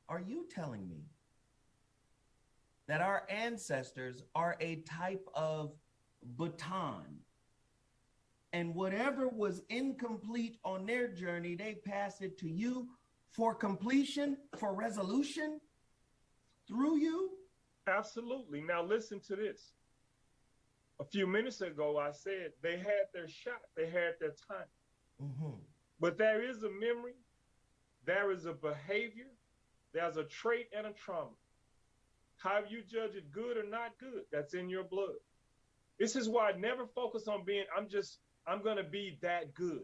are you telling me that our ancestors are a type of baton, and whatever was incomplete on their journey, they pass it to you for completion, for resolution through you? Absolutely. Now listen to this. A few minutes ago, I said they had their shot, they had their time. Mm-hmm. But there is a memory, there is a behavior, there's a trait and a trauma. How you judge it good or not good, that's in your blood. This is why I never focus on being, I'm going to be that good.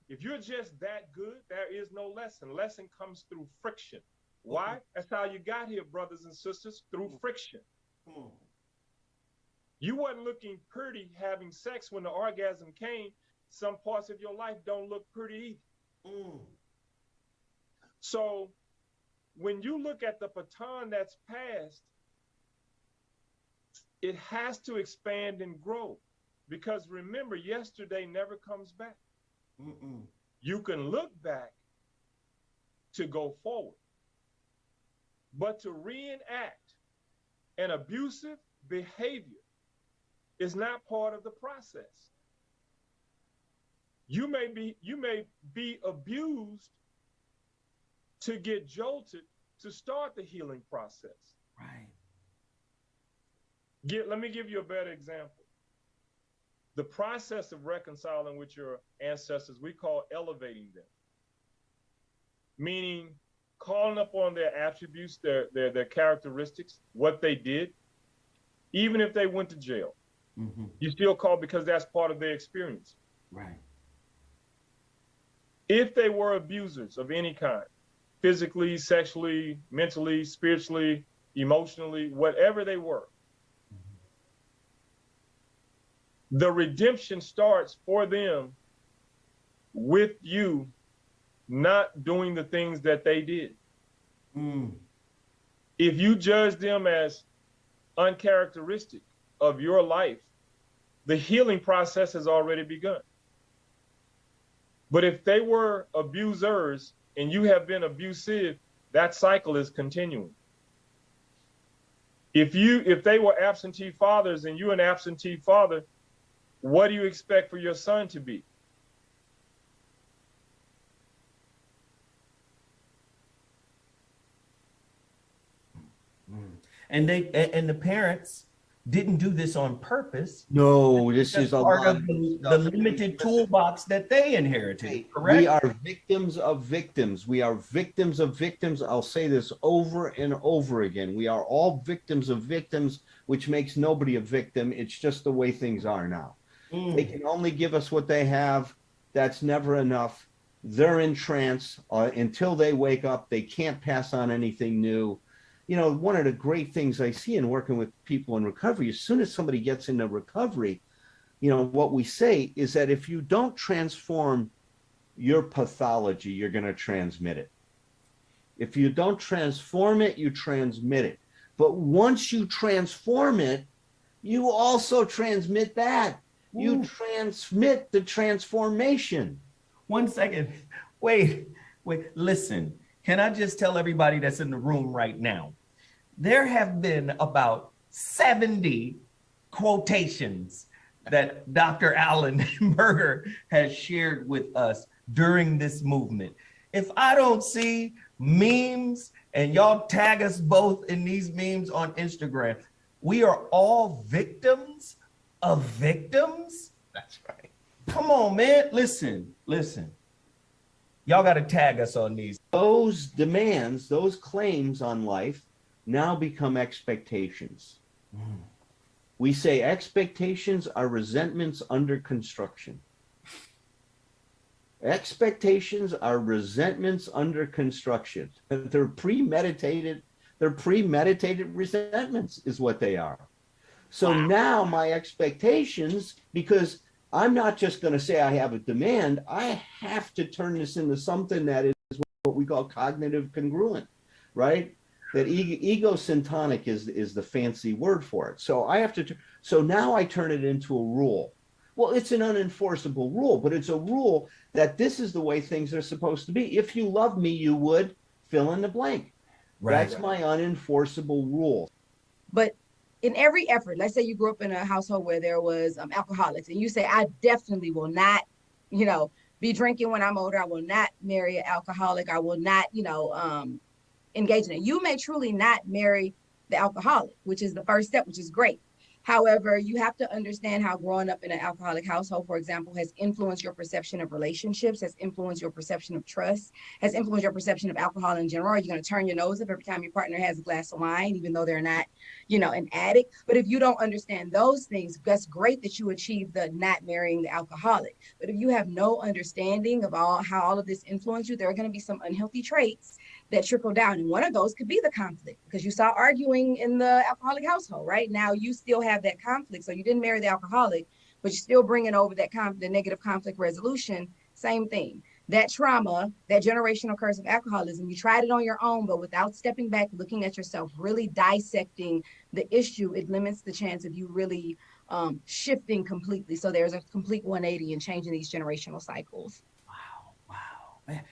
If you're just that good, there is no lesson. Lesson comes through friction. Why? That's how you got here, brothers and sisters, through friction. You wasn't looking pretty having sex when the orgasm came. Some parts of your life don't look pretty either. So when you look at the baton that's passed, it has to expand and grow. Because remember, yesterday never comes back. You can look back to go forward. But to reenact an abusive behavior is not part of the process. You may be abused to get jolted to start the healing process. Right. Let me give you a better example. The process of reconciling with your ancestors, we call elevating them. Meaning calling up on their attributes, their characteristics, what they did, even if they went to jail. You still call because that's part of their experience. Right. If they were abusers of any kind, physically, sexually, mentally, spiritually, emotionally, whatever they were, the redemption starts for them with you not doing the things that they did. If you judge them as uncharacteristic of your life, the healing process has already begun. But if they were abusers and you have been abusive, that cycle is continuing. If they were absentee fathers and you're an absentee father, what do you expect for your son to be? And the parents didn't do this on purpose. No, this is a part lot of the limited toolbox that they inherited. Correct? We are victims of victims. We are victims of victims. I'll say this over and over again. We are all victims of victims, which makes nobody a victim. It's just the way things are now. They can only give us what they have. That's never enough. They're in trance until they wake up. They can't pass on anything new. You know, one of the great things I see in working with people in recovery, as soon as somebody gets into recovery, you know, what we say is that if you don't transform your pathology, you're going to transmit it. If you don't transform it, you transmit it. But once you transform it, you also transmit that. You transmit the transformation. 1 second. Wait, listen. Can I just tell everybody that's in the room right now, there have been about 70 quotations that Dr. Alan Berger has shared with us during this movement. If I don't see memes and y'all tag us both in these memes on Instagram, we are all victims of victims. That's right. Come on, man. Listen. Y'all got to tag us on these. Those demands, those claims on life now become expectations. We say expectations are resentments under construction. Expectations are resentments under construction. They're premeditated resentments is what they are. So now my expectations, because I'm not just going to say I have a demand, I have to turn this into something that is what we call cognitive congruent, right? That egosyntonic is the fancy word for it. So I have to, so now I turn it into a rule. Well, it's an unenforceable rule, but it's a rule that this is the way things are supposed to be. If you love me, you would. fill in the blank. Right. That's my unenforceable rule. But in every effort, let's say you grew up in a household where there was alcoholics, and you say, I definitely will not, be drinking when I'm older. I will not marry an alcoholic. I will not, engage in it. You may truly not marry the alcoholic, which is the first step, which is great. However, you have to understand how growing up in an alcoholic household, for example, has influenced your perception of relationships, has influenced your perception of trust, has influenced your perception of alcohol in general. Are you going to turn your nose up every time your partner has a glass of wine, even though they're not, an addict? But if you don't understand those things, that's great that you achieve the not marrying the alcoholic. But if you have no understanding of how all of this influenced you, there are going to be some unhealthy traits that trickle down. And one of those could be the conflict, because you saw arguing in the alcoholic household, right? Now you still have that conflict. So you didn't marry the alcoholic, but you're still bringing over the negative conflict resolution. Same thing. That trauma, that generational curse of alcoholism, you tried it on your own, but without stepping back, looking at yourself, really dissecting the issue, it limits the chance of you really shifting completely. So there's a complete 180 in changing these generational cycles. Wow, man.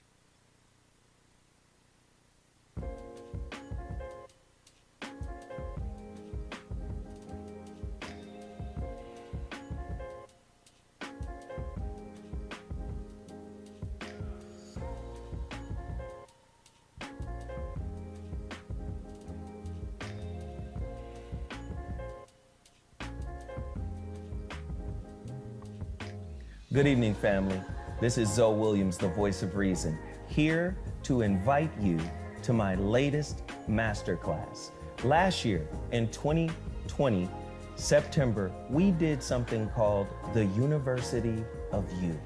Good evening, family. This is Zoe Williams, the voice of reason, here to invite you to my latest masterclass. Last year, in 2020, September, we did something called the University of You.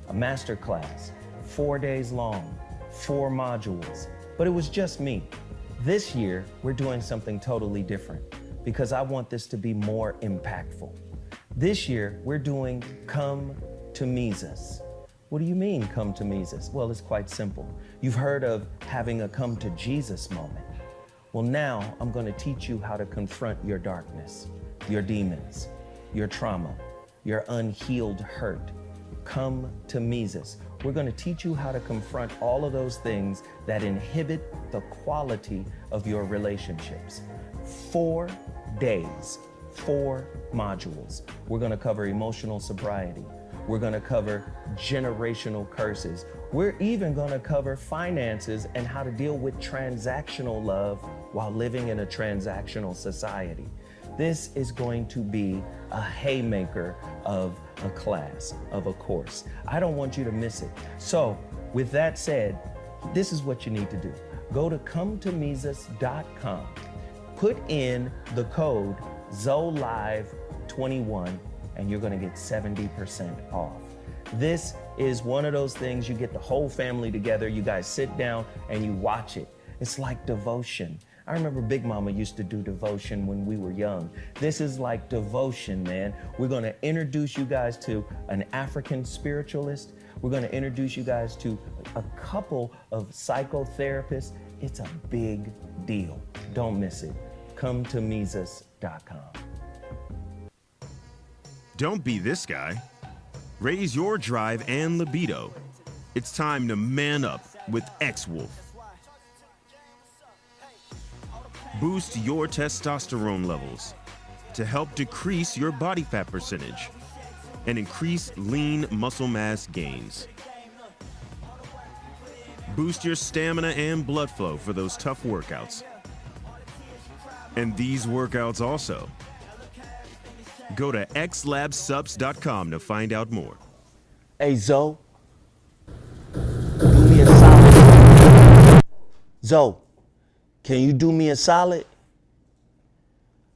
A masterclass, 4 days long, 4 modules, but it was just me. This year, we're doing something totally different because I want this to be more impactful. This year, we're doing Come to Mises. What do you mean, come to Mises? Well, it's quite simple. You've heard of having a come to Jesus moment. Well, now I'm going to teach you how to confront your darkness, your demons, your trauma, your unhealed hurt. Come to Mises. We're going to teach you how to confront all of those things that inhibit the quality of your relationships. 4 days. 4 modules. We're going to cover emotional sobriety. We're going to cover generational curses. We're even going to cover finances and how to deal with transactional love while living in a transactional society. This is going to be a haymaker of a class, of a course. I don't want you to miss it. So with that said, this is what you need to do. Go to cometomises.com, put in the code ZoLive21, and you're gonna get 70% off. This is one of those things you get the whole family together, you guys sit down and you watch it. It's like devotion. I remember Big Mama used to do devotion when we were young. This is like devotion, man. We're gonna introduce you guys to an African spiritualist. We're gonna introduce you guys to a couple of psychotherapists. It's a big deal. Don't miss it. Come to Mises.com. Don't be this guy. Raise your drive and libido. It's time to man up with X-Wolf. Boost your testosterone levels to help decrease your body fat percentage and increase lean muscle mass gains. Boost your stamina and blood flow for those tough workouts. And these workouts also. Go to xlabsubs.com to find out more. Hey, Zoe, do me a solid. Zoe, can you do me a solid?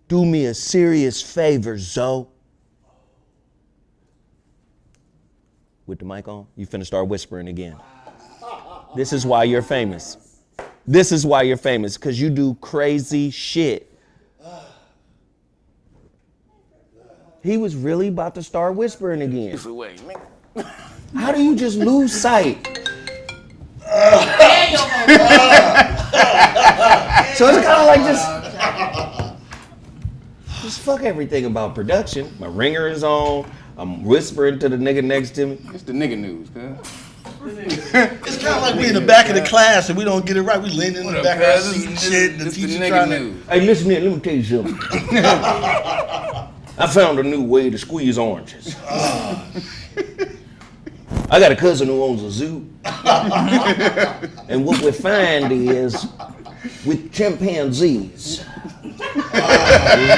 Do me a serious favor, Zoe. With the mic on, you finna start whispering again. This is why you're famous. This is why you're famous, because you do crazy shit. He was really about to start whispering again. How do you just lose sight? So it's kind of like just fuck everything about production. My ringer is on. I'm whispering to the nigga next to me. It's the nigga news, cuz. It's kind of like we in the back of the class and we don't get it right. We lean in the back of the seat and shit. The teacher trying to. Hey, listen here. Let me tell you something. I found a new way to squeeze oranges. I got a cousin who owns a zoo. And what we find is with chimpanzees,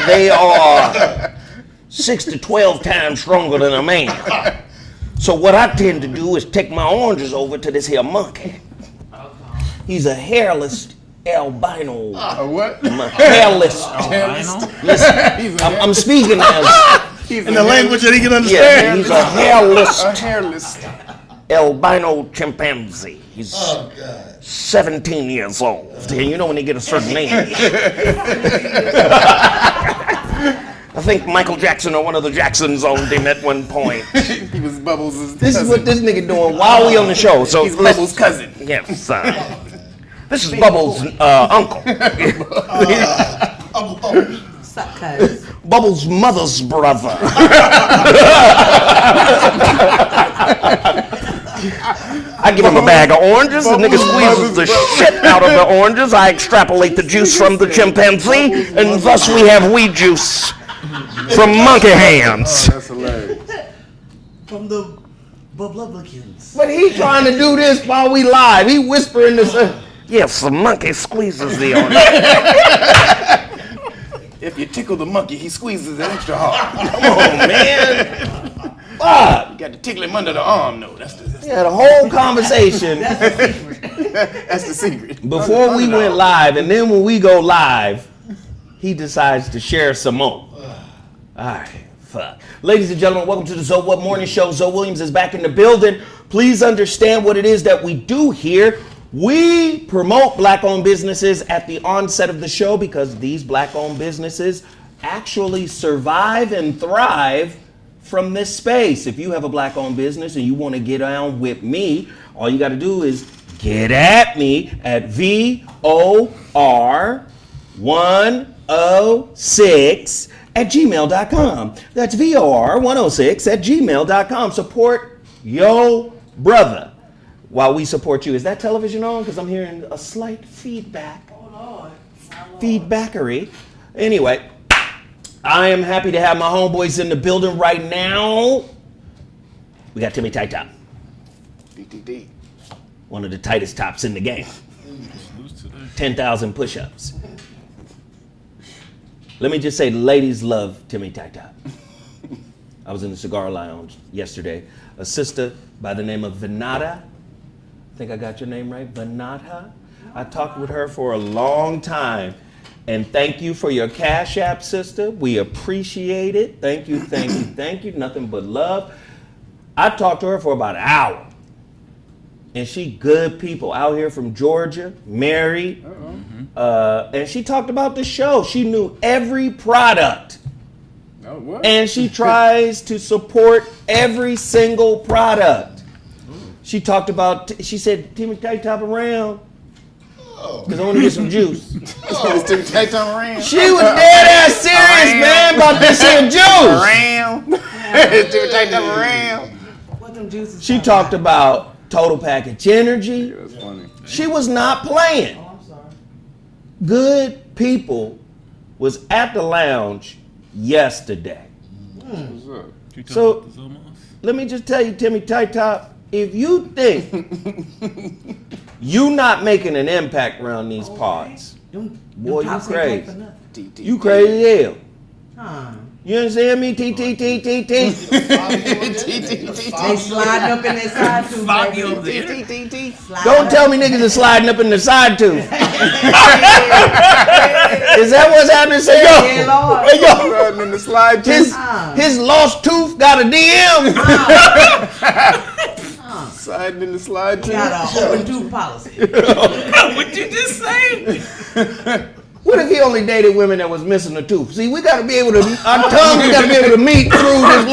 they are 6 to 12 times stronger than a man. So what I tend to do is take my oranges over to this here monkey. He's a hairless albino. What? Hairless. Listen, I'm speaking as In the language that he can yeah, understand. he's a hairless albino chimpanzee. He's 17 years old. And you know when they get a certain age. I think Michael Jackson or one of the Jacksons owned him at one point. He was Bubbles' This is what this nigga doing while we on the show. So He's Bubbles' cousin. Yes, this is Bubbles' uncle. Suck, cuz. Bubbles' mother's brother. I give him a bag of oranges, the nigga squeezes the shit out of the oranges, I extrapolate the juice from the chimpanzee, and thus we have weed juice from monkey hands. That's hilarious. From the Bubblublicans. But he trying to do this while we live. He whispering this. Yes, the monkey squeezes the orange. If you tickle the monkey, he squeezes it extra hard. Come on, man. Fuck. You got to tickle him under the arm, though. That's the We had a whole conversation that's the secret. before we went live, and then when we go live, he decides to share some more. All right, fuck. Ladies and gentlemen, welcome to the ZoWhat Morning Show. Zoe Williams is back in the building. Please understand what it is that we do here. We promote black-owned businesses at the onset of the show because these black-owned businesses actually survive and thrive from this space. If you have a black-owned business and you want to get on with me, all you got to do is get at me at VOR106@gmail.com. That's VOR106@gmail.com. Support yo brother while we support you. Is that television on? Because I'm hearing a slight feedback. Oh, Lord. Feedbackery. Anyway, I am happy to have my homeboys in the building right now. We got Timmy Tight Top. DTD. One of the tightest tops in the game. 10,000 push-ups. Let me just say, ladies love Timmy Tight Top. I was in the cigar lounge yesterday. A sister by the name of Venata. I think I got your name right, Venata. I talked with her for a long time. And thank you for your Cashapp, sister. We appreciate it. Thank you, thank you, thank you. Nothing but love. I talked to her for about an hour. And she good people out here from Georgia, married. And she talked about the show. She knew every product. Oh, what? And she tries to support every single product. She talked about, she said, Timmy Tight Top around. Because I want to get some juice. Timmy Tight Top around. She was dead ass serious, man, about this here juice. Around. Timmy Tight Top around. What them juices? She talked about Total Package Energy. That's funny. She was not playing. Oh, I'm sorry. Good people was at the lounge yesterday. What's up? So let me just tell you, Timmy Tight Top, if you think you not making an impact around these parts, boy, you crazy. You crazy as hell. You understand me? T. They sliding up in their side too, baby. Don't tell me niggas are sliding up in the side tooth. Is that what's happening? Say, yo, Yeah, Lord. hey, yo, Riding in the slide his lost tooth got a DM. Sliding in the slide too. Got a open tooth policy. What you just say? What if he only dated women that was missing a tooth? See, we got to be able to, our tongues got to be able to meet through this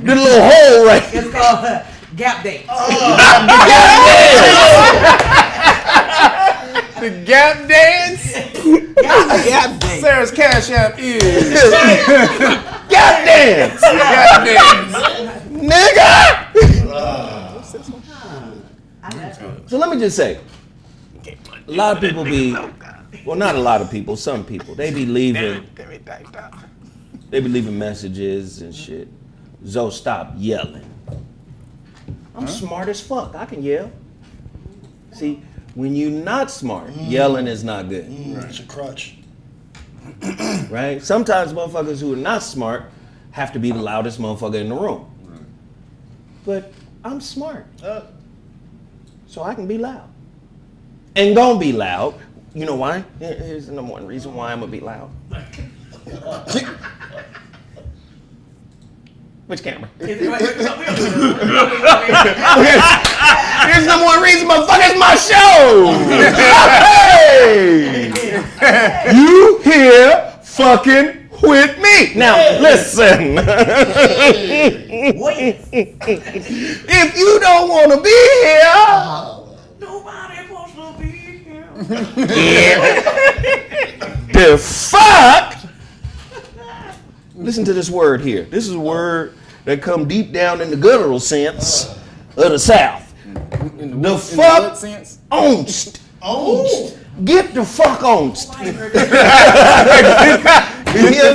little hole right here. It's called gap date. The gap dance. Gap date. Sarah's Cash App is God damn, gap dance. nigga. So let me just say, a lot of people well, not a lot of people, some people, they be leaving messages and shit. Zo, stop yelling. I'm smart as fuck. I can yell. See, when you're not smart, yelling is not good. It's a crutch. Right? Sometimes motherfuckers who are not smart have to be the loudest motherfucker in the room. But I'm smart. So I can be loud. And gonna be loud. You know why? Here's the number one reason why I'm gonna be loud. Which camera? Here's the number one reason, motherfucker, it's my show! Hey! You here fucking with me. Now, listen. If you don't want to be here, nobody wants to be here. The fuck? Listen to this word here. This is a word that come deep down in the guttural sense of the South. The fuck sense? Onst. Get the fuck onst. Get the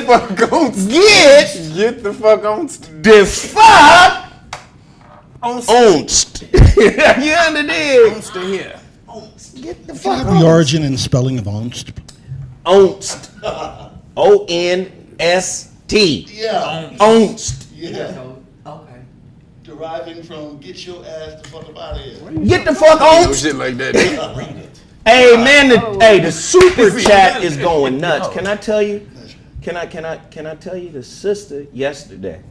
fuck onst. Get the fuck onst. The fuck onst. You understand? Onst here. Get the fuck onst. The origin and spelling of onst. Onst. O-N-S-T. Yeah. Onst. Yeah. Okay. Deriving from get your ass the fuck up out of here. Get the fuck on. Shit like that. Read it. Hey man, the super chat is going nuts. Can I tell you? Can I tell you the sister yesterday?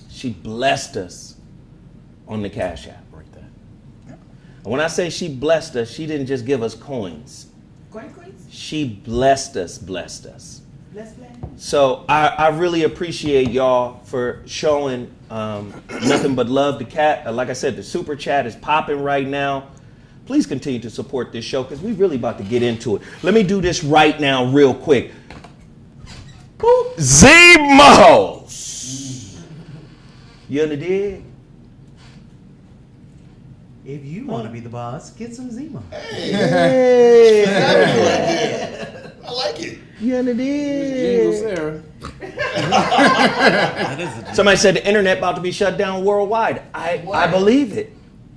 She blessed us on the Cashapp right there. And when I say she blessed us, she didn't just give us coins. Coins? She blessed us. So I really appreciate y'all for showing nothing but love to Cat. Like I said, the super chat is popping right now. Please continue to support this show because we're really about to get into it. Let me do this right now real quick. Z-Mos. You understand? If you want to be the boss, get some Zemo. Hey. I like it. You understand? Somebody said the internet about to be shut down worldwide. I believe it.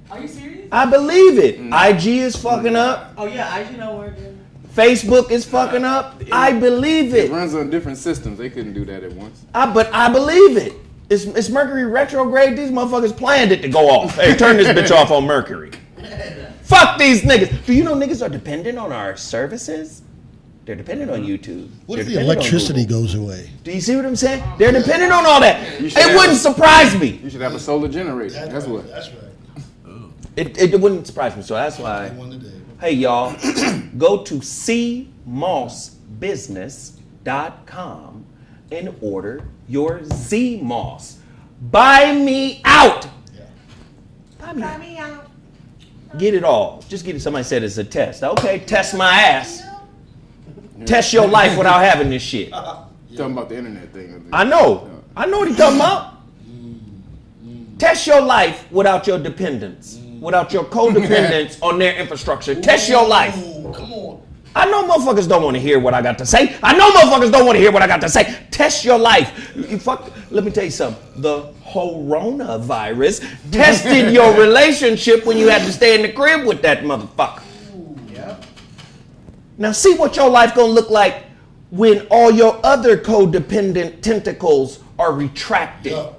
Are you serious? I believe it. IG is fucking up. Oh yeah, IG not working. Facebook is fucking up. I believe it. It runs on different systems. They couldn't do that at once. But I believe it. It's Mercury retrograde. These motherfuckers planned it to go off. Hey, turn this bitch off on Mercury. Fuck these niggas. Do you know niggas are dependent on our services? They're dependent on YouTube. What if the electricity goes away? Do you see what I'm saying? They're dependent on all that. It wouldn't surprise me. You should have a solar generator. That's what. That's right. It wouldn't surprise me. So that's why. Hey, y'all, go to cmossbusiness.com and order your Z-Moss. Buy me out. Buy me out. Get it all. Just get it. Somebody said it's a test. Okay, test my ass. Test your life without having this shit. You're talking about the internet thing. I know. I know what he's talking about. Test your life without your dependence. Without your codependence on their infrastructure. Test your life. Come on. I know motherfuckers don't want to hear what I got to say. I know motherfuckers don't want to hear what I got to say. Test your life. Let me tell you something. The coronavirus tested your relationship when you had to stay in the crib with that motherfucker. Yep. Now see what your life gonna look like when all your other codependent tentacles are retracted. Yeah.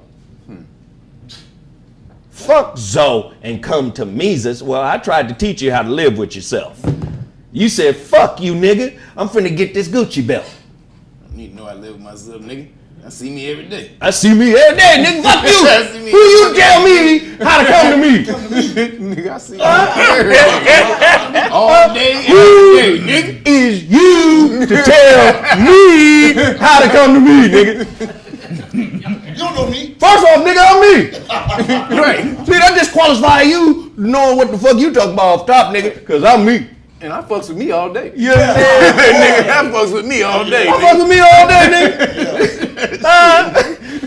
Fuck Zo and come to Mises. Well, I tried to teach you how to live with yourself. You said, fuck you, nigga. I'm finna get this Gucci belt. You need to know I live with myself, nigga. I see me every day. I see me every day, nigga. Fuck you. Who you tell me how to come to me? Nigga, I see you all day, every day, nigga. Is you to tell me how to come to me, nigga? You don't know me. First off, nigga, I'm me. Right. See, that disqualifies you knowing what the fuck you talking about off top, nigga, because I'm me. And I fucks with me all day. Yeah. Nigga, I fucks with me all day. I fuck with me all day, nigga.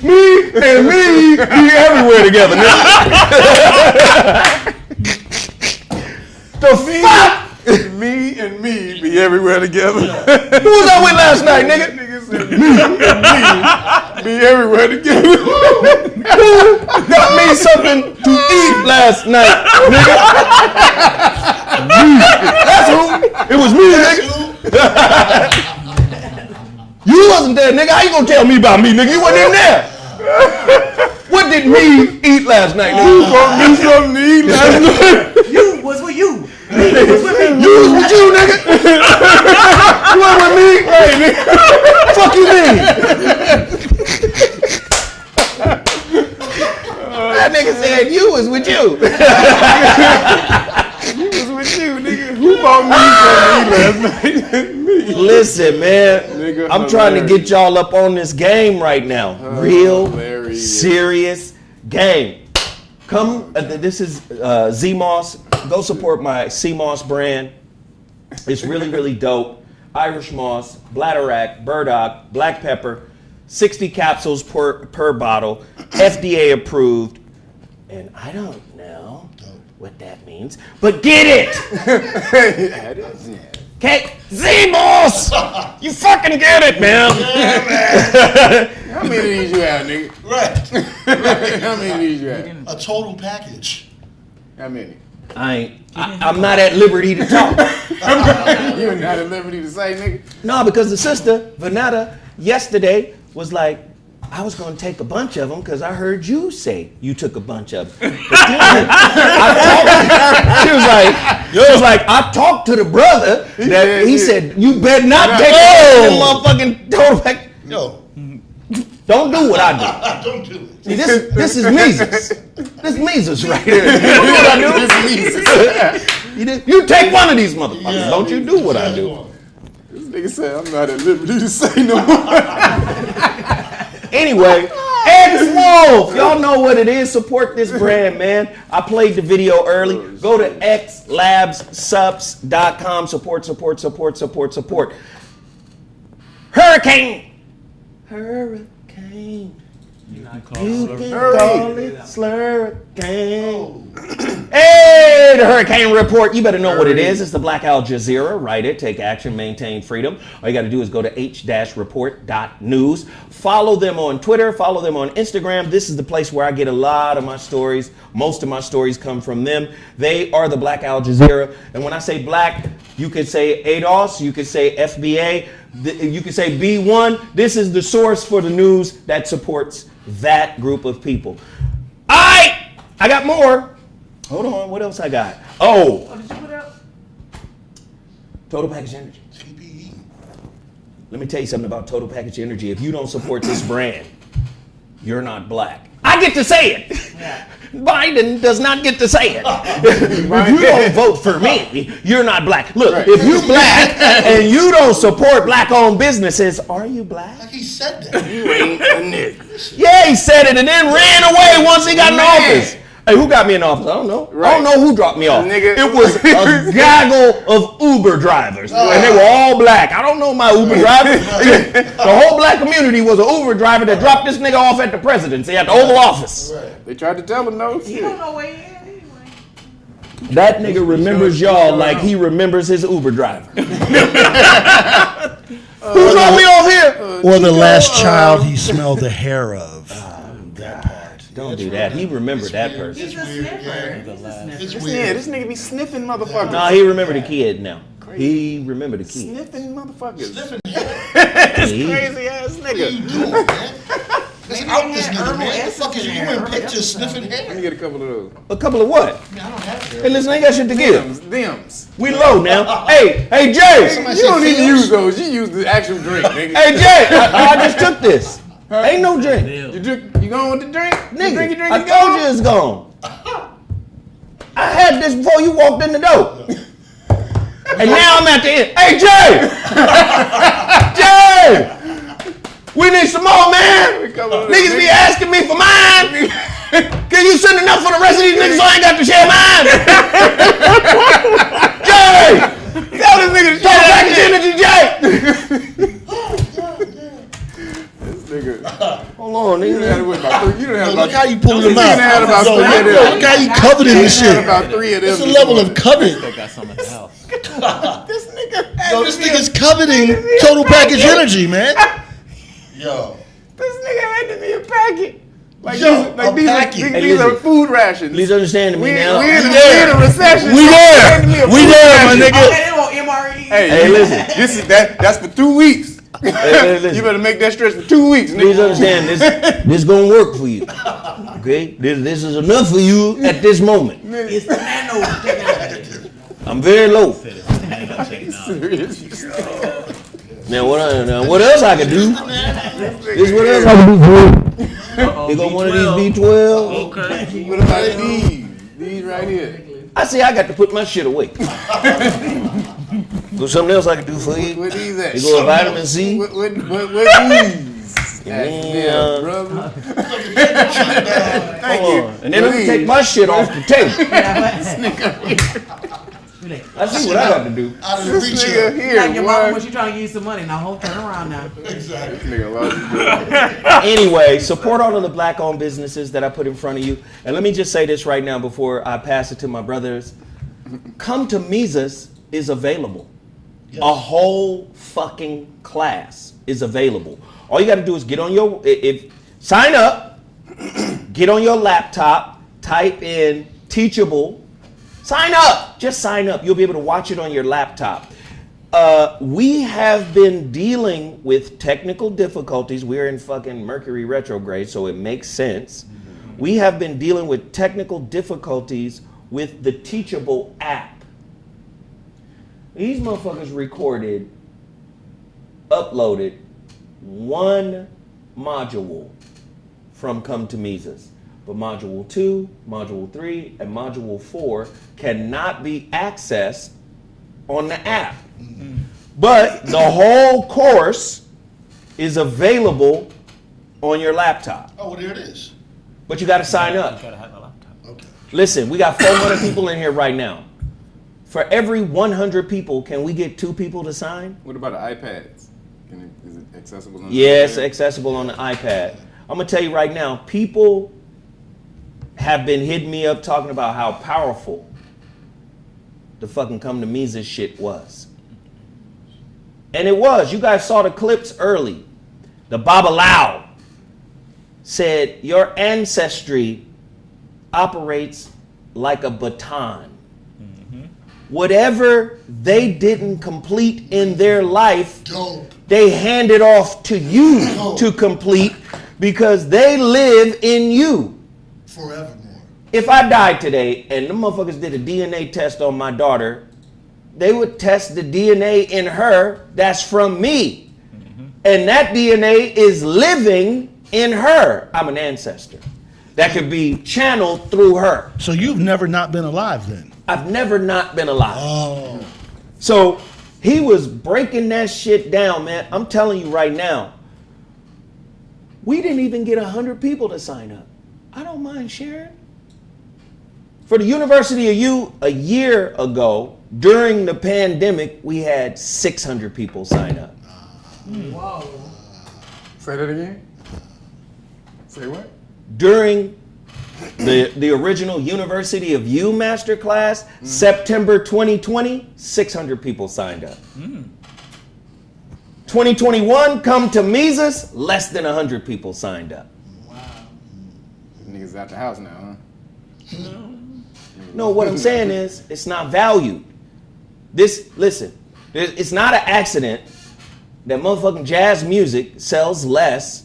Me and me be everywhere together, nigga. The fuck? Me and me be everywhere together. Who was I with last night, nigga? Nigga said me and me be everywhere together. Who got me something to eat last night, nigga? Me. That's who. It was me, nigga. You wasn't there, nigga. How you gonna tell me about me, nigga? You wasn't even there. What did me eat last night, nigga? You gonna do something to eat last night? You was with you. Me was with me. You was with you, nigga. You wasn't with me. Hey, nigga. Fuck you, mean? That nigga said you was with you. You was with you, nigga. Who bought me something to eat last night? Me. Listen, man. Nigga, I'm trying to get y'all up on this game right now. Real, hilarious. serious game. Come, this is Z-Moss. Go support my C-Moss brand. It's really, really dope. Irish moss, bladderwrack, burdock, black pepper, 60 capsules per bottle, FDA approved. And I don't know what that means, but get it! Okay, Z-Moss! You fucking get it, man! Yeah, man. How many of these you have, nigga? Right. How many of these you have? A total package. How many? I'm not at liberty to talk. You're not at liberty to say, nigga? No, because the sister, Vanetta, yesterday was like, I was going to take a bunch of them because I heard you say you took a bunch of them. She was like, I talked to the brother that he said, you better not take them motherfucking total pack. Yo. Don't do what I do. Don't do it. See, this is Mises. This is Mises right here. You do what I do? You take one of these motherfuckers. Yeah, don't you do what I do. This nigga said, I'm not at liberty to say no more. Anyway, X-Wolf. Y'all know what it is. Support this brand, man. I played the video early. Go to xlabsubs.com. Support. HuriKane. You can call it Slurricane. Hey, the HuriKane Report. You better know what it is. It's the Black Al Jazeera. Write it, take action, maintain freedom. All you got to do is go to H-report.news. Follow them on Twitter. Follow them on Instagram. This is the place where I get a lot of my stories. Most of my stories come from them. They are the Black Al Jazeera. And when I say black, you could say ADOS. You could say FBA. You could say B1. This is the source for the news that supports that group of people. I got more. Hold on, what else I got? Oh. What did you put out? Total Package Energy. TPE. Let me tell you something about Total Package Energy. If you don't support this brand, you're not black. I get to say it. Yeah. Biden does not get to say it. If you don't vote for me, you're not black. Look, right. If you black and you don't support black-owned businesses, are you black? Like he said that. You ain't a nigga. Yeah, he said it and then ran away once he got in office. Hey, who got me in office? I don't know. Right. I don't know who dropped me off. Nigga. It was a gaggle of Uber drivers, and they were all black. I don't know my Uber driver. The whole black community was an Uber driver that dropped this nigga off at the presidency, at the Oval Office. Right. They tried to tell him no. You don't know where he is anyway. That nigga remembers y'all like he remembers his Uber driver. Who dropped me off here? Or the last child he smelled the hair of. That part. Don't do that. He remembered that person. He's a sniffer. It's weird. This nigga be sniffing motherfuckers. No, he remembered the kid now. He remembered the kid. Sniffing motherfuckers. Sniffing This crazy ass nigga. What are you doing, man? Let's out this nigga, man. What the fuck is you in pictures sniffing hair? Let me get a couple of those. A couple of what? I don't have hair. Hey, listen, I ain't got shit to give. Dims. We low now. Hey, Jay. You don't need to use those. You use the actual drink, nigga. Hey, Jay. I just took this. Ain't no drink. You going with the drink? Nigga, you drink, I told you it's gone. I had this before you walked in the door. And now I'm at the end. Hey, Jay! Jay! We need some more, man. Niggas be asking me for mine. Can you send enough for the rest of these niggas so I ain't got to share mine? Jay! Tell this nigga to share Package Energy, Jay! Nigga. Hold on, nigga. You done had Look how you pulling them out. Had about Yo, 3 of them. look how you coveting this shit. About 3 of them. It's a level of coveting. Still got some at the house. This nigga. Yo, this nigga's coveting total package energy, man. Yo. This nigga handed me a packet. Like Yo, these are food rations. Please understand me now. We in a recession. We there, my nigga. Okay, they want MRE. Hey, listen. This is that's for 2 weeks. Listen. You better make that stretch for 2 weeks. Please understand this gonna work for you. Okay, this is enough for you at this moment. It's the nano technology. I'm very low. Now what else I can do? This what else I can do. You got one of these B12? Okay. What about these? These right here. I say I got to put my shit away. Go something else I can do for you. What these at? You go a vitamin C. What these? Yeah, brother. Thank you. And then let me take my shit off the table. I see what I got to do. Out of the This reach nigga here. here, Like your mama boy. when she trying to give you some money. Now, hold, turn around now. Exactly. This nigga lost his Anyway, support all of the black-owned businesses that I put in front of you. And let me just say this right now before I pass it to my brothers. Come to Mises is available. Yes. A whole fucking class is available. All you got to do is get on your sign up, get on your laptop, type in Teachable. Sign up. Just sign up. You'll be able to watch it on your laptop. We have been dealing with technical difficulties. We're in fucking Mercury retrograde, so it makes sense. We have been dealing with technical difficulties with the Teachable app. These motherfuckers recorded, uploaded one module from Come to Mises. But Module 2, Module 3, and Module 4 cannot be accessed on the app. But the whole course is available on your laptop. Oh, well, there it is. But you got to sign up. You gotta have a laptop. Okay. Listen, we got 400 people in here right now. For every 100 people, can we get 2 people to sign? What about the iPads? Is it accessible on the Yes, iPad? accessible on the iPad. I'm going to tell you right now, people have been hitting me up talking about how powerful the fucking Come to Mises shit was. And it was. You guys saw the clips early. The Babalao said, your ancestry operates like a baton. Whatever they didn't complete in their life, they hand it off to you to complete because they live in you. Forevermore. If I died today and the motherfuckers did a DNA test on my daughter, they would test the DNA in her that's from me. And that DNA is living in her. I'm an ancestor. That could be channeled through her. So you've never not been alive then? I've never not been alive. Oh. So he was breaking that shit down, man. I'm telling you right now, we didn't even get 100 people to sign up. I don't mind sharing. For the University of U, a year ago, during the pandemic, we had 600 people sign up. Whoa. Say that again? Say what? During the original University of U masterclass, September 2020, 600 people signed up. 2021, come to Mises, less than 100 people signed up. Niggas out the house now, huh? No, what I'm saying is, it's not valued. Listen, it's not an accident that motherfucking jazz music sells less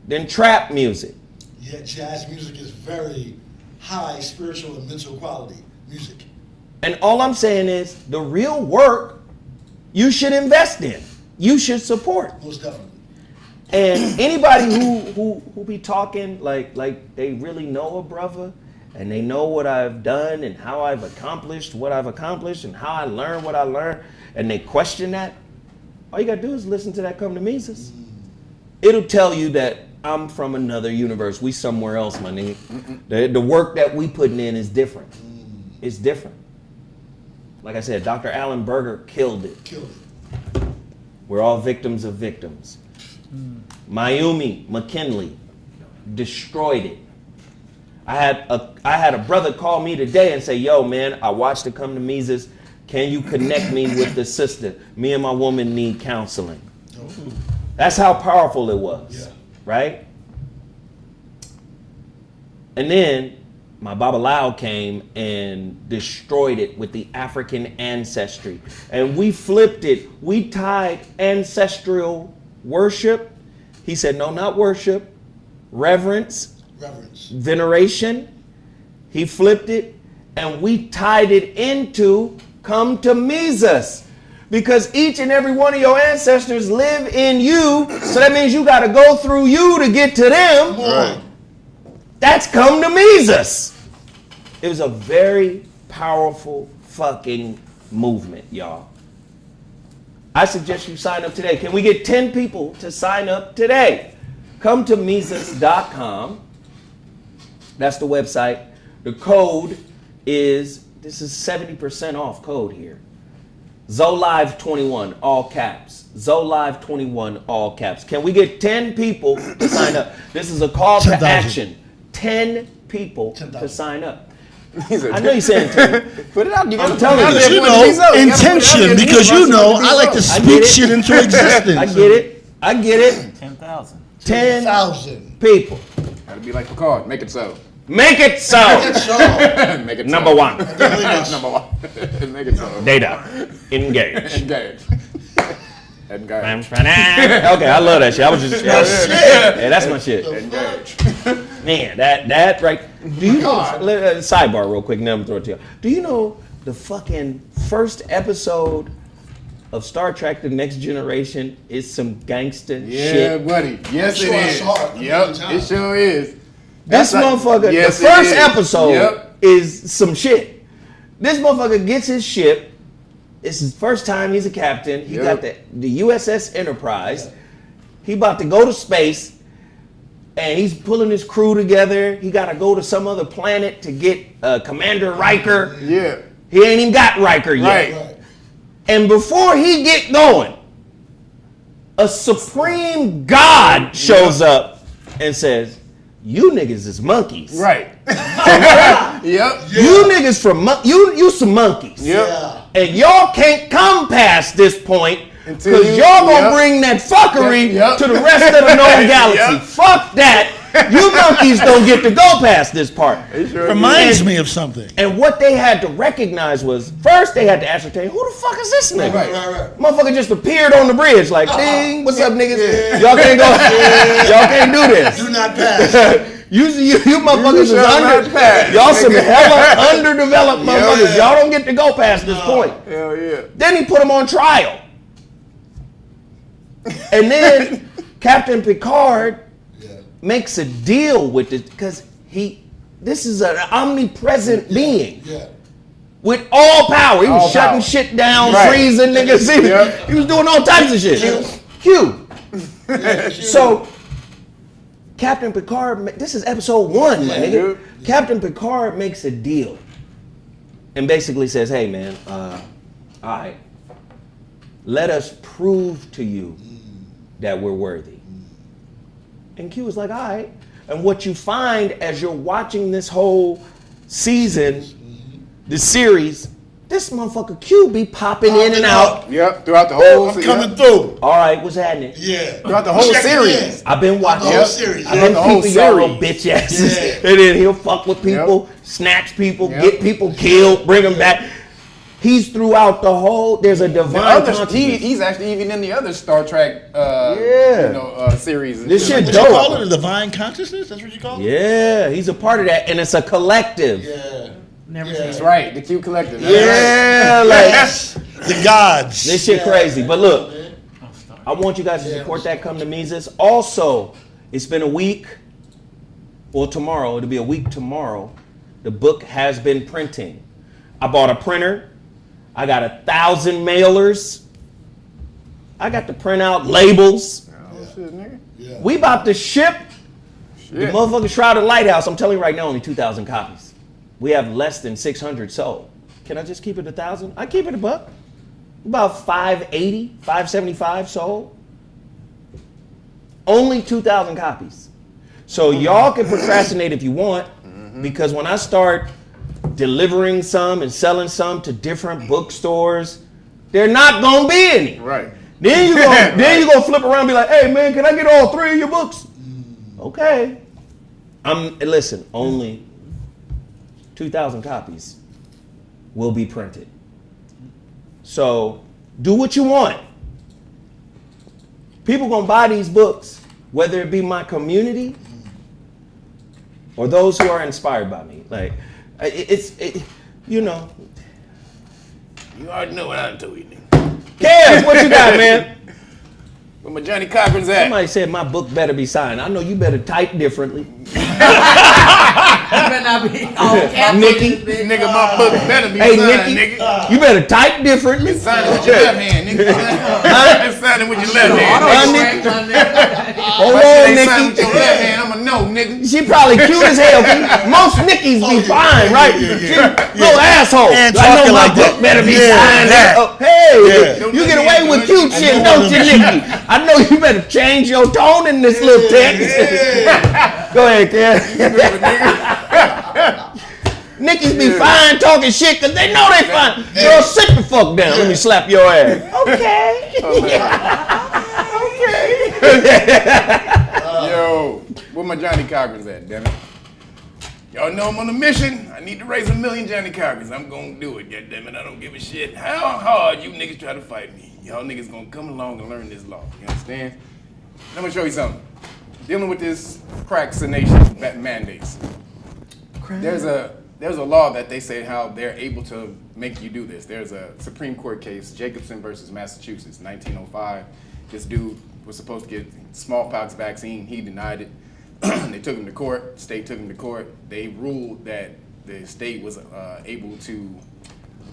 than trap music. Yeah, jazz music is very high spiritual and mental quality music. And all I'm saying is, the real work you should invest in. You should support. Most definitely. And anybody who be talking like they really know a brother and they know what I've done and how I've accomplished what I've accomplished and how I learned what I learned, and they question that, all you gotta do is listen to that Come to Mises. It'll tell you that I'm from another universe. We somewhere else, my nigga. The work that we putting in is different. It's different. Like I said, Dr. Alan Berger killed it. Killed it. We're all victims of victims. Mayumi McKinley destroyed it. I had a brother call me today and say, yo, man, I watched it come to Mises. Can you connect me with the sister? Me and my woman need counseling. Oh. That's how powerful it was, right? And then my Babalao came and destroyed it with the African ancestry. And we flipped it. We tied ancestral worship. He said, no, not worship. Reverence. Veneration. He flipped it. And we tied it into come to Mises. Because each and every one of your ancestors live in you. So that means you got to go through you to get to them. Right. That's come to Mises. It was a very powerful fucking movement, y'all. I suggest you sign up today. Can we get 10 people to sign up today? Come to Mises.com. That's the website. The code is, this is 70% off code here. ZoLive21, all caps. ZoLive21, all caps. Can we get 10 people to sign up? This is a call to action. 10 people to sign up. I know you're saying 10. Put it out. I'm telling you. You know, intention, because you know I like to speak shit into existence. I get it. I get it. 10,000. 10,000 people. Gotta be like Picard. Make it so. Make it so. Make it so. Make it Number one. Number one. Make it so. Data. Engage. Engage. Engage. Okay, I love that shit. I was just yeah, that's my shit. Engage. Man, that right. Do you know? Sidebar, real quick. Now I'm gonna throw it to you. Do you know the fucking first episode of Star Trek: The Next Generation is some gangster shit? Yeah, buddy. Yes, it is. Yep, it sure is. This motherfucker. Yes, the first episode is some shit. This motherfucker gets his ship. It's his first time he's a captain. He got the USS Enterprise. He about to go to space. And he's pulling his crew together. He got to go to some other planet to get Commander Riker. Yeah. He ain't even got Riker yet. Right. And before he get going, a supreme god shows up and says, you niggas is monkeys. Right. Yep. You niggas you some monkeys. Yep. And y'all can't come past this point because y'all gonna bring that fuckery to the rest of the known galaxy. Fuck that. You monkeys don't get to go past this part. Reminds me of something. And what they had to recognize was, first they had to ascertain, who the fuck is this nigga? Right. Motherfucker just appeared on the bridge like, ding, what's up, niggas? Yeah. Y'all can't go. Y'all can't do this. Do not pass. You motherfuckers is under. Y'all some hella underdeveloped motherfuckers. Y'all don't get to go past this point. Hell yeah. Then he put him on trial. And then Captain Picard makes a deal with it because this is an omnipresent being with all power. He was shutting shit down, freezing niggas. He was doing all types of shit. Q. So Captain Picard, this is episode 1, my nigga. Captain Picard makes a deal and basically says, hey man, all right, let us prove to you that we're worthy. And Q was like, all right. And what you find as you're watching this whole season, the series, this motherfucker Q be popping in and out. Yep, throughout the whole series. Coming through. All right, what's happening? Yeah. Throughout the whole series. I've been watching. The whole series. I've been keeping y'all little bitch asses. And then he'll fuck with people, snatch people, get people killed, bring them back. He's throughout the whole. There's a divine consciousness. He's actually even in the other Star Trek, series. This shit dope. You call it a divine consciousness? That's what you call it? Yeah, he's a part of that, and it's a collective. Yeah. That's right, the Q Collective. Yeah, like the gods. This shit crazy. But look, I want you guys to support that. Come to Mises. Also, it's been a week. Well, tomorrow it'll be a week tomorrow. The book has been printing. I bought a printer. I got 1,000 mailers. I got to print out labels. We about to ship the motherfucking Shrouded Lighthouse. I'm telling you right now, only 2,000 copies. We have less than 600 sold. Can I just keep it 1,000? I keep it a buck. About 580, 575 sold. Only 2,000 copies. So y'all can procrastinate if you want. Because when I start delivering some and selling some to different bookstores, there not gonna be any. Right. Then you gonna flip around and be like, hey man, can I get all 3 of your books? Okay. Listen, only 2,000 copies will be printed. So do what you want. People gonna buy these books, whether it be my community or those who are inspired by me. Like, you know. You already know what I told you, nigga. Kev, what you got, man? Where my Johnny Cochran's at? Somebody said my book better be signed. I know you better type differently. You better not be all Nikki. Nigga, my book better be Hey, signed, Nikki, nigga. you better type differently. It's signing with your left hand, nigga. It's signing with your left hand. Hold If on, they sign with your Nikki. left hand, I'ma know, nigga. She probably cute as hell. Most Nickies be fine, right? No asshole. And I know talking my like book that. better be Yeah, signed. that. Oh, hey, Don't you let get me away do with it. cute shit, don't you, Nikki? I know you better change your tone in this little text. Go ahead, Ken. Nickies be fine talking shit because they know they fine. Girl, sit the fuck down. Let me slap your ass. Okay. Yo, where my Johnny Cochran's at, damn it? Y'all know I'm on a mission. I need to raise 1 million Johnny Cochran's. I'm gonna do it, goddammit. I don't give a shit how hard you niggas try to fight me. Y'all niggas gonna come along and learn this law. You understand? I'm gonna show you something. Dealing with this crackination mandates. There's a law that they say how they're able to make you do this. There's a Supreme Court case, Jacobson versus Massachusetts, 1905. This dude was supposed to get smallpox vaccine. He denied it. They took him to court. State took him to court. They ruled that the state was able to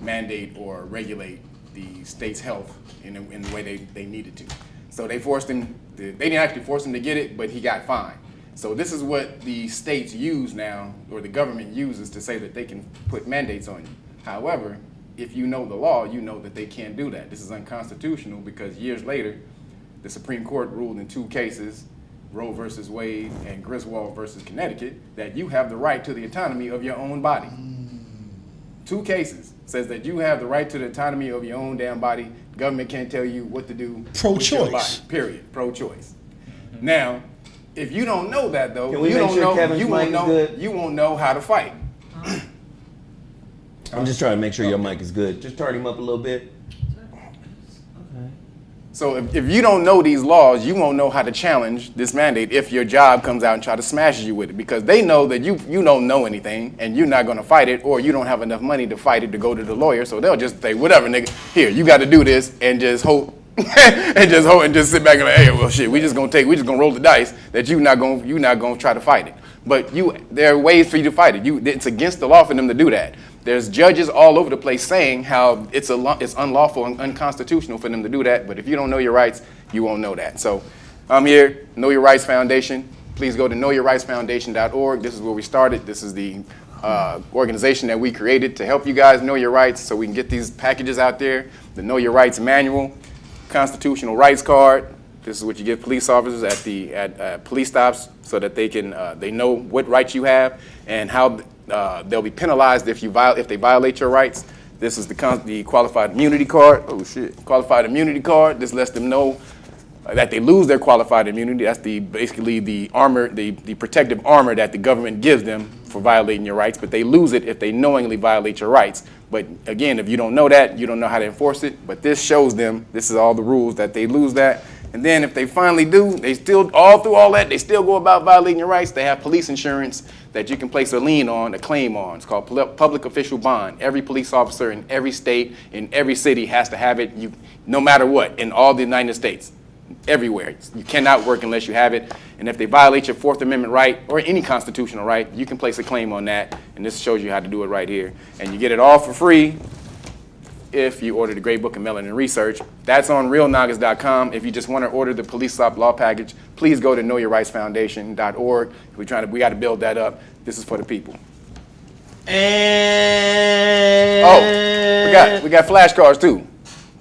mandate or regulate the state's health in the way they needed to. So they forced him. They didn't actually force him to get it, but he got fined. So this is what the states use now, or the government uses to say that they can put mandates on you. However, if you know the law, you know that they can't do that. This is unconstitutional because years later, the Supreme Court ruled in 2 cases, Roe versus Wade and Griswold versus Connecticut, that you have the right to the autonomy of your own body. 2 cases says that you have the right to the autonomy of your own damn body. Government can't tell you what to do with your body, period. Pro-choice. Now, if you don't know that though, Can we you make don't sure know, Kevin's you mic won't is know, good? you won't know how to fight. I'm just trying to make sure your mic is good. Just turn him up a little bit. So if you don't know these laws, you won't know how to challenge this mandate if your job comes out and try to smash you with it, because they know that you don't know anything and you're not going to fight it, or you don't have enough money to fight it to go to the lawyer. So they'll just say, whatever, nigga, here, you got to do this, and just hope and just sit back and like, hey, well, shit, we just gonna roll the dice that you're not gonna try to fight it. But there are ways for you to fight it. It's against the law for them to do that. There's judges all over the place saying how it's unlawful and unconstitutional for them to do that. But if you don't know your rights, you won't know that. So I'm here, Know Your Rights Foundation. Please go to knowyourrightsfoundation.org. This is where we started. This is the organization that we created to help you guys know your rights, so we can get these packages out there. The Know Your Rights Manual, Constitutional Rights Card. This is what you give police officers at police stops, so that they know what rights you have and how they'll be penalized if they violate your rights. This is the qualified immunity card. Oh shit, qualified immunity card. This lets them know that they lose their qualified immunity. That's basically the armor, the protective armor that the government gives them for violating your rights, but they lose it if they knowingly violate your rights. But again, if you don't know that, you don't know how to enforce it. But this shows them, this is all the rules, that they lose that. And then if they finally do, they still, all through all that, they still go about violating your rights. They have police insurance that you can place a lien on, a claim on. It's called public official bond. Every police officer in every state, in every city has to have it, no matter what, in all the United States, everywhere. You cannot work unless you have it. And if they violate your 4th Amendment right, or any constitutional right, you can place a claim on that. And this shows you how to do it right here. And you get it all for free if you order the Great Book of Melanin Research. That's on realnoggers.com. If you just want to order the police stop law package, please go to knowyourrightsfoundation.org. We got to build that up. This is for the people. And we got flashcards too.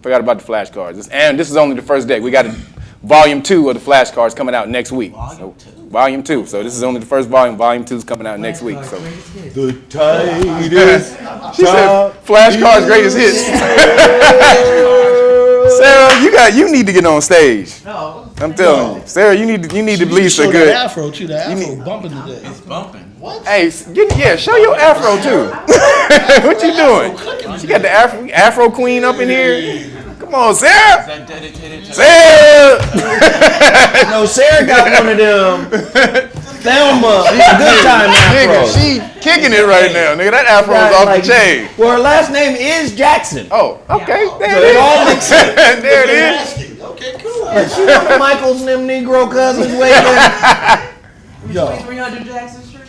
Forgot about the flashcards. And this is only the first day. We got Volume 2 of the flashcards coming out next week. Volume 2. So this is only the first volume. Volume 2 is coming out next week. So The tightest. she said flashcards greatest hits. Sarah, you need to get on stage. No. I'm telling you, Sarah, you need to release a Show good. that afro too. The afro bumping today. It's bumping. What? Hey, show your afro too. What you doing? You got the afro queen up in here. Come on, Sarah. Is that dedicated to Sarah. No, Sarah got one of them. Thelma, good time Nigga, afro. she kicking it right now, nigga. That afro is off the chain. Well, her last name is Jackson. Oh, okay. So There it it all is. makes sense. There it is. Okay, cool. But she one of Michael's and them Negro cousins way back. Yo, 2300 Jackson Street?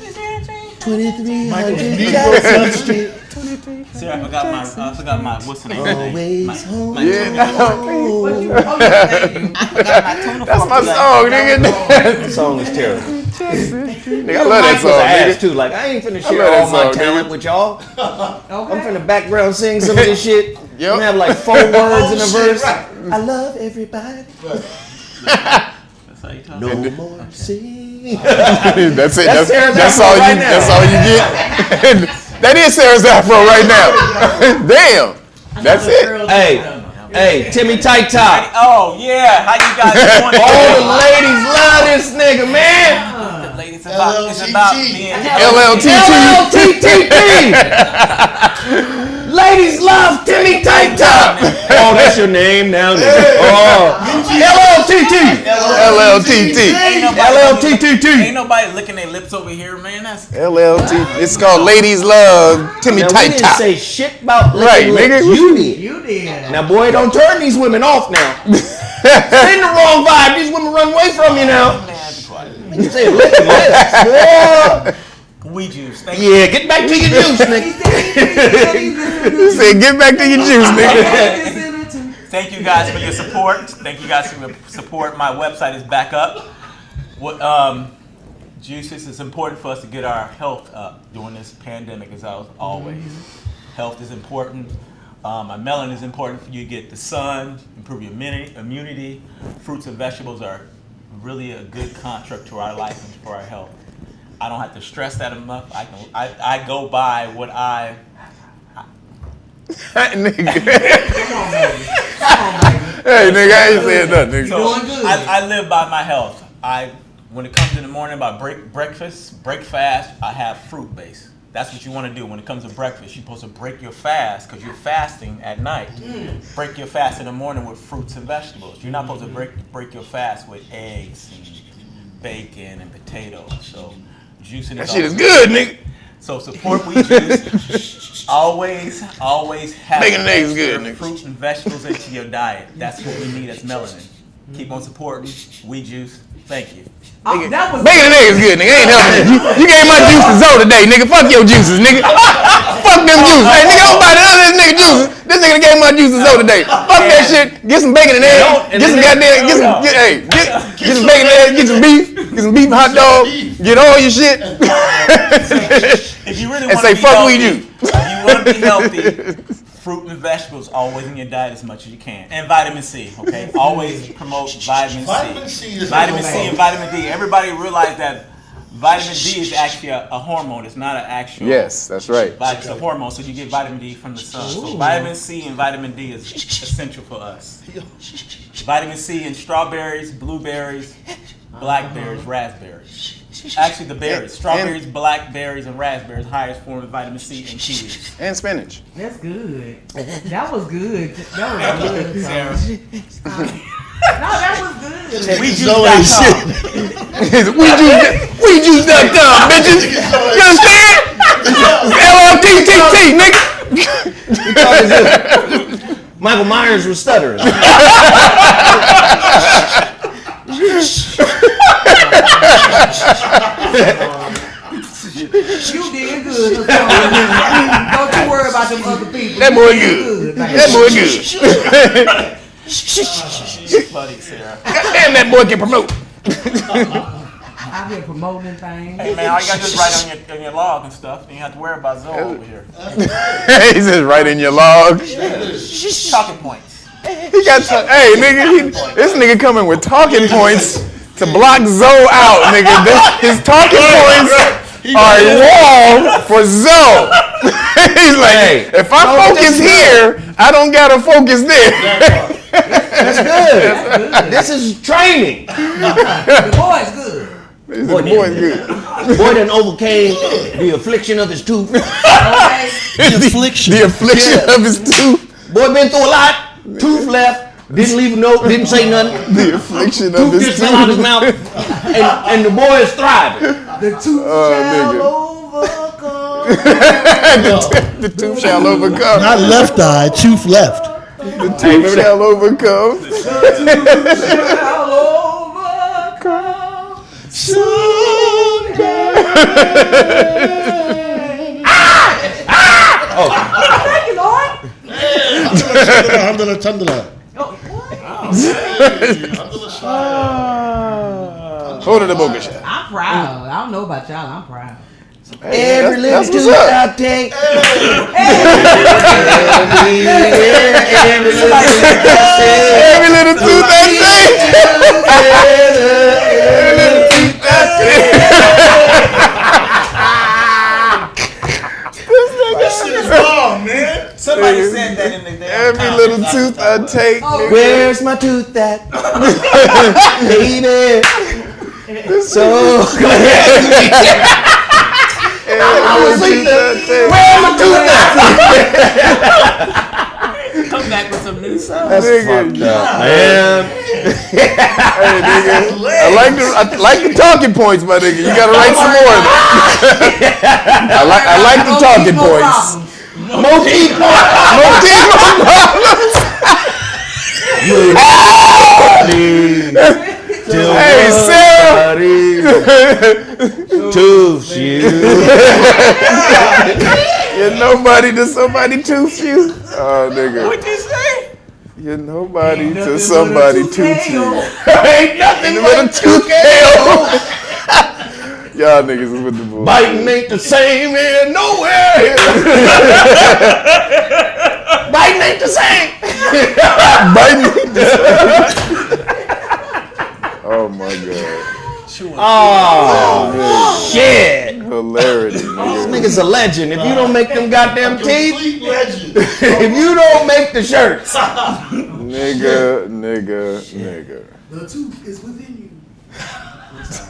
2300 Jackson Street. Sarah, I forgot my what's the name? Always home. My Yeah. thank you. I forgot my tuna. That's my song, nigga. That song is terrible. Nigga, I love that song, Ass nigga. too. Like I ain't finna I share love that all my song, talent nigga. with y'all. Okay. I'm finna background sing some of this shit. Yep. I'm gonna have like 4 words in a verse. I love everybody. That's how you talk. No more singing. That's it. That's Sarah's That's afro all right you. now. That's all you get. That is Sarah's afro right now. Damn. That's it. Hey, Timmy Tight Top. Oh yeah, how you guys doing? All the ladies love this nigga, man. The ladies it's about being LLTT. Ladies love Timmy Tight Top. Oh, that's your name now, nigga. Oh, LLTT. LLTT. LLTTT. Ain't nobody licking their lips over here, man. That's LLT. It's called Ladies Love Timmy Now, we Tight didn't Top. say shit about Right, licking nigga. lips. You did. you did. Now, boy, don't turn these women off now. Send the wrong vibe. These women run away from you now. Man, be quiet. You say licking lips. Boy. We juice. Thank you. Yeah, get back to your juice, nigga. You said, get back to your juice, nigga. Thank you guys for your support. Thank you guys for your support. My website is back up. What juices, it's important for us to get our health up during this pandemic, as always. Health is important. My melanin is important for you to get the sun, improve your immunity. Fruits and vegetables are really a good construct to our life and for our health. I don't have to stress that enough. I go by what I. Nigga. Hey, nigga, I ain't saying nothing, nigga. So I live by my health. When it comes in the morning about break fast, I have fruit base. That's what you want to do when it comes to breakfast. You're supposed to break your fast because you're fasting at night. Break your fast in the morning with fruits and vegetables. You're not supposed to break your fast with eggs and bacon and potatoes. So juicing That shit is good, nigga. So support We Juice. Always have Bacon and eggs is extra good, nigga. fruits and vegetables into your diet. That's what we need as melanin. Keep on supporting We Juice. Thank you. Bacon and eggs is good, nigga. Ain't helping you. You gave my juice to Zoe today, nigga. Fuck your juices, nigga. Fuck them juices. Hey, nigga, don't buy none of this nigga juices. This nigga gave my juice to Zoe today. Fuck that shit. Get some bacon and eggs. Get some goddamn. Get some bacon and eggs. Get some beef. Get some beef hot dog. Get all your shit. If you really And want to say be fuck healthy, We Do. if you want to be healthy, fruit and vegetables always in your diet as much as you can, and vitamin C. Okay, always promote vitamin C. Vitamin C is Vitamin C and vitamin D. Everybody realize that vitamin D is actually a hormone. It's not an actual. Yes, that's right. It's a hormone, so you get vitamin D from the sun. So vitamin C and vitamin D is essential for us. Vitamin C in strawberries, blueberries, blackberries, raspberries. Actually, the berries: strawberries, blackberries, and raspberries. Highest form of vitamin C and kiwis. And spinach. That's good. That was good. That was good, Sarah. No, that was good. WeJuice.com, bitches. You understand? LLTTT, nigga. Michael Myers was stuttering. You did good. Don't you worry about them other people. That boy good. That boy good. She's funny, Sarah. Goddamn, that boy can promote. I've been promoting things. Hey man, all you gotta do is write on your log and stuff. You don't have to worry about Zoe over here. He says right in your log. Talking points. He got hey nigga, this nigga coming with talking points to block Zoe out, nigga. His talking points are a wall for Zoe. He's like, hey, if I focus here, I don't gotta focus there. That's good. This is training. The boy's good. The boy's good. Boy done overcame the affliction of his tooth. Okay. The affliction. The affliction of his tooth. Boy been through a lot. Tooth left. Didn't leave a note. Didn't say nothing. The affliction of his tooth just fell out of his mouth. And the boy is thriving. The tooth shall overcome. The tooth shall overcome. Not left eye, tooth left. The tooth shall overcome. The tooth shall overcome. Someday. Oh. Thank you, Lord. Alhamdulillah. Hold it, the bogus. I'm proud. I don't know about y'all. I'm proud. Every little tooth I take. Every little tooth I take. Every little tooth I take. Somebody said that in the day. Every little tooth I take. Where's my tooth at? Baby. So where's my tooth at? Come back with some new stuff. That's fucked up, man. Hey, nigga. I like the talking points, my nigga. You gotta write some more of them. I like the talking points. Motif Hey, Sarah. Tooth you. You're nobody to somebody tooth you. Oh, nigga. What'd you say? You're nobody to somebody tooth you. Ain't nothing but a tooth KO. Y'all niggas is with the bull. Biting ain't the same here nowhere. Biting ain't the same. Biting ain't the same. Oh my god. Oh, shit. Hilarity, This nigga. nigga's a legend. If you don't make them goddamn teeth, if you don't make the shirts. Nigga. The tooth is within you.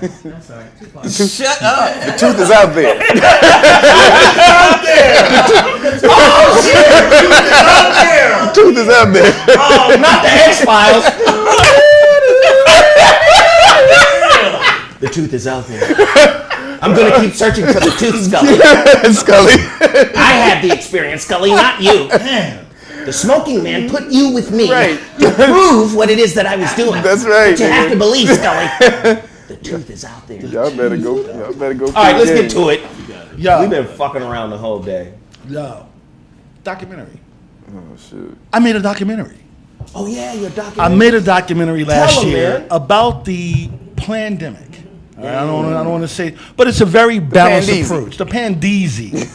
I'm sorry. Shut up. The tooth is out there. Oh, shit. The tooth is out there. Oh, not the X-Files. The tooth is out there. I'm going to keep searching for the tooth, Scully. Scully. I had the experience, Scully, not you. The smoking man put you with me to prove what it is that I was doing. That's right. But you have to believe, Scully. The truth is out there. Y'all better go. All right, let's get to it. Yo. We've been fucking around the whole day. Yo. Documentary. Oh shit. I made a documentary. Oh yeah, your documentary. I made a documentary last year man. about the pandemic. Right, I don't want to say, but it's a very balanced approach. The Pandeezy.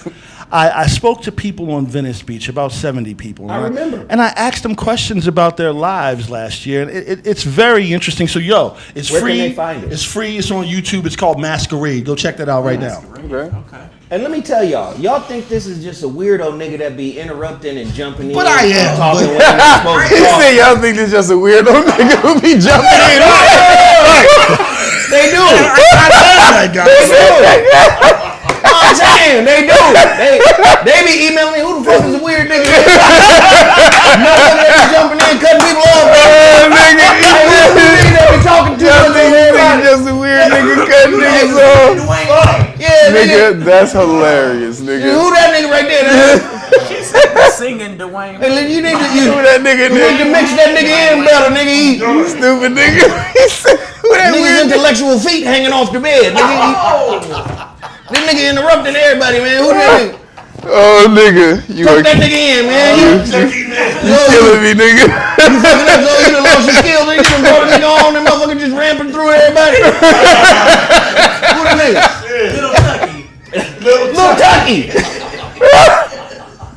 I spoke to people on Venice Beach, about 70 people. I remember. And I asked them questions about their lives last year. And it's very interesting. So, it's Where free. can they find it? It's free. It's on YouTube. It's called Masquerade. Go check that out right now. Okay. And let me tell y'all think this is just a weirdo nigga that be interrupting and jumping in. But I am. Talking when you're supposed to He talk. said y'all think this just a weirdo nigga who be jumping in. They do. I'm saying, they do. They be emailing me, who the fuck is a weird nigga? Motherfucker jumping in, cutting people off. Nigga, They be talking to us. just a weird nigga cutting niggas off. Yeah, Nigga, that's hilarious, Who nigga. that nigga right there? Singing Dwayne. Hey, you need to Who that nigga, you need to mix that nigga in better, nigga. You stupid nigga. He said, who that Nigga's weird intellectual feet hanging off the bed. This nigga interrupting everybody, man. Who that nigga? Oh, nigga. You Tuck are that nigga in, man. You killing me, nigga. fucking up, so you done lost your skills. You done brought a nigga on and motherfucker just ramping through everybody. Who that nigga? Little Tucky. Little Tucky.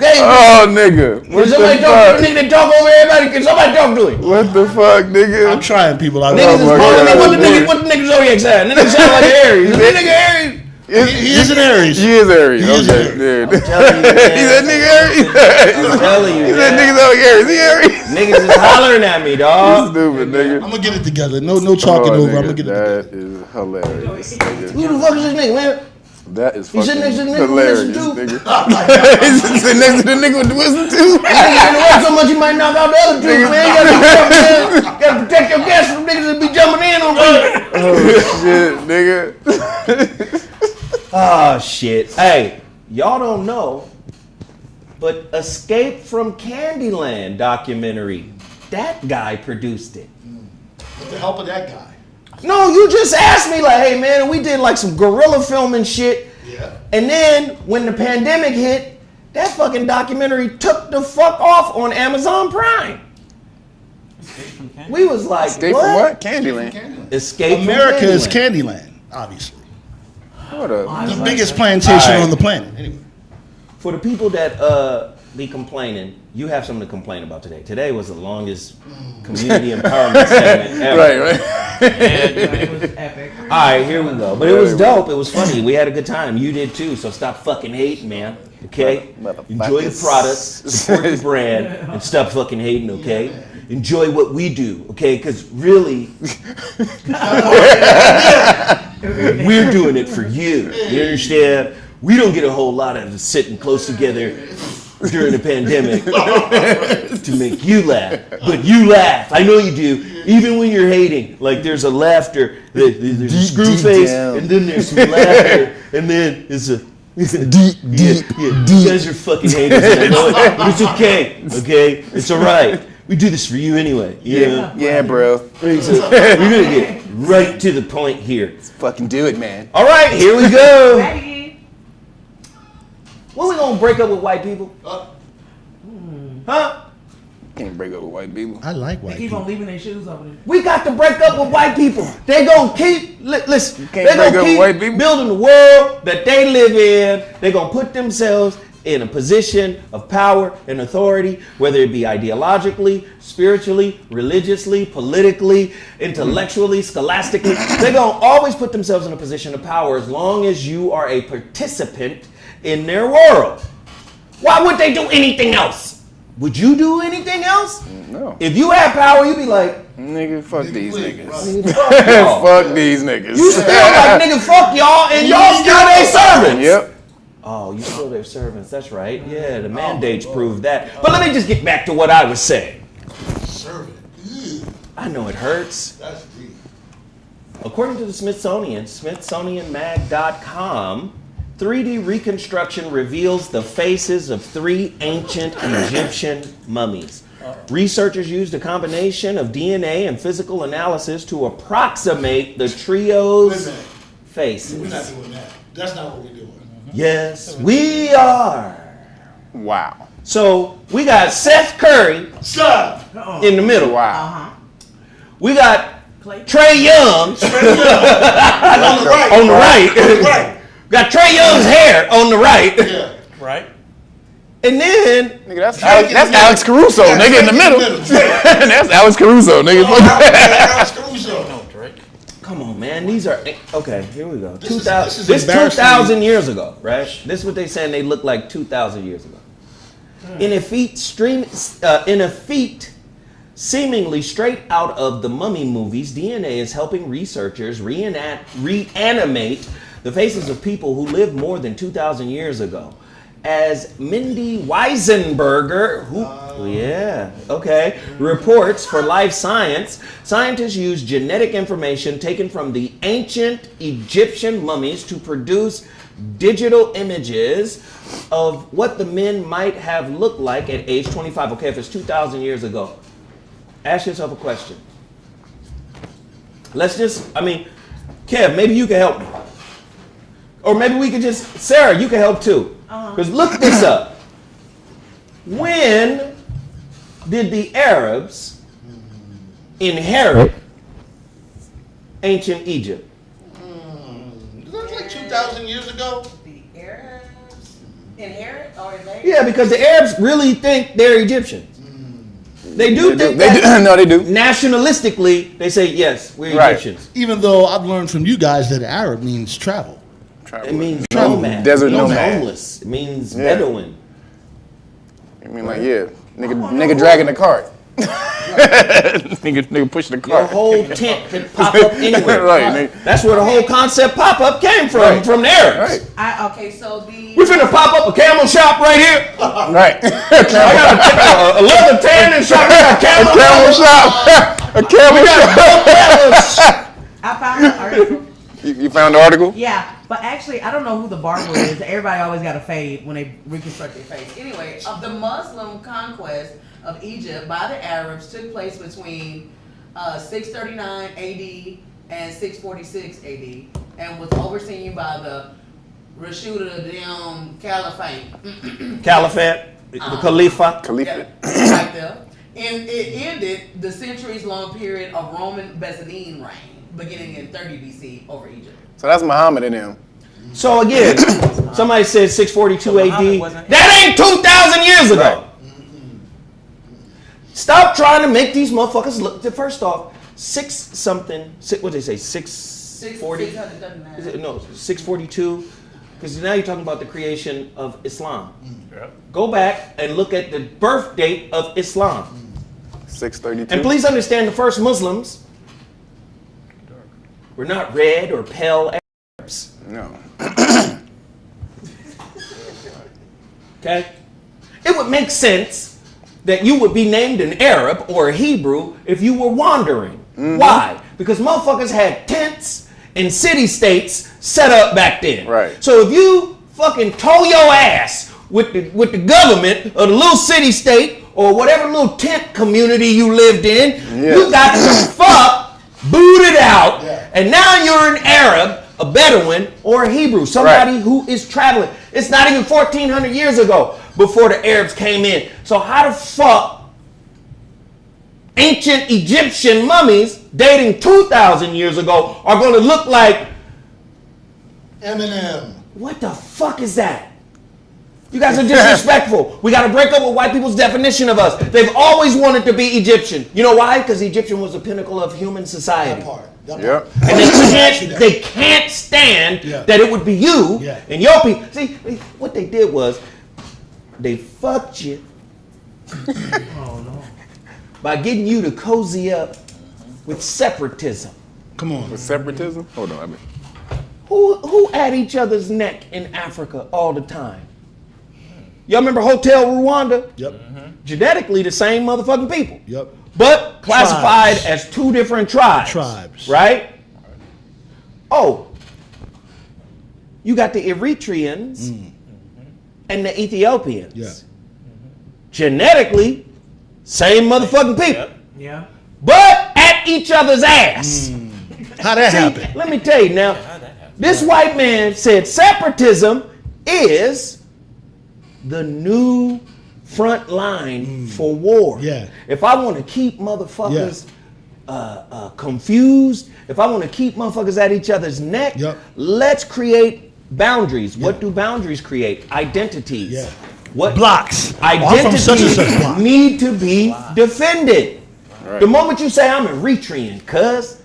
Okay. Oh, nigga. Can somebody talk to the nigga that talk over everybody? Can somebody talk to him? What the fuck, nigga? I'm trying, people. Niggas is calling me. What the nigga zodiac sign? Nigga sound like Aries. Is that nigga Aries? He is an Aries. He is Aries. Okay. I'm telling you, man. He said nigga Aries. I'm telling you, He said niggas like Aries. He Aries. Niggas is hollering at me, dog. Stupid nigga. I'm gonna get it together. No talking over. I'm gonna get it together. That is hilarious, nigga. Who the fuck is this nigga, man? That is He's fucking sitting next to the nigga hilarious, with wisdom nigga. He's sitting next to the nigga with the wisdom tooth. Nigga in the way so much you might knock out the other two, man. You gotta be careful, man. Gotta protect your guests from niggas that be jumping in on people. Oh shit, nigga. Oh shit. Hey, y'all don't know, but Escape from Candyland documentary, that guy produced it. With the help of that guy. No, you just asked me like, hey man, we did like some guerrilla filming shit. Yeah. And then when the pandemic hit, that fucking documentary took the fuck off on Amazon Prime. We was like, Escape from what? Candyland. Escape America from is Candyland. Candyland, obviously. What up? The biggest plantation All right. on the planet. Anyway. For the people that be complaining, you have something to complain about today. Today was the longest community empowerment segment ever. Right. It was epic. All right, here we go. But it was dope. It was funny. We had a good time. You did too. So stop fucking hating, man. Okay? Enjoy the product, support the brand, and stop fucking hating. Okay? Enjoy what we do. Okay? Because really, we're doing it for you. You understand? We don't get a whole lot of sitting close together during the pandemic to make you laugh. But you laugh. I know you do. Even when you're hating. Like there's a laughter. There's a screw face. And then there's some laughter. And then it's a deep. You guys are fucking haters. And I know it. But it's okay. Okay? It's all right. We do this for you anyway. Yeah, bro. So we're going to get right to the point here. Let's fucking do it, man. All right, here we go. Ready? When we gonna break up with white people? Huh? Can't break up with white people. I like They white keep people. on leaving their shoes over there. We got to break up with white people. They gonna keep listen. can't They break gonna up with keep white people? building the world that they live in. They gonna put themselves in a position of power and authority, whether it be ideologically, spiritually, religiously, politically, intellectually, scholastically. They gonna always put themselves in a position of power as long as you are a participant in their world. Why would they do anything else? Would you do anything else? No. If you had power, you'd be like, Nigga, fuck these niggas. nigga, fuck y'all. Fuck these niggas. You still like, nigga, fuck y'all, and y'all still their servants. Yep. Oh, you still their servants. That's right. Yeah, the mandates prove that. But let me just get back to what I was saying. Servant. I know it hurts. That's deep. According to the Smithsonian, SmithsonianMag.com, 3D reconstruction reveals the faces of 3 ancient Egyptian mummies. Researchers used a combination of DNA and physical analysis to approximate the trio's faces. We're not doing that. That's not what we're doing. Yes, we are. Wow. So we got Seth Curry in the middle. Wow. We got Trey Young On the right. on the right. Got Trey Young's hair on the right. Yeah. Right? And then Nigga, that's Alex Caruso, nigga, in the middle. That's Alex Caruso, nigga. Alex Caruso. No, Drake. come on, man. These are okay. Here we go. This is 2,000 years ago, right? This is what they saying they look like 2,000 years ago. In a feat seemingly straight out of the Mummy movies, DNA is helping researchers reanimate the faces of people who lived more than 2,000 years ago. As Mindy Weisenberger, reports for Life Science, scientists use genetic information taken from the ancient Egyptian mummies to produce digital images of what the men might have looked like at age 25. Okay, if it's 2,000 years ago, ask yourself a question. Kev, maybe you can help me. Or maybe we could Sarah, you can help too. Because look this up. When did the Arabs inherit ancient Egypt? That was like 2,000 years ago. The Arabs. inherit or invade? Yeah, because the Arabs really think they're Egyptians. They do think They that. do. No, they do. Nationalistically, they say, yes, we're Right. Egyptians. Even though I've learned from you guys that Arab means travel. It means Travel. nomad. Desert It means nomad. homeless. It means Yeah. Bedouin. I mean, like, yeah, nigga dragging the cart. nigga pushing the Your cart. whole tent can pop up anywhere. Right. That's where the whole concept pop-up came from the Arabs. Right. Okay, so the We finna pop up a camel shop right here. Right. I got a leather tanning shop. We got a camel shop. A camel shop. I found the article. You found the article? Yeah, but actually, I don't know who the barber is. Everybody always got a fade when they reconstruct their face. Anyway, of the Muslim conquest of Egypt by the Arabs took place between 639 AD and 646 AD, and was overseen by the Rashida Caliphate. Caliphate, the Khalifa. Khalifa. Yeah, right there. And it ended the centuries-long period of Roman Byzantine reign, beginning in 30 BC over Egypt. So that's Muhammad and them. So again, somebody said 642 So Muhammad AD. wasn't- That ain't 2,000 years ago. Right. Stop trying to make these motherfuckers look. First off, what did they say? 640? 639. No, 642. Because now you're talking about the creation of Islam. Yep. Go back and look at the birth date of Islam. 632. And please understand, the first Muslims were not red or pale Arabs. No. Okay? It would make sense that you would be named an Arab or a Hebrew if you were wandering. Why? Because motherfuckers had tents and city-states set up back then. Right. So if you fucking tow your ass with the government or the little city-state or whatever little tent community you lived in, you got the fuck booted out, and now you're an Arab, a Bedouin, or a Hebrew, somebody who is traveling. It's not even 1,400 years ago before the Arabs came in. So how the fuck ancient Egyptian mummies dating 2,000 years ago are going to look like Eminem. What the fuck is that? You guys are disrespectful. We got to break up with white people's definition of us. They've always wanted to be Egyptian. You know why? Because Egyptian was the pinnacle of human society. That part. Yep. And they can't stand that it would be you and your people. See, what they did was they fucked you by getting you to cozy up with separatism. Come on. With separatism? Hold on. I mean. Who at each other's neck in Africa all the time? Y'all remember Hotel Rwanda? Yep. Genetically the same motherfucking people. Yep. But classified as two different tribes. Tribes. Right? Oh. You got the Eritreans and the Ethiopians. Yeah. Genetically, same motherfucking people. Yeah. But at each other's ass. How that happen? Let me tell you now. This white man said separatism is the new front line for war. Yeah. If I want to keep motherfuckers confused, if I want to keep motherfuckers at each other's neck, let's create boundaries. What do boundaries create? Identities. Yeah. What blocks? Identities such and such block. need to be defended. Right. The moment you say I'm Eritrean, cuz.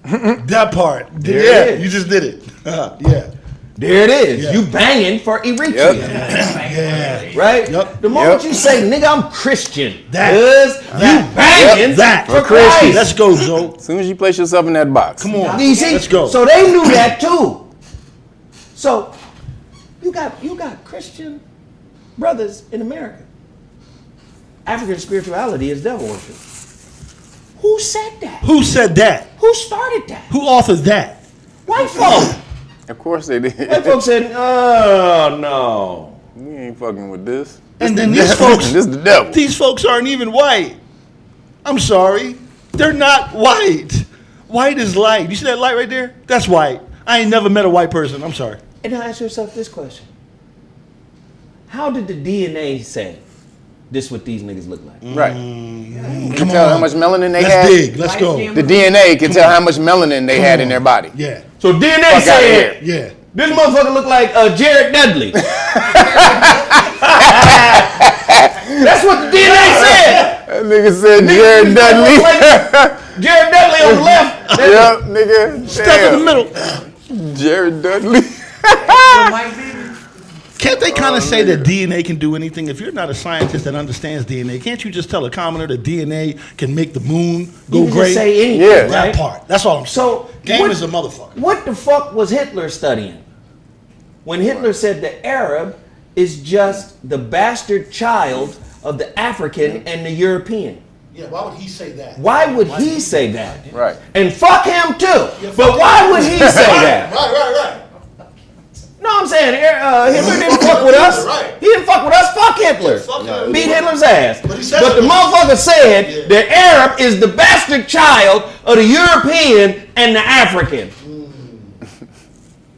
That part. There it is. You just did it. Yeah. There it is. Yeah. You banging for Eritrea. Yeah. Right? Yep. The moment you say, nigga, I'm Christian. That. You banging That. for Christ. Let's go, Joe. As soon as you place yourself in that box. Come on. You see? Let's go. So they knew that too. So you got Christian brothers in America. African spirituality is devil worship. Who said that? Who said that? Who started that? Who authored that? White folk. Of course they did. White folks said, oh no. We ain't fucking with this. And then these folks, this is the devil. these folks aren't even white. I'm sorry. They're not white. White is light. You see that light right there? That's white. I ain't never met a white person. I'm sorry. And now ask yourself this question. How did the DNA say this what these niggas look like? Right. You Come can tell on. how much melanin they Let's had. dig. Let's go. The DNA can tell how much melanin they had in their body. Yeah. So DNA Fuck outta said, Yeah. This motherfucker look like Jared Dudley. That's what the DNA said. That nigga said Jared Dudley. Jared Dudley on the left. Yep, nigga. Stuck in the middle. Jared Dudley. Can't they kind of say that DNA can do anything? If you're not a scientist that understands DNA, can't you just tell a commoner that DNA can make the moon go You can great? just say anything, Yeah. That right? part. That's all I'm saying. So Game what- is a motherfucker. What the fuck was Hitler studying? When Hitler said the Arab is just the bastard child of the African and the European. Yeah, why would he say that? Why would he say that? Right. And fuck him too. But why would he say that? Right. No, I'm saying Hitler didn't fuck with us. Right. He didn't fuck with us. Fuck Hitler. Beat Hitler's ass. But the motherfucker said the Arab is the bastard child of the European and the African.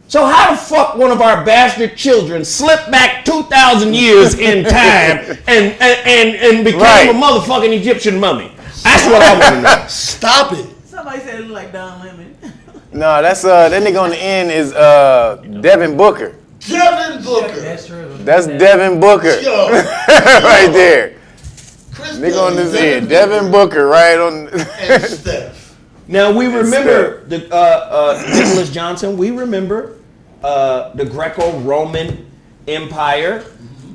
So how the fuck one of our bastard children slipped back 2,000 years in time and became a motherfucking Egyptian mummy? That's what I want to know. Stop it. Somebody said it looked like Don Lemon. No, that's that nigga on the end is Devin Booker. Devin Booker. That's true. That's Devin Booker. Yo. Right there. Nigga on this end. Devin Booker right on. And Steph. Now we remember the Nicholas Johnson. We remember the Greco-Roman Empire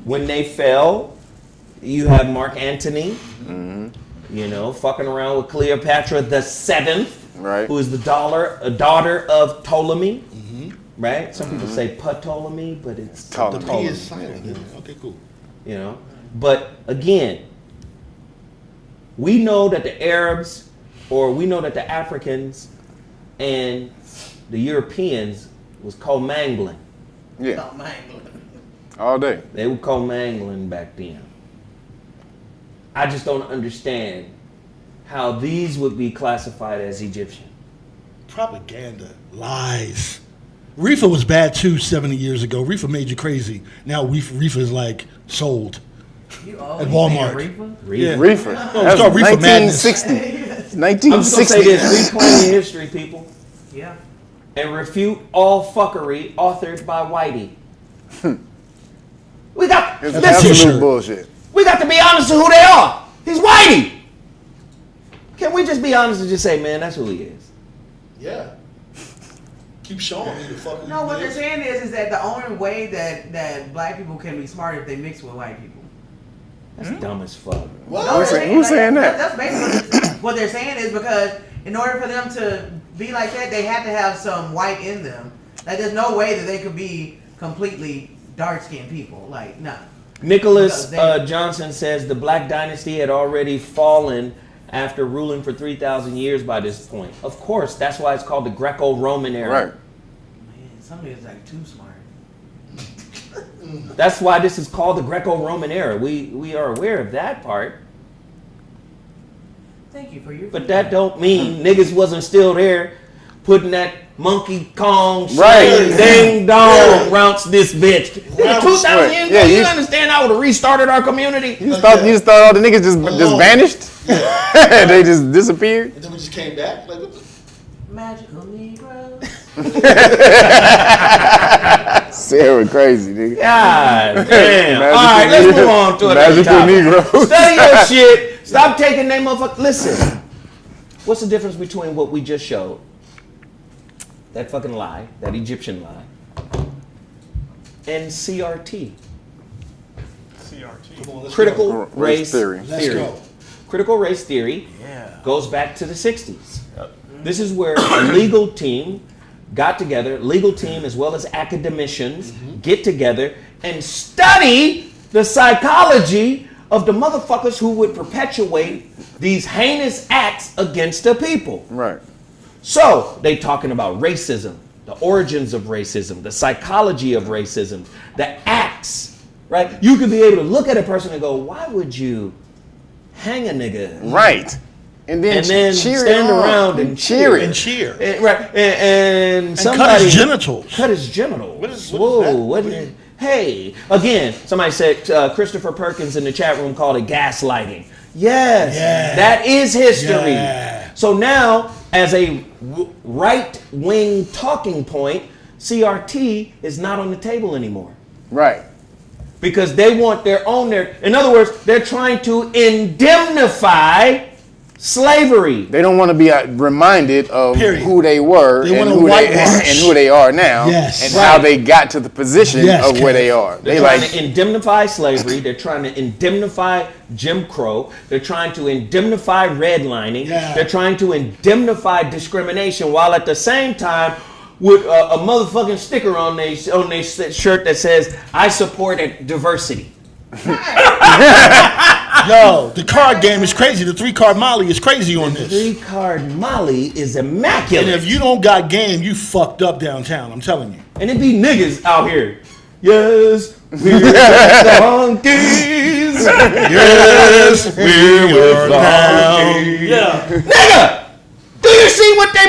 when they fell. You have Mark Antony, you know, fucking around with Cleopatra the Seventh, Right. who is the daughter of Ptolemy, right? Some people say Ptolemy, but it's Ptolemy. The P is silent. Okay, cool. you know. But again, we know that the Arabs, or we know that the Africans and the Europeans was commingling. Yeah. All day. They were commingling back then. I just don't understand how these would be classified as Egyptian. Propaganda. Lies. Reefer was bad too 70 years ago. Reefer made you crazy. Now Reefer is like sold at Walmart. Reefer. Reefer. Oh, it's called Reefer Madness. 1960. I'm just gonna say 1960. this: reclaim history, people, Yeah. and refute all fuckery authored by Whitey. We got It's That's absolute t-shirt. bullshit. we got to be honest to who they are. He's Whitey. Can we just be honest and just say, man, that's who he is? Yeah. Keep showing me the fucking. No, what they're saying is that the only way that black people can be smart if they mix with white people. That's dumb as fuck. What? No, they're Who's saying that? That's basically what they're saying is because in order for them to be like that, they have to have some white in them. Like, there's no way that they could be completely dark-skinned people. Like, nah. Nicholas Because Johnson says the Black Dynasty had already fallen after ruling for 3,000 years by this point. Of course, that's why it's called the Greco-Roman era. Right. Man, some niggas like too smart. That's why this is called the Greco-Roman era. We are aware of that part. Thank you for your But that don't mean niggas wasn't still there putting that Monkey Kong Right. ding dong rounce this bitch. 2,000 years Yeah, ago, you you- understand I would have restarted our community? You just thought all the niggas just vanished? They just disappeared? And then we just came back. Like, what the? magical Negroes. Sarah crazy, nigga. God damn. Magical All right, let's Negro. move on to another Magical topic. Negro. Study your shit. Stop taking name motherfucker. Listen. What's the difference between what we just showed? That fucking lie, that Egyptian lie, and CRT. Come on, let's Critical go. race theory. Let's go. Critical race theory Yeah. goes back to the 60s. This is where a legal team got together, legal team as well as academicians get together and study the psychology of the motherfuckers who would perpetuate these heinous acts against the people. Right. So they talking about racism, the origins of racism, the psychology of racism, the acts, right? You could be able to look at a person and go, why would you hang a nigga? Right. And then cheer stand it on. around and cheer. And cheer. Right. And somebody cut his genitals. Cut his genitals. What is Whoa, that? what is, hey, again, somebody said Christopher Perkins in the chat room called it gaslighting. Yes, Yeah. that is history. Yeah. So now, as a right-wing talking point, CRT is not on the table anymore. Right. Because they want their own. In other words, they're trying to indemnify slavery. They don't want to be reminded of Period. who they were They and want to who they are now, Yes. and Right. how they got to the position Yes, of where they are. They're trying to indemnify slavery. They're trying to indemnify Jim Crow. They're trying to indemnify redlining. Yeah. They're trying to indemnify discrimination, while at the same time with a motherfucking sticker on their shirt that says, "I support diversity." Yo, the card game is crazy. The 3-card Molly is crazy on this. 3-card Molly is immaculate. And if you don't got game, you fucked up downtown. I'm telling you. And it be niggas out here. Yes, we're the honkies. Yes, we were down. Yeah. Nigga, do you see what they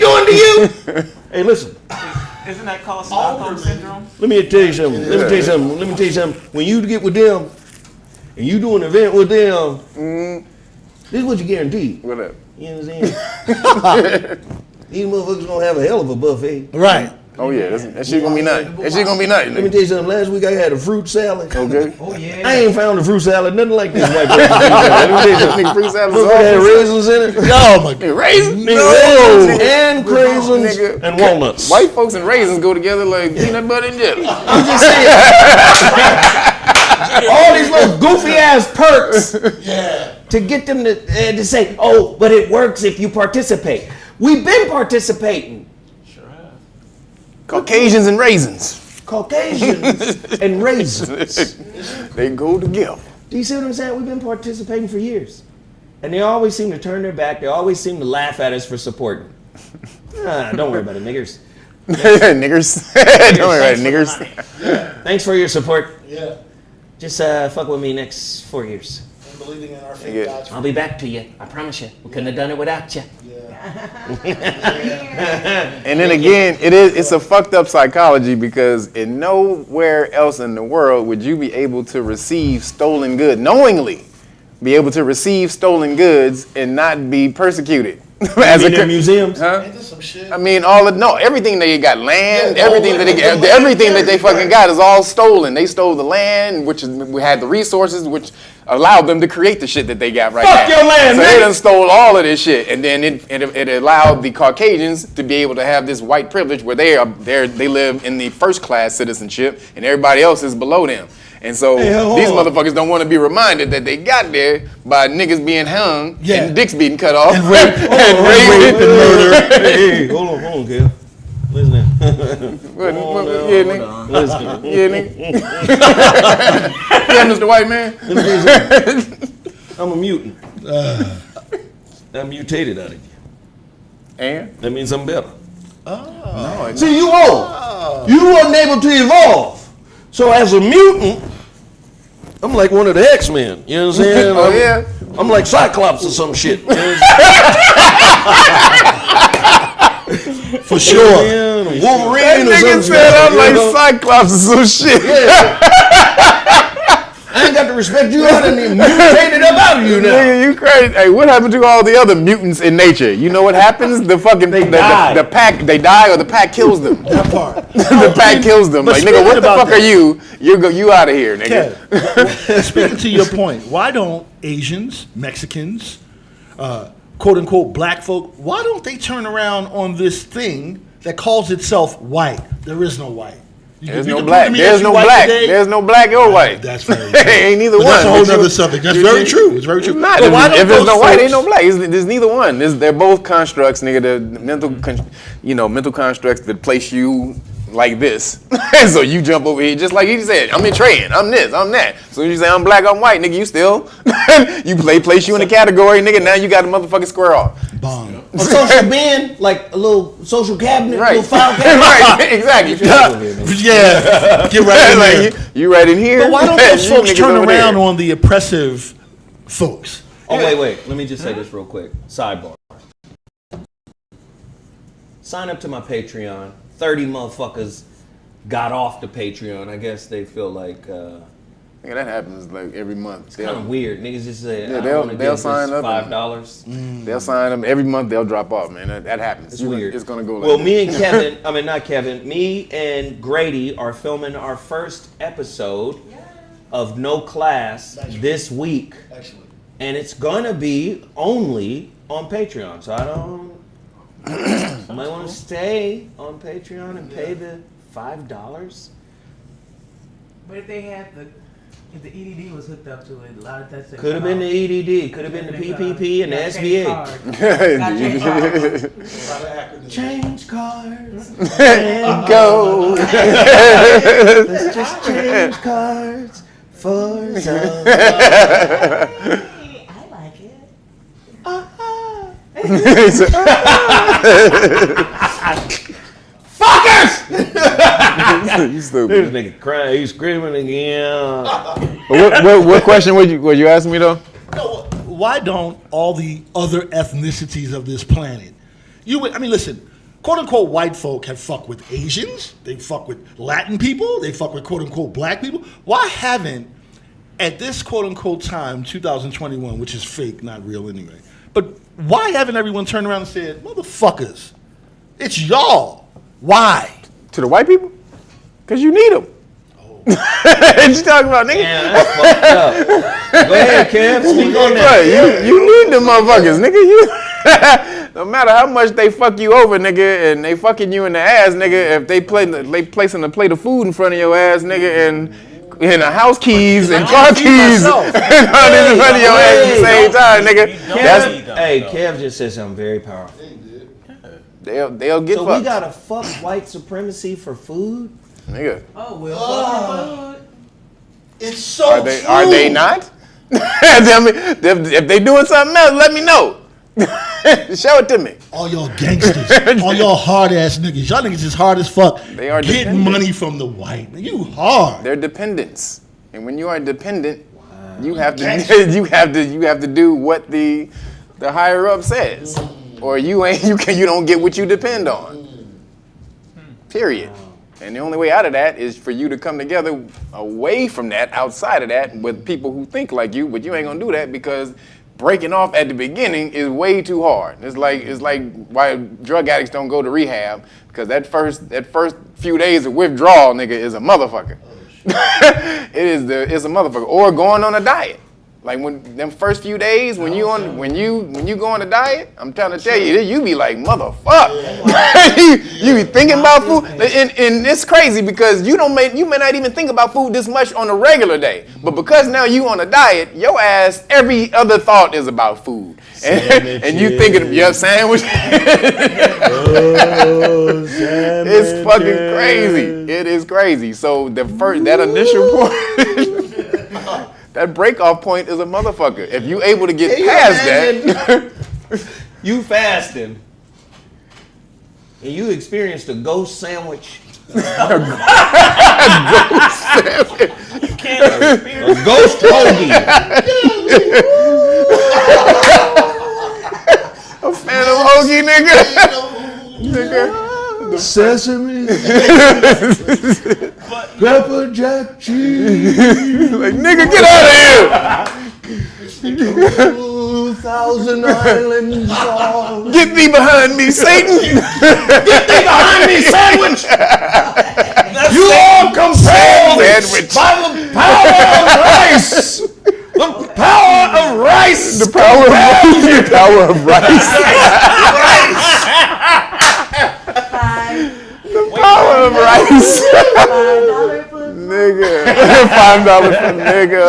doing to you? Hey, listen. Isn't that called Stockholm Syndrome? Let me tell you something. Let me tell you something. When you get with them, and you do an event with them, this is what you guarantee. What up? You know what I'm saying? These motherfuckers gonna have a hell of a buffet. Right. Oh yeah, that shit gonna be nice. That shit gonna be nice. Let me tell you something. Last week I had a fruit salad. Okay. Oh yeah. I ain't found a fruit salad, nothing like this white person fruit salad. Let me tell you something. Nigga, fruit salad is Motherfucker had awesome. raisins in it. Oh my God. Raisins? Raisins and craisins Nigga. and walnuts. White folks and raisins go together like peanut butter and jelly. I'm just saying. All these little goofy ass perks to get them to say, oh, but it works if you participate. We've been participating. Caucasians and raisins. Caucasians and raisins. They go together. Do you see what I'm saying? We've been participating for years. And they always seem to turn their back. They always seem to laugh at us for supporting. Don't worry about it, niggers. Niggers. Don't worry about it, niggers. Thanks for your support. Yeah. Just fuck with me next 4 years. And believing in our faith, Yeah. God's I'll be back to you. I promise you. We couldn't have done it without you. And then again, it's a fucked up psychology because in nowhere else in the world would you be able to receive stolen goods, knowingly be able to receive stolen goods and not be persecuted. As in their museums? Huh? Ain't this some shit? I mean, everything they got, land, Yeah, everything that they fucking got is all stolen. They stole the land, we had the resources, which allowed them to create the shit that they got right now. Fuck your land, so nigga. they done stole all of this shit, and then it allowed the Caucasians to be able to have this white privilege where they live in the first class citizenship, and everybody else is below them. And so these motherfuckers don't want to be reminded that they got there by niggas being hung and dicks being cut off And rape. rape and murder. Hey, hold on, Kel. Listen now. Yeah, nigga. Listen. Yeah, nigga. Yeah, Mr. White Man. Let me tell you something. I'm a mutant. I mutated out of you. And? That means I'm better. No, See, you old. You wasn't able to evolve. So as a mutant, I'm like one of the X-Men. You know what I'm saying? Oh, yeah. I'm like Cyclops or some shit. You know For sure. Wolverine That or nigga some said shit. I'm You like know? Cyclops or some shit. I ain't got to respect you. I done mutated up out of you now. Nigga, you crazy. Hey, what happened to all the other mutants in nature? You know what happens? The fucking die. the pack, they die or the pack kills them. That part. The pack kills them. But Like, nigga, what the speaking fuck about are you? You out of here, nigga. Kev, speaking to your point, why don't Asians, Mexicans, quote unquote black folk, why don't they turn around on this thing that calls itself white? There is no white. You There's can no prove black. to me There's that no you white black. today. There's no black or white. That's very true. Ain't neither But one. that's a whole But other subject. That's very true. It's very true. Not. But why If don't there's those no white, ain't folks- no black. There's neither one. They're both constructs, nigga. The mental constructs that place you like this. So you jump over here, just like he said, I'm in trade, I'm this, I'm that. So you say I'm black, I'm white, nigga, you still, you place you in a category, nigga, now you got a motherfucking square off. Bomb. A social bin, like a little social cabinet, Right. little file cabinet. Right, exactly. Yeah, get right in there. Like, you right in here. But why don't those You folks niggas turn over around there. on the oppressive folks? Oh, wait. Let me just say this real quick. Sidebar. Sign up to my Patreon. 30 motherfuckers got off the Patreon. I guess they feel like Yeah, that happens like every month. It's kind of weird. Niggas just say, Yeah, they'll sign up $5. They'll sign them every month. They'll drop off, man. That happens. It's weird. It's gonna go. Like well, that. me and Grady are filming our first episode of No Class this week. Excellent. And it's gonna be only on Patreon. So I don't. You might want to stay on Patreon and pay the $5. But if they had if the EDD was hooked up to it, a lot of that could have been the EDD, could have been the PPP and the SBA. Change cards. And go. Let's just change cards for some. I like it. Fuckers! You stupid. This nigga crying, he's screaming again. What question would you ask me though? No, why don't all the other ethnicities of this planet? Listen, quote unquote white folk have fucked with Asians, they fuck with Latin people, they fuck with quote unquote black people. Why haven't, at this quote unquote time, 2021, which is fake, not real anyway, but why haven't everyone turned around and said, motherfuckers, it's y'all? Why? To the white people? Because you need them. What you talking about, nigga? Man, that's fucked up. Go ahead, Kev. Speak on that. You need them motherfuckers, nigga. No matter how much they fuck you over, nigga, and they fucking you in the ass, nigga, if they placing a plate of food in front of your ass, nigga, and the house keys and car keys and all this in front of your ass at the same time, nigga. Kev just said something very powerful. They'll get so fucked. We gotta fuck white supremacy for food? Nigga. Oh, we'll fuck food. It's so true. Are they not? If they doing something else, let me know. Show it to me. All y'all gangsters, all y'all hard ass niggas. Y'all niggas is hard as fuck. They are getting dependent. money from the white. You hard. They're dependents. And when you are dependent, you have to do what the higher up says. Or you don't get what you depend on. Period. And the only way out of that is for you to come together away from that, outside of that, with people who think like you, but you ain't gonna do that because breaking off at the beginning is way too hard. It's like why drug addicts don't go to rehab, because that first few days of withdrawal, nigga, is a motherfucker. It's a motherfucker. Or going on a diet. Like when them first few days when you go on a diet, I'm trying to tell you, you be like, motherfucker. you be thinking about food, and it's crazy because you may not even think about food this much on a regular day, but because now you on a diet, your ass every other thought is about food, and you thinking, sandwich. It's fucking crazy. It is crazy. So that initial point. That break-off point is a motherfucker. If you able to get past that, you fasting, and you experienced a ghost sandwich. A ghost hoagie. A phantom hoagie, nigga. Sesame, pepper jack cheese. Like, nigga, get out of here. 2,000 islands. Get thee behind me, Satan. Get thee behind me, sandwich. You are compelled by the power of rice. The power of rice. The power of rice. Power of rice. $5 for nigga. $5 for nigga.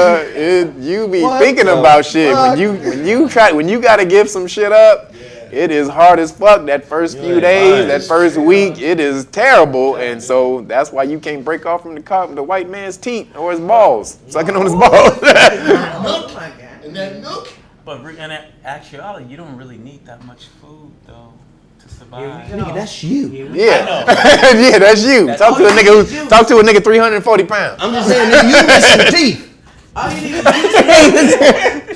You be thinking about shit. When you gotta give some shit up, it is hard as fuck. That first few days, that first week, it is terrible. And so that's why you can't break off from the white man's teeth or his balls. Sucking on his balls. And that milk. But in actuality, you don't really need that much food though. Nigga, that's you. Yeah, yeah, that's you. Talk to a nigga 340 pounds. I'm just saying, nigga, you missing teeth.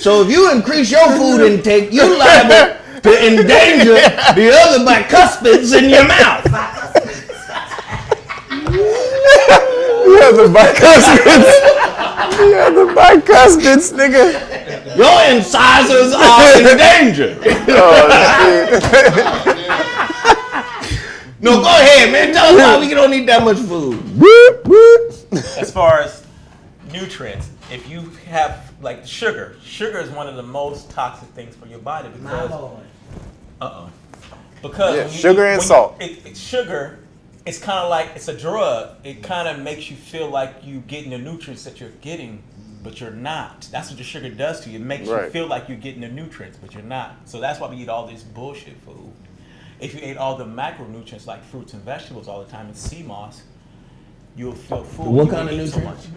So if you increase your food intake, you're liable to endanger the other bicuspids in your mouth. You have the bicuspids. You have to buy custards, nigga. Your incisors are in danger. Oh, shit. No, go ahead, man. Tell us why we don't eat that much food. As far as nutrients, if you have like sugar is one of the most toxic things for your body because Sugar and salt. Sugar, it's kind of like it's a drug. It kind of makes you feel like you're getting the nutrients that you're getting, but you're not. That's what the sugar does to you. It makes you feel like you're getting the nutrients, but you're not. So that's why we eat all this bullshit food. If you ate all the macronutrients like fruits and vegetables all the time and sea moss, you'll feel full. What kind of nutrients?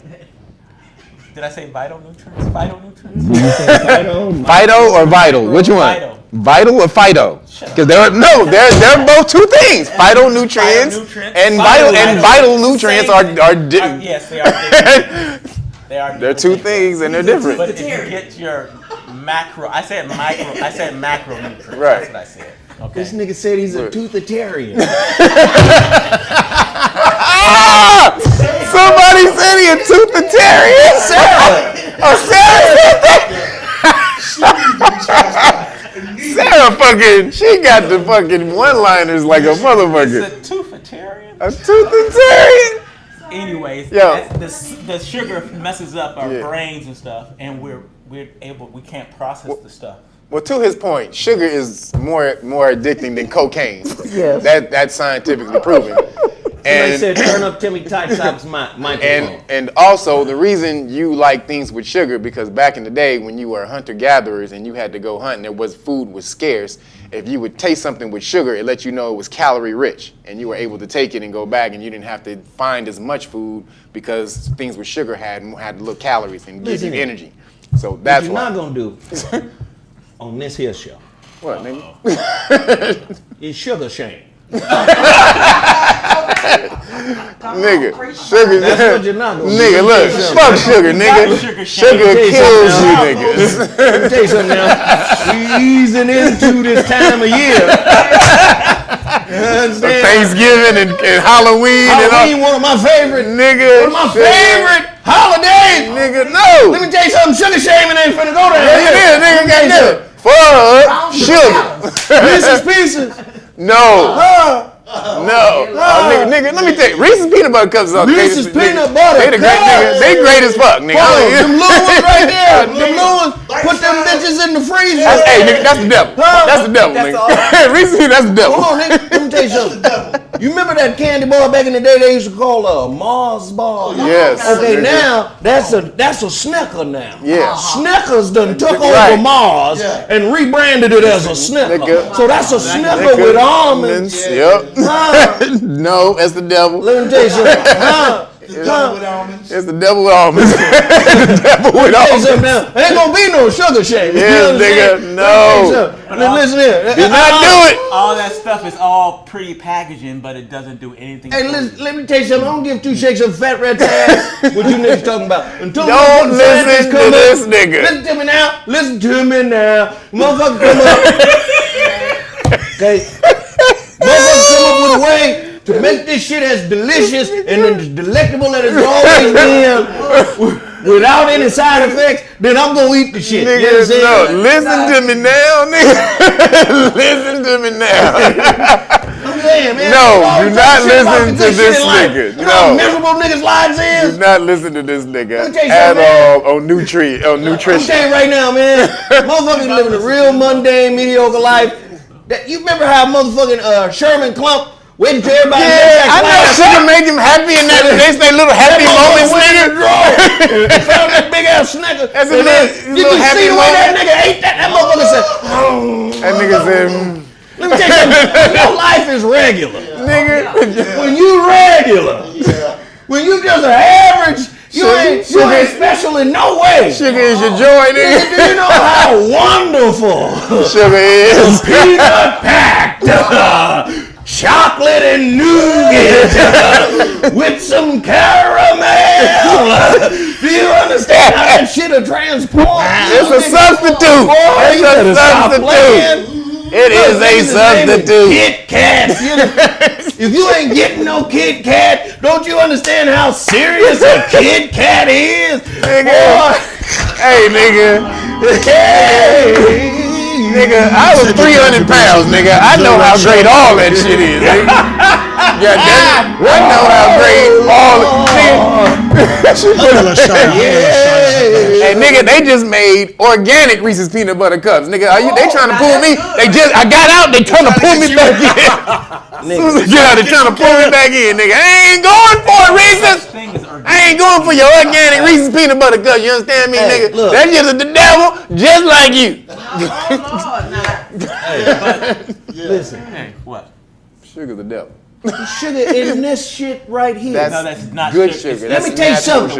Did I say vital nutrients? Vital nutrients? Did you say vital? Phyto or vital? Which one? Vital. Vital or phyto? Because they're both two things. Phytonutrients and vital nutrients are yes, they are different. They're two things and they're different. But if you get your macro, I said macronutrients. Right. That's what I said. Okay. This nigga said he's a toothitarian. Somebody said he a toothitarian. Sarah. Oh, Sarah fucking, she got the fucking one-liners like a motherfucker. It's a toothitarian? A toothitarian? Anyways, the sugar messes up our brains and stuff, and we can't process the stuff. Well, to his point, sugar is more addicting than cocaine. Yes. That's scientifically proven. And said, turn up Timmy Top's microphone. And also, the reason you like things with sugar, because back in the day when you were hunter-gatherers and you had to go hunt and food was scarce, if you would taste something with sugar, it let you know it was calorie rich. And you were able to take it and go back and you didn't have to find as much food because things with sugar had little calories and give you energy. So that's what you're not going to do on this here show. What, nigga? It's sugar shame. Nigga, sugar. That's what you're not gonna nigga, do. look, fuck sugar, nigga. Sugar kills you, niggas. Let me tell you something now. We easing into this time of year. Thanksgiving and Halloween. Halloween, one of my favorite. Nigga. One of my favorite holidays. Nigga, no. Let me tell you something. Sugar shaming ain't finna go there. Yeah, it is, nigga. Goddamn. Fuck sugar. Reese's Pieces. No. Nigga, let me tell you, Reese's peanut butter cups are Reese's peanut butter cups. They great as fuck, nigga. Them little ones right there. Them little ones. Put them bitches in the freezer. Hey, nigga, that's the devil. That's the devil, nigga. Reese's peanut, that's the devil. Hold on, nigga. Let me tell you something. You remember that candy bar back in the day they used to call a Mars bar? Yes. Okay, now that's a Snicker now. Yeah. Snickers done took over Mars and rebranded it as a Snicker. So that's a Snicker with almonds. Yep. No, that's the devil. Let me tell you something. The devil with almonds. It's the devil with almonds. The devil with almonds. Now, ain't gonna be no sugar shake. Yes, nigga. No. Listen here. Do not do it. All that stuff is all pretty packaging, but it doesn't do anything. Hey, listen, let me tell you something. I don't give two shakes of fat rat's ass. What you niggas talking about? Until don't listen to this nigga. Listen to me now. Listen to me now. Motherfucker come up. Okay. Motherfucker come up with a way to make this shit as delicious and as delectable as it's always been without any side effects, then I'm gonna eat the shit. Nigga, no, listen to me now, nigga. Listen to me now. I'm saying, man. No, do not listen to this nigga. You know how miserable niggas' lives is? Do not listen to this nigga at all on nutrition. I'm saying right now, man, motherfuckers living a real mundane, mediocre life. You remember how motherfucking Sherman Klump waiting till everybody I know sugar make him happy and that they say little happy moments, nigga. Found that big ass Snicker. That's a you little can happy see the way that moment. nigga ate that. That motherfucker said, That nigga said, let me tell you something. Your life is regular. Nigga. When you regular, when you just an average, you ain't special in no way. Sugar is your joy, nigga. Do you know how wonderful sugar is? Peanut packed chocolate and nougat with some caramel. Do you understand how that shit'll transport? It's a substitute. It's a substitute. It is a substitute. Kit Kat. If you ain't getting no Kit Kat, Don't you understand how serious a Kit Kat is? Nigga. Hey, nigga. Hey. Nigga, I was 300 pounds, nigga. I know how great all that shit is, nigga. Yeah, damn it. I know how great all Hey, nigga, they just made organic Reese's peanut butter cups. Nigga, they trying to pull me? I got out, they trying to pull me back in. As soon as I get out, they trying to pull me back in, nigga. I ain't going for it, Reese's. I ain't going for your organic Reese's peanut butter cups. You understand me, nigga? Look. That's just the devil, just like you. Listen. Hey, what? Sugar the devil. Sugar in this shit right here. That's not good sugar. sugar. Let me tell you something.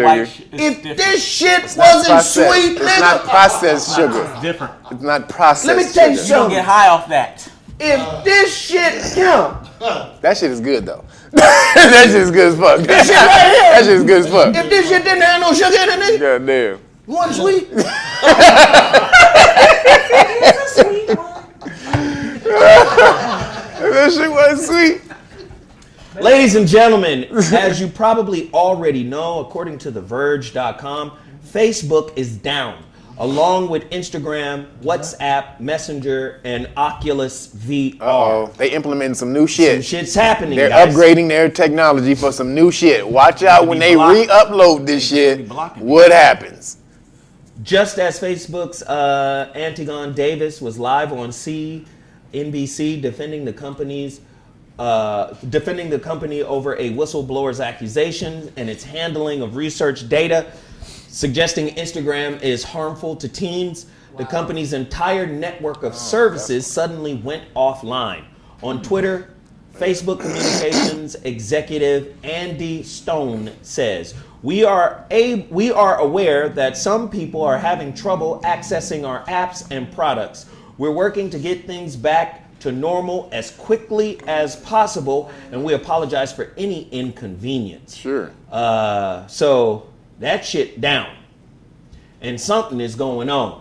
If this shit wasn't sweet, it's not nigga. processed sugar. It's different. It's not processed. Let me tell you sugar. You don't something. get high off that. If this shit count, That shit is good though. That shit is good as fuck. this shit right here. That shit is good as fuck. If this shit didn't have no sugar in it, God damn. you want sweet? That shit wasn't sweet. Ladies and gentlemen, as you probably already know, according to TheVerge.com, Facebook is down, along with Instagram, WhatsApp, Messenger, and Oculus VR. Uh-oh. They implementing some new shit. Some shit's happening, They're guys. upgrading their technology for some new shit. Watch out when they blocked. re-upload this shit. blocking What happens? Just as Facebook's Antigon Davis was live on CNBC defending the company over a whistleblower's accusation and its handling of research data, suggesting Instagram is harmful to teens. The company's entire network of services suddenly went offline. On Twitter, Facebook Communications executive Andy Stone says, We are aware that some people are having trouble accessing our apps and products. We're working to get things back to normal as quickly as possible, and we apologize for any inconvenience. Sure. So that shit down, and something is going on.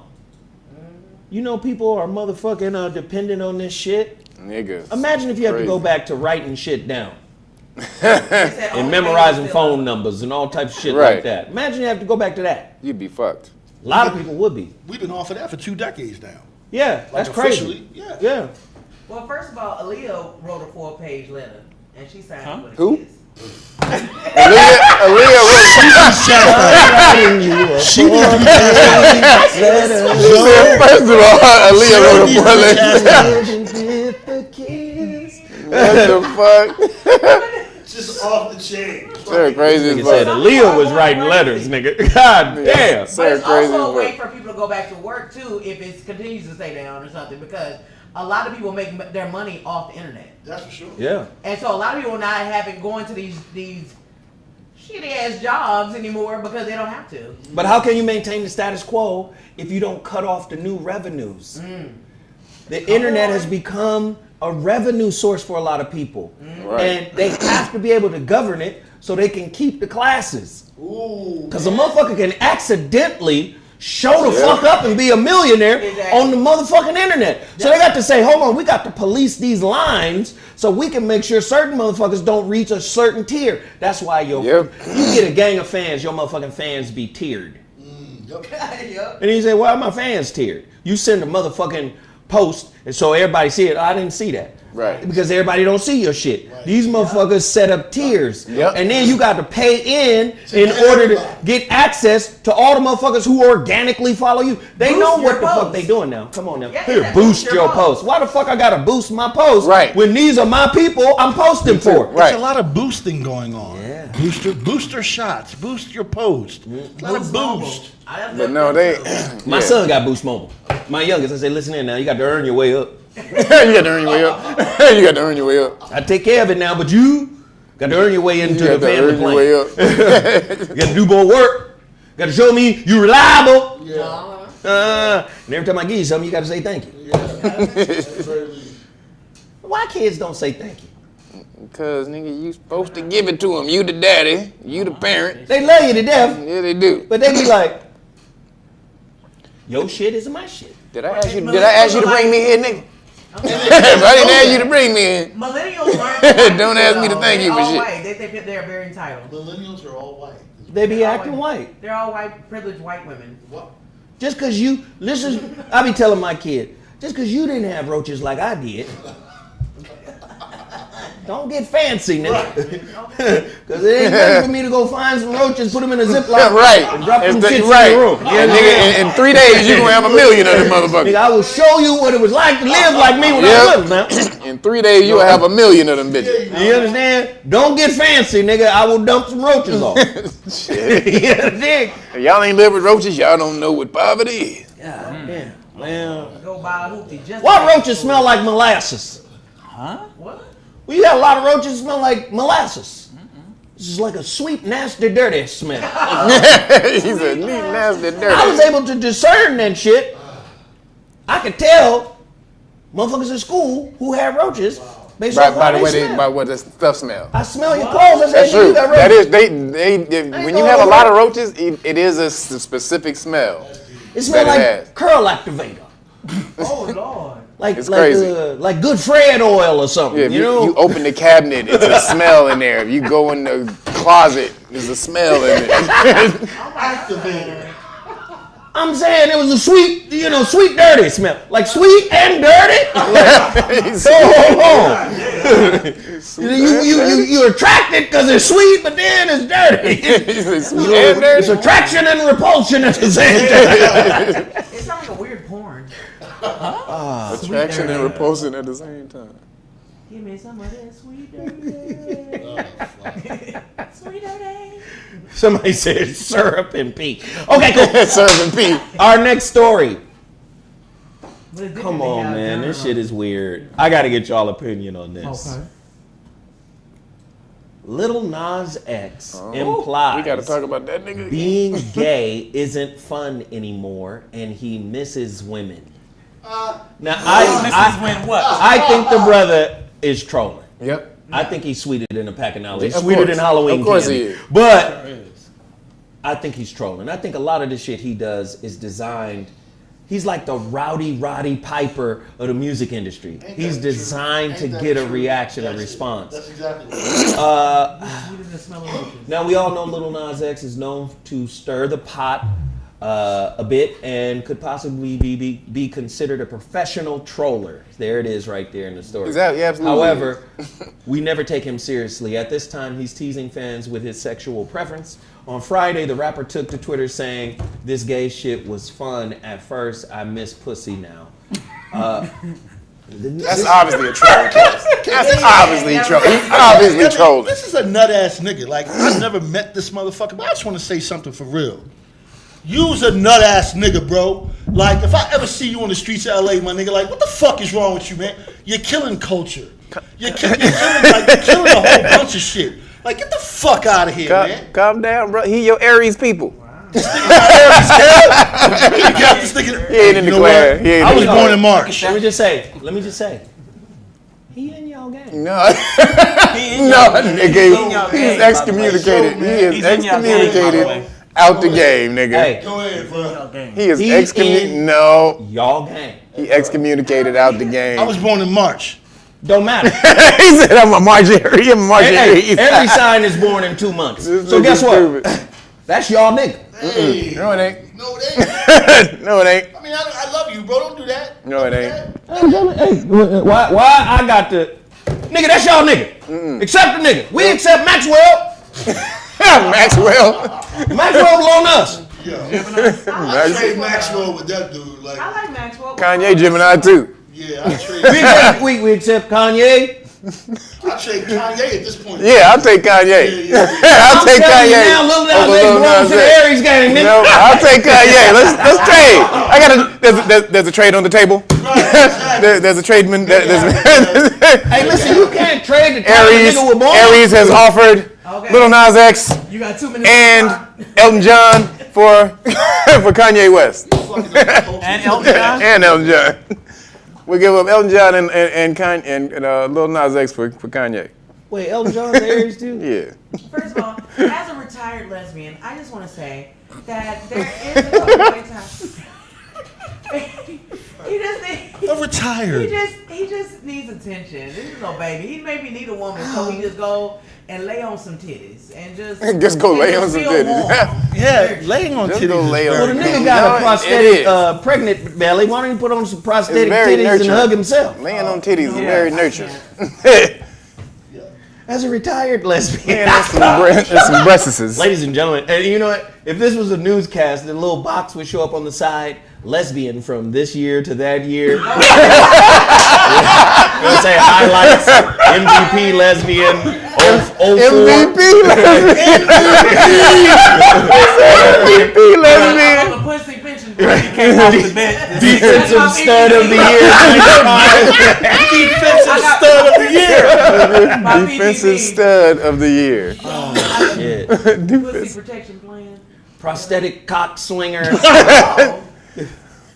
You know, people are motherfucking dependent on this shit. Niggas. Imagine if you have to go back to writing shit down and memorizing phone numbers and all types of shit Right. like that. Imagine you have to go back to that. You'd be fucked. A lot of people would be. We've been off of that for 2 decades now. Yeah, that's crazy. officially, yeah. Yeah. Well, first of all, Aaliyah wrote a 4-page letter, and she signed it with a Who? kiss. Aaliyah wrote. She was First of all, Aaliyah wrote a bullet. What the fuck? Just off the chain. They're crazy as Nigga said fuck. Aaliyah was writing letters, nigga. God damn. But They're it's crazy also a way as fuck. for people to go back to work too if it continues to stay down or something, because a lot of people make their money off the internet, That's for sure. Yeah. and so a lot of people are not going to these shitty ass jobs anymore because they don't have to. But how can you maintain the status quo if you don't cut off the new revenues? The internet has become a revenue source for a lot of people. Right. And they have to be able to govern it so they can keep the classes. Because a motherfucker can accidentally show the fuck up and be a millionaire on the motherfucking internet. So they got to say, hold on, we got to police these lines so we can make sure certain motherfuckers don't reach a certain tier. That's why you get a gang of fans, your motherfucking fans be tiered. And you say, why are my fans tiered? You send a motherfucking post and so everybody see it. Oh, I didn't see that. Right. Because everybody don't see your shit. Right. These motherfuckers set up tiers. Yep. And then you got to pay in order to get access to all the motherfuckers who organically follow you. They Boost know your what the fuck post. they doing now. Come on now. Yeah, Here, yeah, boost your post. Why the fuck I gotta boost my post? Right. When these are my people I'm posting for. Right. There's a lot of boosting going on. Yeah. Booster shots. Boost your post. A lot of boost. But no, they. My son got Boost Mobile. My youngest, I say, listen in now, you got to earn your way up. You got to earn your way up. You got to earn your way up. I take care of it now, but you got to earn your way into the family plan. Way up. You got to do more work. Got to show me you reliable. Yeah. And every time I give you something, you got to say thank you. Why kids don't say thank you? Because, nigga, you supposed to give it to them. You the daddy. You the parent. They love you to death. Yeah, they do. But they be like, your shit is my shit. Did I ask you to bring me here, nigga? I didn't ask you to bring me in. Millennials aren't. Don't ask me to thank you for shit. White. They think they're very entitled. Millennials are all white. They be acting white. They're all white, privileged white women. What? Just because you, listen, I be telling my kid, just because you didn't have roaches like I did, don't get fancy, nigga. Because it ain't nothing for me to go find some roaches, put them in a Ziploc, right, and drop them shits in the room. Yeah, nigga, in 3 days, you're going to have 1 million of them motherfuckers. Nigga, I will show you what it was like to live like me when I was little, man. In 3 days, you'll have 1 million of them bitches. You understand? Don't get fancy, nigga. I will dump some roaches off. Shit. You understand? If y'all ain't live with roaches, y'all don't know what poverty is. God damn. Well, Go buy a hoopty. Just why roaches smell like molasses? Huh? What? Well, you got a lot of roaches that smell like molasses. This is like a sweet, nasty, dirty smell. He's a neat, nasty, dirty. I was able to discern that shit. I could tell motherfuckers in school who had roaches based on by the way, smell. by what the stuff smell. I smell your clothes. I That's said, true. you got That roaches. is, when you have a lot of roaches, it is a specific smell. It smells that it like has. curl activator. Oh Lord. Like, It's crazy. Like good Fred oil or something. Yeah, if you know? you open the cabinet, it's a smell in there. If you go in the closet, there's a smell in there. Activator. I'm saying it was a sweet, sweet dirty smell. Like sweet and dirty? You're attracted because it's sweet, but then it's dirty. It's attraction and repulsion at the same time. It sounds like a weird porn. Attraction and repulsion at the same time. Give me some of that sweet dirty. Sweet dirty. Somebody said syrup and pee. Okay, cool. Syrup and pee. Our next story. Come on, man. This shit is weird. I got to get y'all opinion on this. Okay. Lil Nas X implies We got to talk about that nigga. being gay isn't fun anymore, and he misses women. Now, I think the brother is trolling. Yep. I think he's sweeter than a pack of knowledge. He's Of sweeter course. than Halloween Of course candy. he is. But I think he's trolling. I think a lot of the shit he does is designed. He's like the Rowdy Roddy Piper of the music industry. He's designed to get a reaction, a response. That's exactly what Now, we all know Lil Nas X is known to stir the pot a bit and could possibly be considered a professional troller. There it is right there in the story. Exactly, absolutely. However, we never take him seriously. At this time, he's teasing fans with his sexual preference. On Friday, the rapper took to Twitter saying, "This gay shit was fun at first. I miss pussy now." That's obviously a troll. That's obviously trolling. Obviously trolling. This is a nut ass nigga. Like, I never met this motherfucker, but I just want to say something for real. You's a nut ass nigga, bro. Like, if I ever see you on the streets of LA, my nigga, like, what the fuck is wrong with you, man? You're killing culture. You're killing a whole bunch of shit. Like, get the fuck out of here, man. Calm down, bro. He your Aries people. This nigga not Aries, kid. Got this nigga. He ain't in the class. I was born in March. Let me just say, he in y'all game. No, nigga. He's excommunicated. He is excommunicated out the game, nigga. Hey, Go ahead, bro. He is He excommunicated. in No, y'all game. he excommunicated out the game. I was born in March. Don't matter. He said, "I'm a Marjorie. I'm a Marjorie." Hey, every sign is born in 2 months. So guess what? That's y'all nigga. Hey. No, it ain't. No, it ain't. No, it ain't. I mean, I love you, bro. Don't do that. No, it Don't do ain't. that. Hey, why I got to... Nigga, that's y'all nigga. Accept the nigga. We accept Maxwell. Maxwell. Maxwell belong to us. I trade Maxwell with that dude. Like, I like Maxwell. Kanye Gemini too. yeah, We accept Kanye. I trade Kanye at this point. Yeah, I'll take Kanye. Yeah. I'll take telling you Kanye. now, Lil Nas over X Lil belongs Nas to the X. Aries gang, nigga. No, I'll take Kanye. Let's trade. There's a trade on the table. There's a trademan. Hey, listen, you can't trade the type of Aries. nigga we're born. Aries has offered Okay. Lil Nas X You got 2 minutes. and Elton John for Kanye West And Elton John? and Elton John. We give up Elton John and Lil Nas X for Kanye. Wait, Elton John's Aries too? Yeah. First of all, as a retired lesbian, I just want to say that there is a point in time. He just needs. I'm retired. He just needs attention. This is no baby. He maybe need a woman, so he just go and lay on some titties and just go lay on some feel titties. warm. Yeah, laying on Just titties. go lay on Well, the You nigga know, got a it prosthetic is. pregnant belly. Why don't he put on some prosthetic It's very titties and nurturing. hug himself? Laying on titties is Yeah. very nurturing. As a retired lesbian. Man, there's some breasts. Ladies and gentlemen, and you know what? If this was a newscast, the little box would show up on the side, lesbian from this year to that year. It would say highlights, MVP lesbian, MVP lesbian. MVP lesbian. I'm a pussy pension. He came off the bench. defensive stud of the year. Defensive stud of the year. Defensive stud of the year. Shit. Pussy protection plan. Prosthetic cock swinger.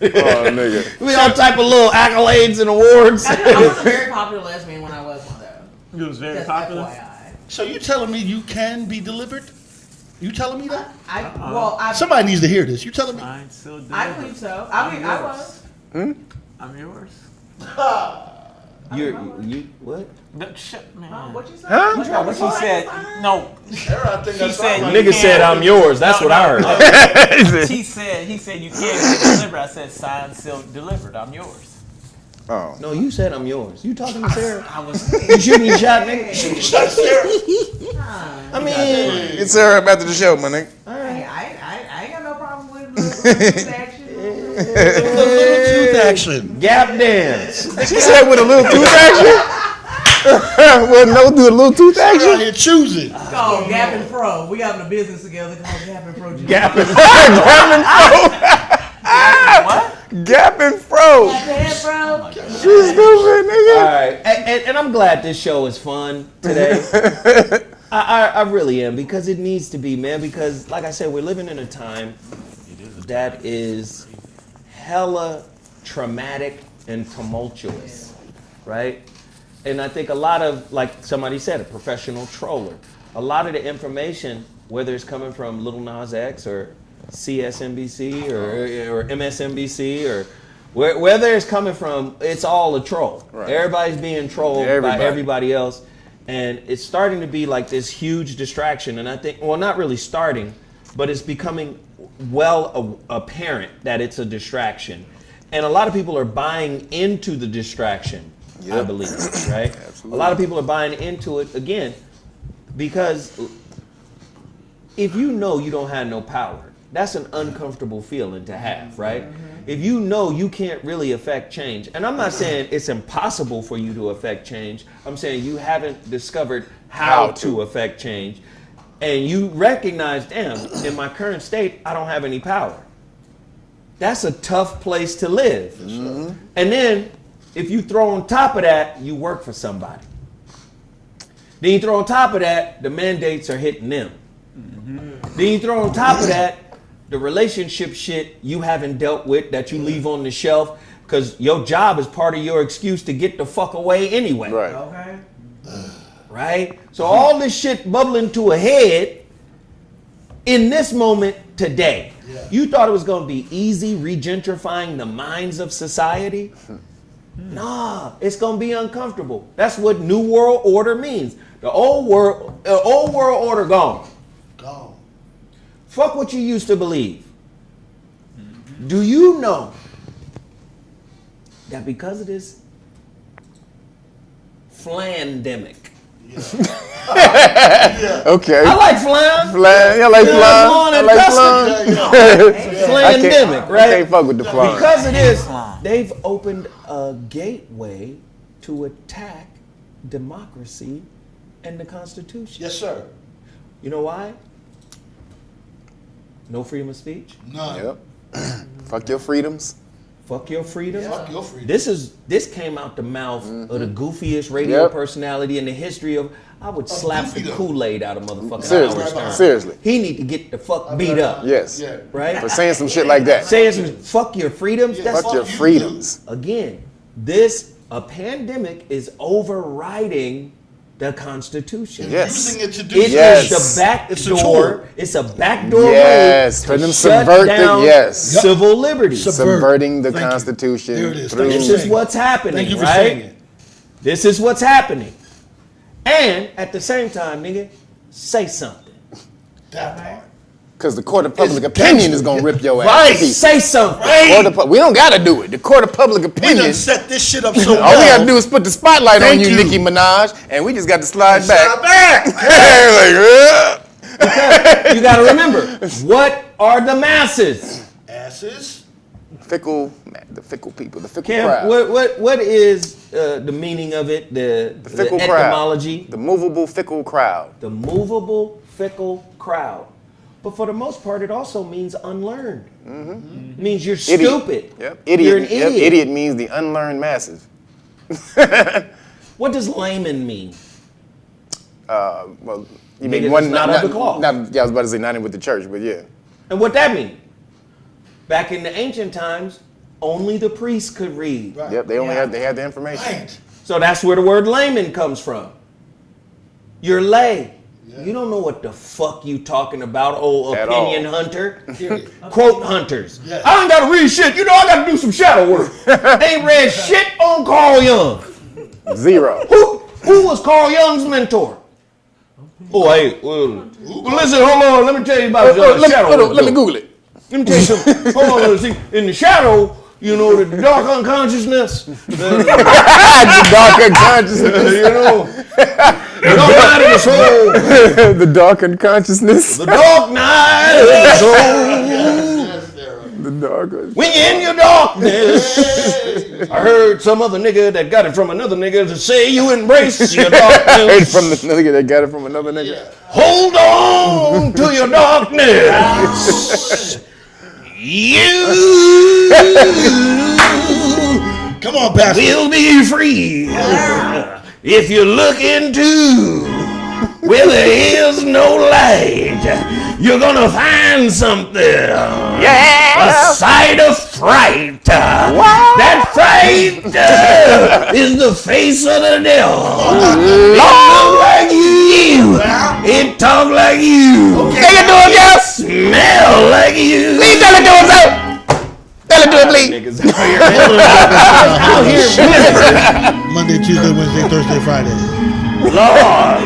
Oh, nigga. We all type of little accolades and awards. I was a very popular lesbian when I was one though. It was very Just popular. FYI. So you telling me you can be delivered? You telling me that? I Somebody needs to hear this. You telling me? Mine's still I delivered. believe so. I mean, I was. I'm yours. You what? No, shut, man. What you say? Huh? What she said? No. She said. Nigga you said can't- I'm yours. That's what I heard. He said you can't get delivered. I said signed, sealed, delivered. I'm yours. Oh. No, you said I'm yours. You talking to Sarah? I was. You shooting your shot, nigga? I mean, It's Sarah after the show, my nigga. Hey, I ain't got no problem with little action. The little tooth action. gap dance. She said with a little tooth action? Well, no, do a little tooth Out action? here choosing. It's called Gap and Pro. We having a business together called Gap and Pro. Gap and What? Gap and fro. Gap and Pro. She's stupid, nigga. All right, and I'm glad this show is fun today. I really am, because it needs to be, man. Because like I said, we're living in a time that is hella traumatic and tumultuous, right? And I think a lot of, like somebody said, a professional troller. A lot of the information, whether it's coming from Lil Nas X or CSNBC or MSNBC or whether it's coming from, it's all a troll. Right. Everybody's being trolled Everybody. by everybody else. And it's starting to be like this huge distraction. And I think, well, not really starting, but it's becoming apparent that it's a distraction. And a lot of people are buying into the distraction, I believe, right? Absolutely. A lot of people are buying into it, again, because if you know you don't have no power, that's an uncomfortable feeling to have, right? If you know you can't really affect change, and I'm not saying it's impossible for you to affect change, I'm saying you haven't discovered how to affect change, and you recognize, damn, in my current state, I don't have any power. That's a tough place to live. And then, if you throw on top of that, you work for somebody. Then you throw on top of that, the mandates are hitting them. Then you throw on top of that, the relationship shit you haven't dealt with that you leave on the shelf because your job is part of your excuse to get the fuck away anyway. Right. Okay. Right? So all this shit bubbling to a head in this moment today. You thought it was going to be easy regentrifying the minds of society? Nah, it's going to be uncomfortable. That's what New World Order means. The old world order gone. Gone. Fuck what you used to believe. Do you know that because of this flandemic? Okay. I like flan. Flan. Yeah, I like flan. I like flan. Flandemic, right? I can't fuck with the flan. Because of this, they've opened a gateway to attack democracy and the Constitution. Yes, sir. You know why? No freedom of speech. None. Yep. Fuck your freedoms. Fuck your freedom. Fuck your freedom. This came out the mouth of the goofiest radio Yep. personality in the history of. I would slap goofy the though. Kool-Aid out of motherfucking Seriously. Howard Stern. Seriously. He need to get the fuck beat up. Yes. Yeah. Right? For saying some shit like that. Saying some fuck your freedoms. That's Fuck your you, freedoms. again. A pandemic is overriding the Constitution. Yes. Using it to do It Yes. is the back It's a door. tool. It's a backdoor Yes, way for them to shut subvert down Yep. civil liberties. Subverting the Thank you. Constitution. There it is. through- Thank This you. is what's happening, Thank you for saying right? it. This is what's happening. And at the same time, nigga, say something. That part. Because the court of public It's opinion gangster. is going to rip your ass. Right. to pieces. Say something. We don't got to do it. The court of public We opinion. done set this shit up so well. All we got to do is put the spotlight on Thank you, you. Nicki Minaj, and we just got to slide back. Stop back. Like, You got to remember, what are the masses? Asses. the fickle people, the fickle Cam, crowd. what is the meaning of it? The Fickle crowd. etymology? The movable fickle crowd. The movable, fickle crowd. But for the most part, it also means unlearned. It means you're stupid. Yep. You're an Yep. idiot. Idiot means the unlearned masses. What does layman mean? Well, you Niggas mean that's one not of the cloth. Yeah, I was about to say not in with the church, but yeah. And what that mean? Back in the ancient times, only the priests could read. Right. Yep, they had the information. Right. So that's where the word layman comes from. You're lay. You don't know what the fuck you talking about, old At opinion all. hunter. Period. Quote hunters. Yes. I ain't gotta read shit. You know I gotta do some shadow work. Ain't read shit on Carl Jung. Zero. Who was Carl Jung's mentor? Oh, hey, well, listen, hold on. Let me tell you about shadow work. Let me Google it. Let me tell you something. Hold on, let's see. In the shadow, you know, the dark unconsciousness. The dark unconsciousness. You know, the dark night of the soul. The dark unconsciousness. The dark night of the soul. The dark. When you're in your darkness. I heard some other nigga that got it from another nigga to say you embrace your Heard darkness. from the nigga that got it from another nigga. Hold on to your darkness. You Come on, Pastor. will be free if you look into where there is no light. You're gonna find something. A sight of fright. That fright is the face of the devil. It look like you. It talk like you. Tell it to him, yo. Smell like you. Please tell it to him, sir. Tell it to him, please. Niggas out here Monday, Tuesday, Wednesday, Thursday, Friday. Lord.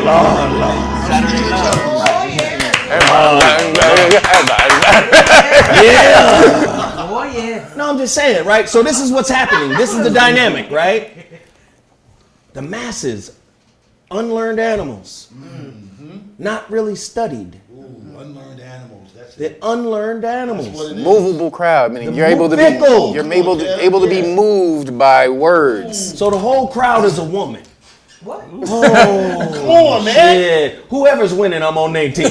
Yeah. Oh yeah. No, I'm just saying, right? So this is what's happening. This is the dynamic, right? The masses, unlearned animals, not really studied. Ooh, unlearned animals. That's The it. unlearned That's animals. what it is. Movable crowd, meaning The you're able to fickle. be able to be moved by words. So the whole crowd is a woman. What? Oh, Come on, man. yeah. Whoever's winning, I'm on their team.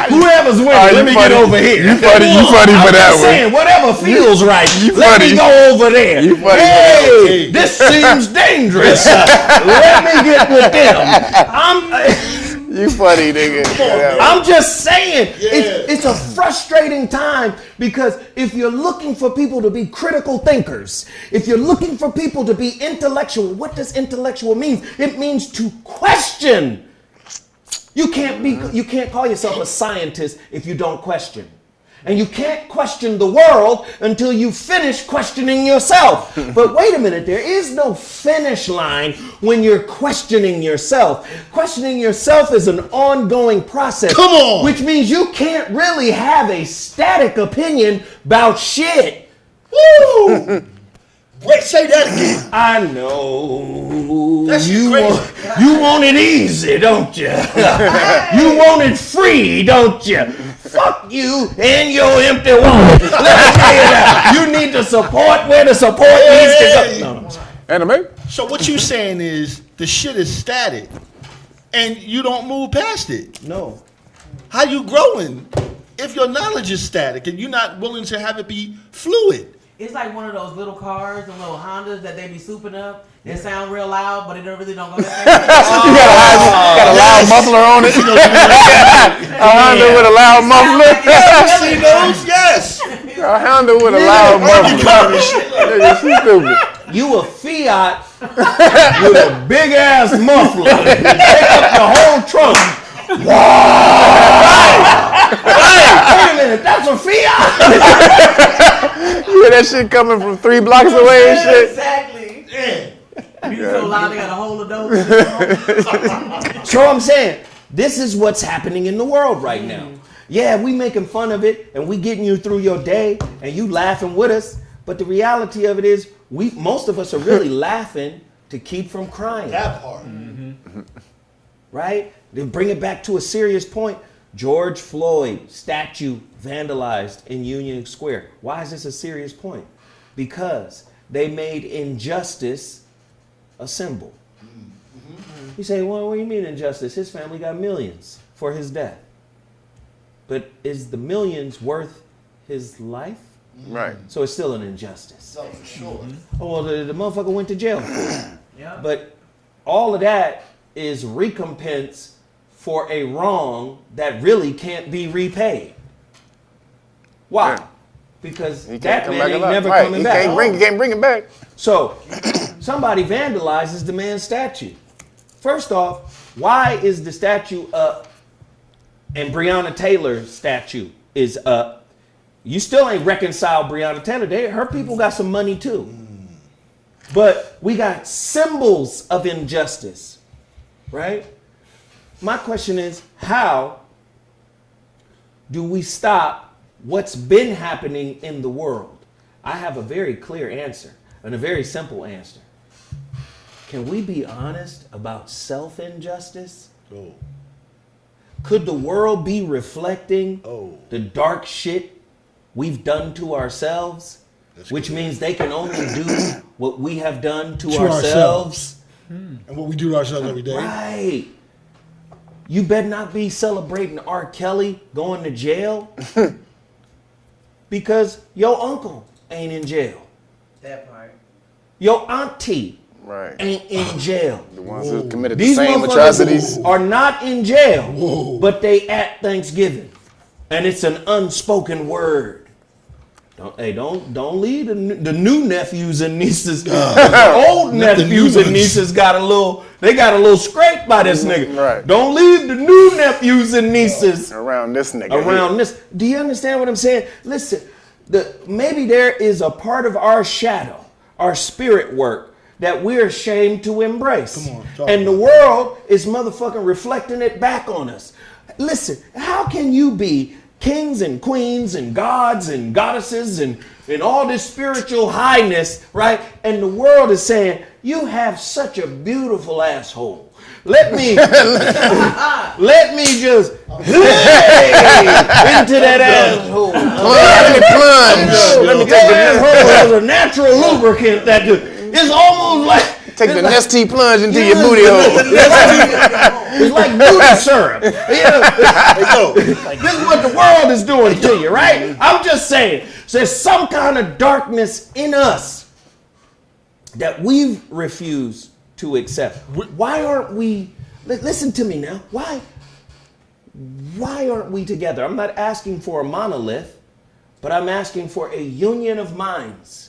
Whoever's winning, let me get over here. You funny I'm for that just saying, whatever feels right, let funny. me go over there. You funny for Hey, this seems dangerous. Let me get with them. You funny, nigga. I'm just saying, it's a frustrating time because if you're looking for people to be critical thinkers, if you're looking for people to be intellectual, what does intellectual mean? It means to question. You can't call yourself a scientist if you don't question. And you can't question the world until you finish questioning yourself. But wait a minute, there is no finish line when you're questioning yourself. Questioning yourself is an ongoing process. Come on! Which means you can't really have a static opinion about shit. Woo! Wait, say that again. I know. That shit You crazy. want it easy, don't you? You want it free, don't you? Fuck you and your empty wallet. Let me tell you that. You need to support where the support needs to go. No. Anime? So what you saying is the shit is static, and you don't move past it. No. How you growing if your knowledge is static and you're not willing to have it be fluid? It's like one of those little cars, the little Hondas that they be souping up. They sound real loud, but it really don't go that fast. You got a loud muffler on it. A Honda with a loud muffler. See those? Yes. A Honda with a loud muffler. Nigga, she stupid. You a Fiat with a big ass muffler. You take up the whole trunk. Wait a minute, that's a Fiat? Yeah, that shit coming from 3 blocks away and shit. Exactly. Yeah. You so loud they got a hole of those. So I'm saying, this is what's happening in the world right now. Yeah, we making fun of it and we getting you through your day and you laughing with us. But the reality of it is, most of us are really laughing to keep from crying. That part. Right? To bring it back to a serious point, George Floyd statue vandalized in Union Square. Why is this a serious point? Because they made injustice a symbol. You say, well, what do you mean injustice? His family got millions for his death. But is the millions worth his life? Right. So it's still an injustice. Oh, for sure. Oh, well, the motherfucker went to jail for it. Yeah. But all of that is recompense for a wrong that really can't be repaid. Why? Yeah. Because He can't that come man back ain't alive. never Right. coming He back. can't bring it back. So somebody vandalizes the man's statue. First off, why is the statue up and Breonna Taylor's statue is up? You still ain't reconciled Breonna Taylor. Her people got some money too. But we got symbols of injustice, right? My question is, how do we stop what's been happening in the world? I have a very clear answer and a very simple answer. Can we be honest about self-injustice? Oh. Could the world be reflecting Oh. the dark shit we've done to ourselves? Which means they can only do what we have done to ourselves. And what we do to ourselves every day. Right. You better not be celebrating R. Kelly going to jail because your uncle ain't in jail. That part. Your auntie Right. ain't in jail. The ones who committed the These same motherfuckers atrocities. are not in jail, Whoa. but they at Thanksgiving. And it's an unspoken word. Don't leave the new nephews and nieces. The old nephews and nieces got a little scrape by this nigga. Right. Don't leave the new nephews and nieces Around this nigga. around this. Do you understand what I'm saying? Listen, maybe there is a part of our shadow, our spirit work, that we're ashamed to embrace. Come on, talk and the about world is motherfucking reflecting it back on us. Listen, how can you be kings and queens and gods and goddesses and all this spiritual highness, right? And the world is saying, you have such a beautiful asshole. Let me just into that asshole. Let me take the asshole has a natural lubricant that is almost like Take the Nestea plunge into your booty hole. It's like booty syrup. This is what the world is doing to you, right? I'm just saying, there's some kind of darkness in us that we've refused to accept. Why aren't we, listen to me now, why aren't we together? I'm not asking for a monolith, but I'm asking for a union of minds.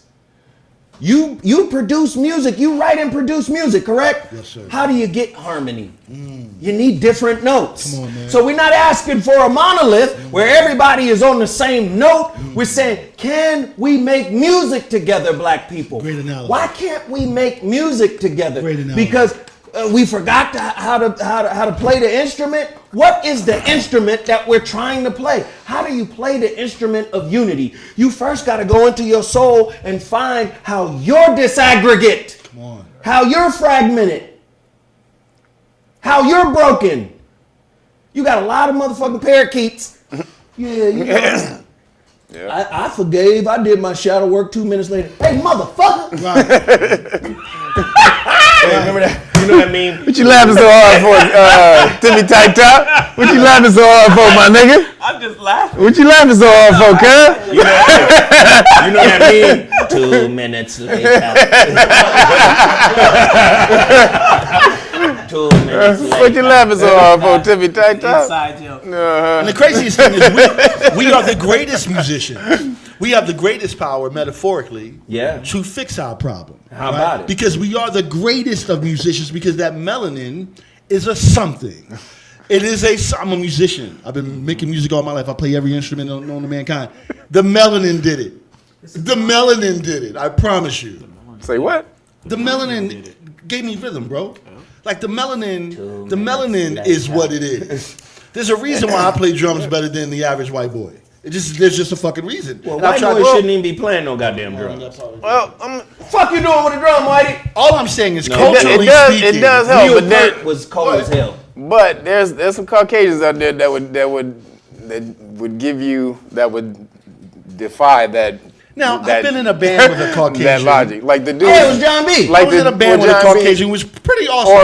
You produce music, you write and produce music, correct? Yes, sir. How do you get harmony? You need different notes. Come on, man. So we're not asking for a monolith where everybody is on the same note. We're saying, can we make music together, black people? Great analogy. Why can't we make music together? Great analogy. Because we forgot how to play the instrument. What is the instrument that we're trying to play? How do you play the instrument of unity? You first got to go into your soul and find how you're disaggregate, Come on. how you're fragmented, how you're broken. You got a lot of motherfucking parakeets. Yeah, you know. Yeah. I forgave. I did my shadow work 2 minutes later. Hey, motherfucker. Right. Hey, remember that? You know what I mean? What you laughing so hard for, Timmy Tight Top? What you laughing so hard for, my nigga? I'm just laughing. What you laughing so hard for, cuz? You know what I mean? 2 minutes later. 2 minutes later. What you laughing so hard for, Timmy Tight Top? Inside joke. And the craziest thing is we are the greatest musicians. We have the greatest power, metaphorically, Yeah. to fix our problem. How about it? Because we are the greatest of musicians, because that melanin is a something. I'm a musician. I've been making music all my life. I play every instrument known to mankind. The melanin did it. The melanin did it. I promise you. Say what? The melanin gave me rhythm, bro. Like the melanin is what it is. There's a reason why I play drums better than the average white boy. There's just a fucking reason. Well, white boys shouldn't even be playing no goddamn drums. Well, Fuck you doing with a drum, Whitey? All I'm saying is culturally speaking, it does help. Leo But Kurt was cold as hell. But there's some Caucasians out there that would defy that. Now, I've been in a band with a Caucasian. That logic, like the dude. Yeah, it was John B. I was in a band with a Caucasian, who was pretty awesome.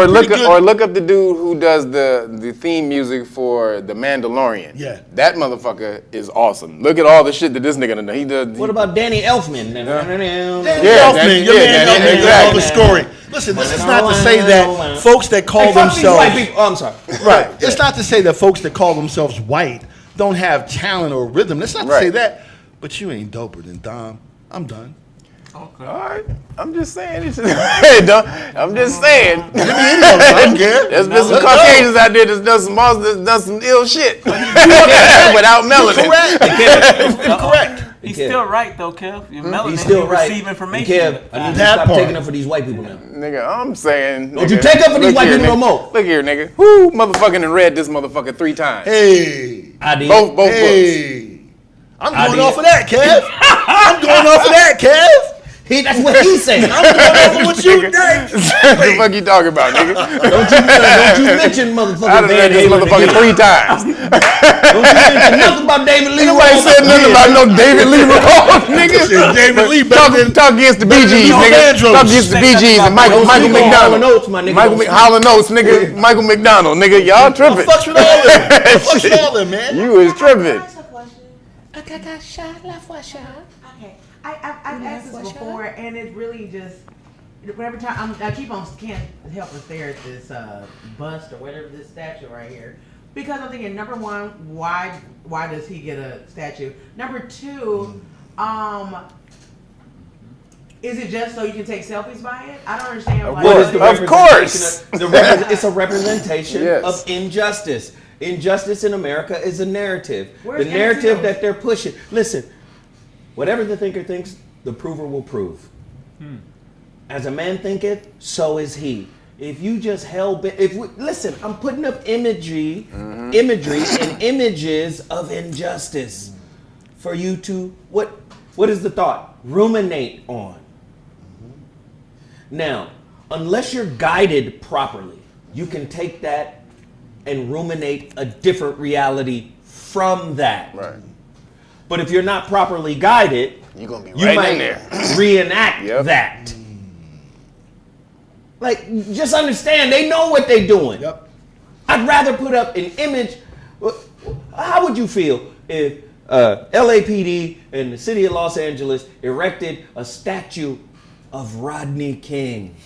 Or look up the dude who does the theme music for The Mandalorian. Yeah, that motherfucker is awesome. Look at all the shit that this nigga done. He does. What about Danny Elfman? Danny Elfman, your man Elfman does all the scoring. Listen, this is not to say that folks that call themselves white people. Oh, I'm sorry. Right. It's not to say that folks that call themselves white don't have talent or rhythm. That's not to say that. But you ain't doper than Dom. I'm done. Okay. All right. I'm just saying. I'm just saying. There's been some Caucasians out there that's done some ill shit without melanin. You're correct. He's still right though, Kev. Your melanin, He's still right. receive information. Kev, I need to stop taking up for these white people now. Nigga, I'm saying. Don't you take up for these white people no more. Look here, nigga. Who motherfucking and read this motherfucker 3 times? Hey. I did. Both books. I'm going off of that, Kev. I'm going off of that, Kev. That's what he said. I'm going off of what you think. What the fuck you talking about, nigga? Don't you mention motherfucking I done read this motherfucker 3 times. Don't you mention nothing about David Lee. Nobody said nothing about no David Lee Roth, nigga. David Lee talk against the Bee Gees, nigga. Talk against the Bee Gees and Michael McDonald. Hall & Oates, nigga. Michael McDonald, nigga. Y'all tripping. Fucks with all them. Fucks with all them, man. You is tripping. Okay, I've asked this before, and it's really just every time I can't help but stare at this bust or whatever, this statue right here, because I'm thinking, number one, why does he get a statue? Number two, is it just so you can take selfies by it? I don't understand. Of course. It's a representation Yes. of injustice. Injustice in America is a narrative. Where's the narrative Emmett Till? that they're pushing. Listen, whatever the thinker thinks, the prover will prove. As a man thinketh, so is he. If you just listen, I'm putting up imagery and images of injustice for you to what is the thought? Ruminate on. Now, unless you're guided properly, you can take that and ruminate a different reality from that. Right. But if you're not properly guided, You're gonna be you right might in there. reenact that. Like, just understand, they know what they're doing. Yep. I'd rather put up an image. How would you feel if LAPD and the city of Los Angeles erected a statue of Rodney King?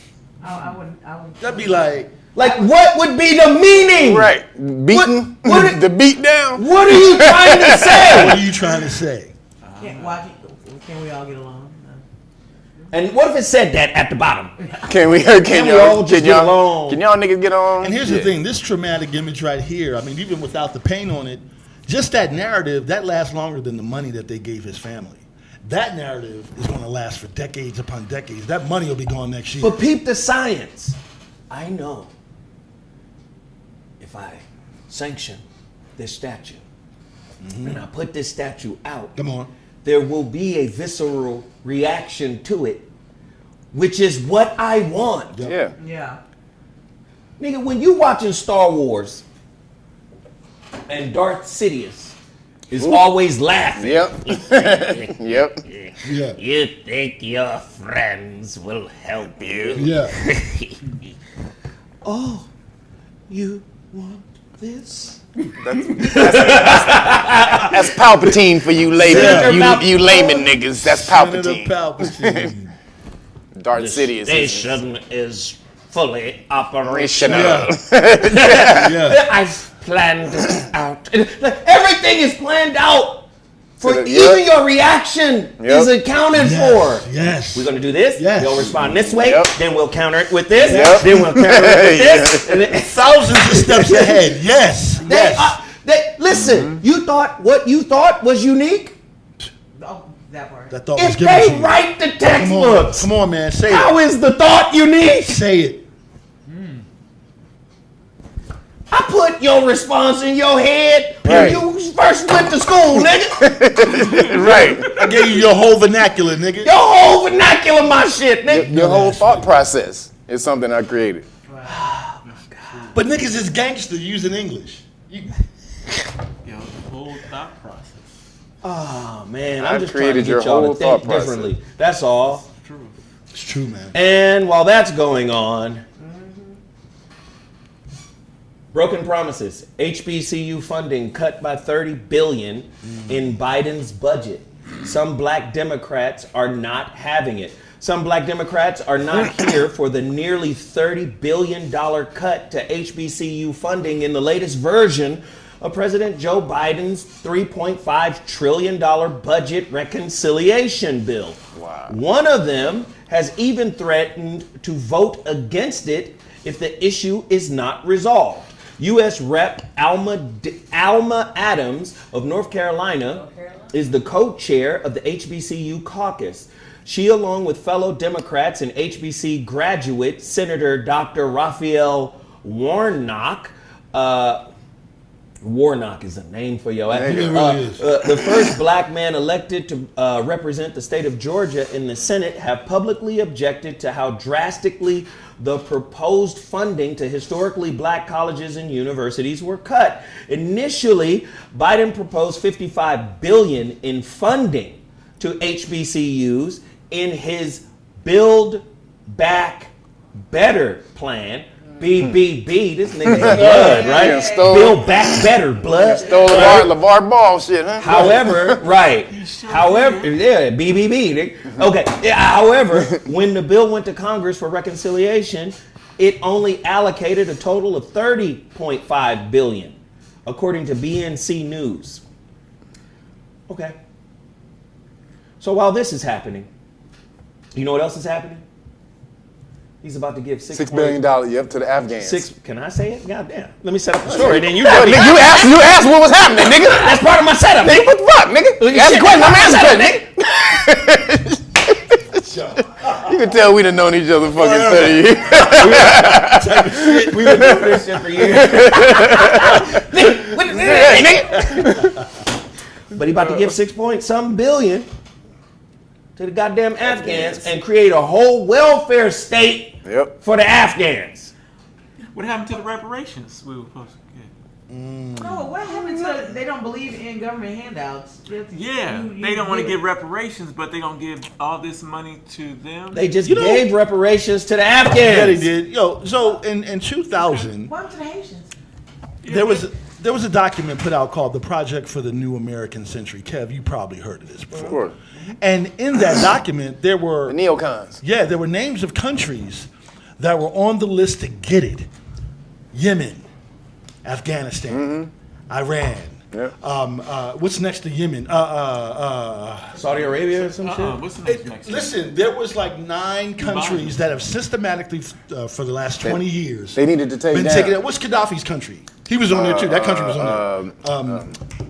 I wouldn't. That'd be like what would be the meaning? Right. Beaten. The beat down. What are you trying to say? What are you trying to say? Can we all get along? And what if it said that at the bottom? Can we all just get along? Can y'all niggas get along? And here's the thing, this traumatic image right here, I mean, even without the pain on it, just that narrative, that lasts longer than the money that they gave his family. That narrative is going to last for decades upon decades. That money will be gone next year. But peep the science. I know if I sanction this statue and I put this statue out, Come on. there will be a visceral reaction to it, which is what I want. Yeah. Yeah. Nigga, when you watching Star Wars and Darth Sidious is always laughing. Yep. Yep. Yeah. You think your friends will help you? Yeah. Oh, you want this? That's Palpatine for you layman. You layman niggas. That's Palpatine. Palpatine. Darth Sidious. Station is fully operational. Yeah. I've planned it out. Everything is planned out. For even your reaction is accounted for. Yes. We're going to do this. Yes. They'll respond this way. Then we'll counter it with this. Yep. Then we'll counter it with this. And then, thousands of steps ahead. Yes. Listen, you thought what you thought was unique? Oh, that part. That thought If was given they to you. write the textbooks. Come on, man. Say it. How is the thought unique? Say it. I put your response in your head when you first went to school, nigga. Right. I gave you your whole vernacular, nigga. Your whole vernacular, my shit, nigga. Your whole thought process is something I created. But niggas is gangster using English. Yo, the whole thought process. Oh man, I I'm just trying to created your get y'all whole to think thought process. differently. That's all. It's true, man. And while that's going on, broken promises. HBCU funding cut by $30 billion in Biden's budget. Some black Democrats are not having it. Some black Democrats are not here for the nearly $30 billion cut to HBCU funding in the latest version of President Joe Biden's $3.5 trillion budget reconciliation bill. Wow. One One of them has even threatened to vote against it if the issue is not resolved. U.S. Rep. Alma Adams of North Carolina is the co-chair of the HBCU caucus. She, along with fellow Democrats and HBC graduate Senator Dr. Raphael Warnock, Warnock is a name for your ass. The first black man elected to represent the state of Georgia in the Senate, have publicly objected to how drastically the proposed funding to historically black colleges and universities were cut. Initially, Biden proposed $55 billion in funding to HBCUs in his Build Back Better plan. BBB, this nigga had blood, right? Yeah, Build Back Better, blood. Stole LeVar Ball shit, huh? However, BBB. Nigga. Okay, however, when the bill went to Congress for reconciliation, it only allocated a total of $30.5 billion, according to BNC News. Okay. So while this is happening, you know what else is happening? He's about to give $6 billion to the Afghans. Can I say it? Goddamn. Let me set up the story. Then you you asked what was happening, nigga. That's part of my setup. Nigga, what the fuck, nigga? Ask a question, I'm answering, nigga. You can tell we done known each other fucking 30 years. We've been doing this shit for years. But he about to give $6 billion to the goddamn Afghans and create a whole welfare state for the Afghans. What happened to the reparations we were supposed to get? No, what happened to they don't believe in government handouts? Yeah, they don't want to give reparations, but they don't give all this money to them. They just gave reparations to the Afghans. Yeah, they did. Yo, so in 2000, What happened to the Haitians? there was a document put out called the Project for the New American Century. Kev, you probably heard of this before. Of course. And in that document, there were The neocons. Yeah, there were names of countries that were on the list to get it. Yemen, Afghanistan, Iran. What's next to Yemen? Saudi Arabia or some shit? What's the next? Listen, there was like 9 countries that have systematically, for the last 20 years, They needed to take been down. taken out. What's Gaddafi's country? He was on there too. That country was on there.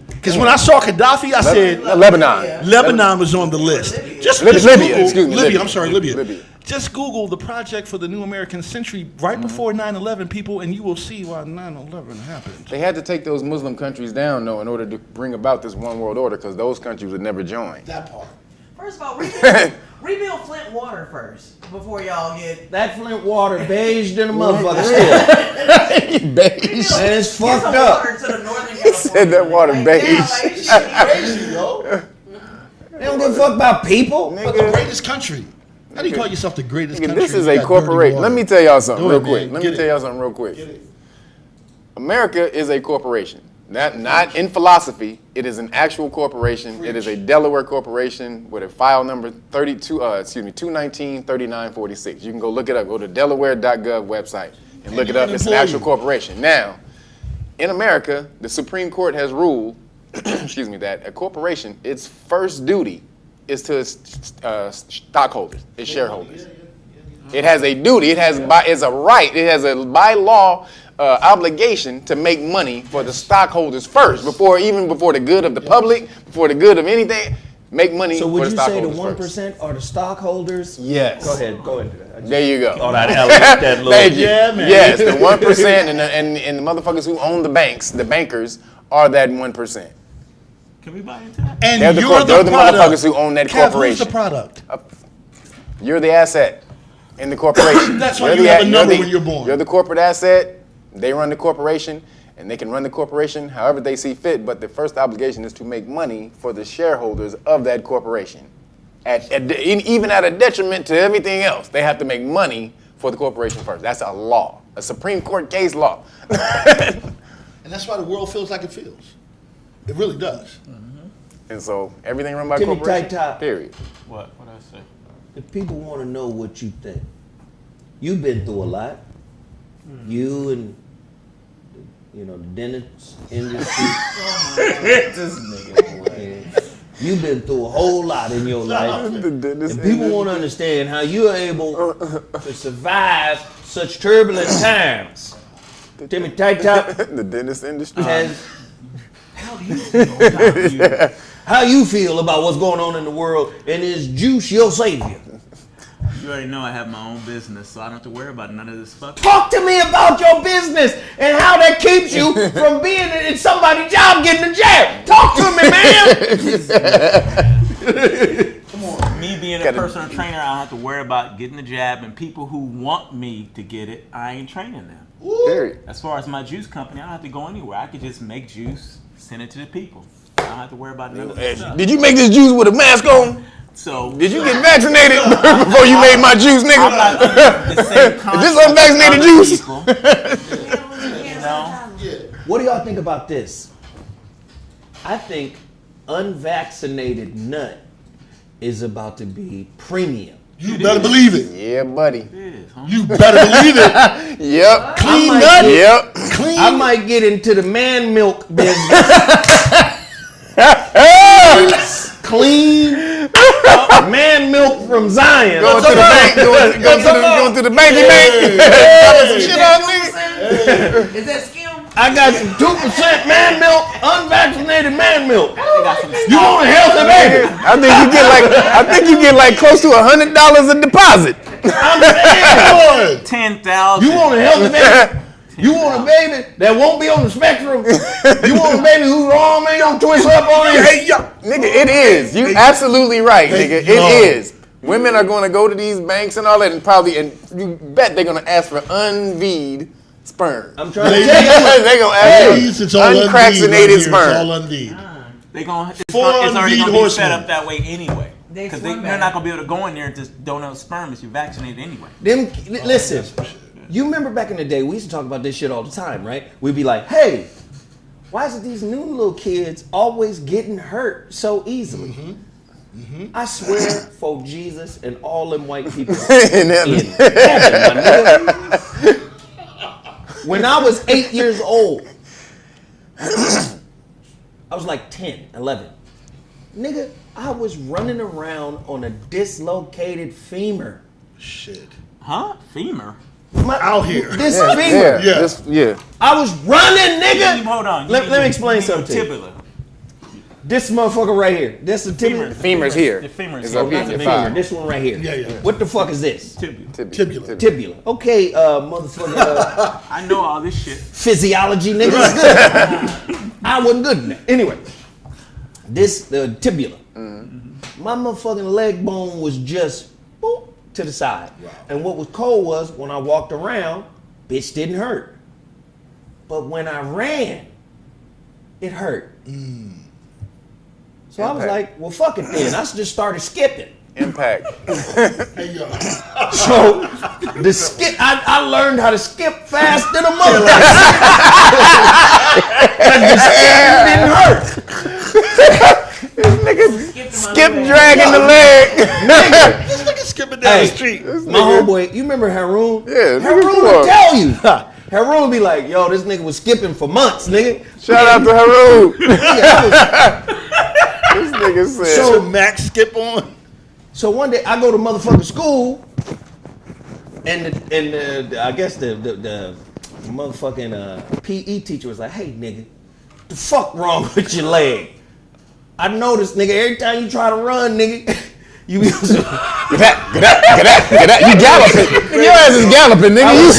Because when I saw Gaddafi, I said Lebanon. Lebanon was on the list. Just Libya, Google, excuse me, Libya. Libya. I'm sorry, Libya. Libya. Just Google the Project for the New American Century right before 9/11, people, and you will see why 9/11 happened. They had to take those Muslim countries down, though, in order to bring about this one world order, because those countries would never join. That part. First of all, rebuild Flint water first before y'all get. That Flint water beige than a motherfucker still. Beige. And it's Get fucked some up. water to the northern California. Said that water beige. Crazy, yo. They don't give a fuck about people. But the greatest country. How do you call yourself the greatest country? This is You a got dirty corporation. water. Let me tell y'all something Go real ahead, quick. man. Let Get me it. tell y'all something real quick. Get it. America is a corporation. Not in philosophy. It is an actual corporation. It is a Delaware corporation with a file number 219-3946. You can go look it up. Go to Delaware.gov website and look it up. It's an actual corporation. Now, in America, the Supreme Court has ruled excuse me, that a corporation, its first duty is to its stockholders, its shareholders. It has a duty. It's a right. It has a by law obligation to make money for the stockholders first, before the good of the public, before the good of anything. Make money So for would the you say stockholders the 1% first. are the stockholders? Yes. Go ahead. There you go. Thought I'd elevate that a little. Thank you. Yeah, man. Yes, the 1% and the motherfuckers who own the banks, the bankers, are that 1%. Can we buy into that? And They're the product. motherfuckers who own that Kev, corporation. who's the product? You're the asset in the corporation. That's why You're you the have a a- number you're when you're born. You're the corporate asset. They run the corporation, and they can run the corporation however they see fit. But the first obligation is to make money for the shareholders of that corporation. Even at a detriment to everything else, they have to make money for the corporation first. That's a law, a Supreme Court case law. And that's why the world feels like it feels. It really does. And so everything run by Timmy corporation. Tight Top. Period. What I say? If people want to know what you think, you've been through a lot. You and the dentist industry. This nigga. You've been through a whole lot in your life. The dentist And people want to understand how you're able to survive such turbulent times. Timmy Tight Top the dentist industry. has. How do you feel? How you feel about what's going on in the world, and is juice your savior? You already know I have my own business, so I don't have to worry about none of this fuck. Talk to me about your business and how that keeps you from being in somebody's job getting a jab. Talk to me, man. Come on. Me being a personal trainer, I don't have to worry about getting the jab, and people who want me to get it, I ain't training them. Period. As far as my juice company, I don't have to go anywhere. I could just make juice, send it to the people. I don't have to worry about none of that stuff. Did you make this juice with a mask on? So Did you get vaccinated before you made my juice, nigga? I'm not under the same Is this concept unvaccinated as juice? other people, you know? What do y'all think about this? I think unvaccinated nut is about to be premium. You better believe it. Yeah, buddy. It is, huh? You better believe it. Yep. Clean might nut. Yep. Clean. I might get into the man milk business. Clean man milk from Zion. Going to the bank. Going to the banky bank. Some shit on nigga. Is that skim? I got some 2% man milk, unvaccinated man milk. They got some You want a healthy baby? I think you get like close to $100 a deposit. I'm saying, 10,000. you want a healthy baby? You want a baby that won't be on the spectrum? You want a baby whose arm ain't gonna twist up on you? Hey, yo, nigga, it is. You absolutely right, nigga. It is. Women are going to go to these banks and all that, and you bet they're going to ask for unV'd sperm. I'm trying to tell you. They're going to ask Ladies, for it's all unV'd right here. uncraxinated It's sperm. all unV'd. It's For already going unV'd to be horsemen. set up that way anyway. They Because swim they're back. not going to be able to go in there and just donate sperm if you're vaccinated anyway. Listen, you remember back in the day, we used to talk about this shit all the time, right? We'd be like, hey, why is it these new little kids always getting hurt so easily? I swear for Jesus and all them white people in heaven, my nigga. When I was 8 years old, I was like 10, 11. Nigga, I was running around on a dislocated femur. Shit. Huh? Femur? Out here. This femur. Yeah. I was running, nigga. Hold on. Let me explain something to you. Tibula. This motherfucker right here. This is Femur. tibia. Femur's here. The femur's It's here. up here. Not the Your femur. thigh. This one right here. Yeah. What the fuck is this? Tibula. Tibula. Tibula. Okay, motherfucker. I know all this shit. Physiology, nigga. It's good. I wasn't good in that. Anyway, this the tibula. My motherfucking leg bone was just boop, to the side. Wow. And what was cold was when I walked around, bitch didn't hurt. But when I ran, it hurt. So I was like, well, fuck it then. I just started skipping. Impact. Hey, yo. So the skip, I learned how to skip fast than a motherfucker. The skip didn't hurt. Skip dragging the leg. This nigga skipping down the street. My homeboy, you remember Haroon? Yeah, nigga, Haroon come will on. tell you. Haroon be like, yo, this nigga was skipping for months, nigga. Shout out to Haroon. This nigga said. So Max skip on. So one day I go to motherfucking school, and I guess the motherfucking PE teacher was like, hey nigga, the fuck wrong with your leg? I noticed, nigga, every time you try to run, nigga, you be Get that. You galloping. Your ass is galloping, nigga. You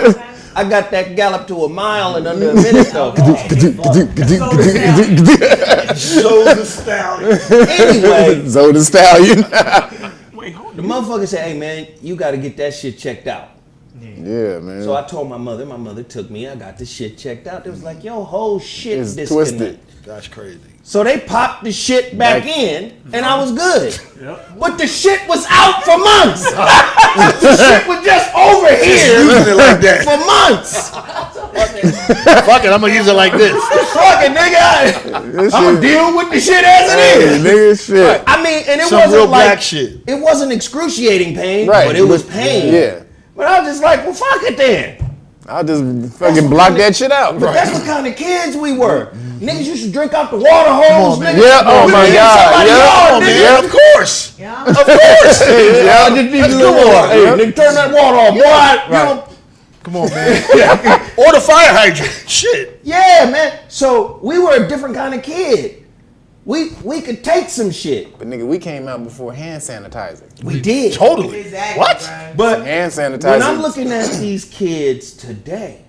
galloping. I got that gallop to a mile in under a minute though. Show the stallion. Anyway, Zoe the Stallion. the motherfucker said, hey man, you gotta get that shit checked out. Yeah, man. So I told my mother took me, I got the shit checked out. It was like, yo, whole shit It's disconnect. twisted. That's crazy. So they popped the shit back in, and I was good. But the shit was out for months. The shit was just over here Using it like that. for months. Fuck it, I'm gonna use it like this. Fuck it, nigga. I'm gonna deal with the shit as it is. Nigga, shit. I mean, and it Some wasn't real like black shit. It wasn't excruciating pain, Right. but it was pain. Yeah. But I was just like, well, fuck it then. I'll just fucking block that shit out. But that's what kind of kids we were. Niggas used to drink out the water hose, man. nigga. Yeah, oh We my was in God. somebody's Yeah, yard, nigga. Yeah, of course. Yeah. Of course. Yeah. I just need a little water. Hey, nigga, turn that water off, boy. You know, Come on, man. Or the fire hydrant. Shit. yeah, man. So we were a different kind of kid. We could take some shit. But nigga, we came out before hand sanitizer. We did. Totally. Exactly, What? bro. But Hand sanitizer. when I'm looking at these kids today,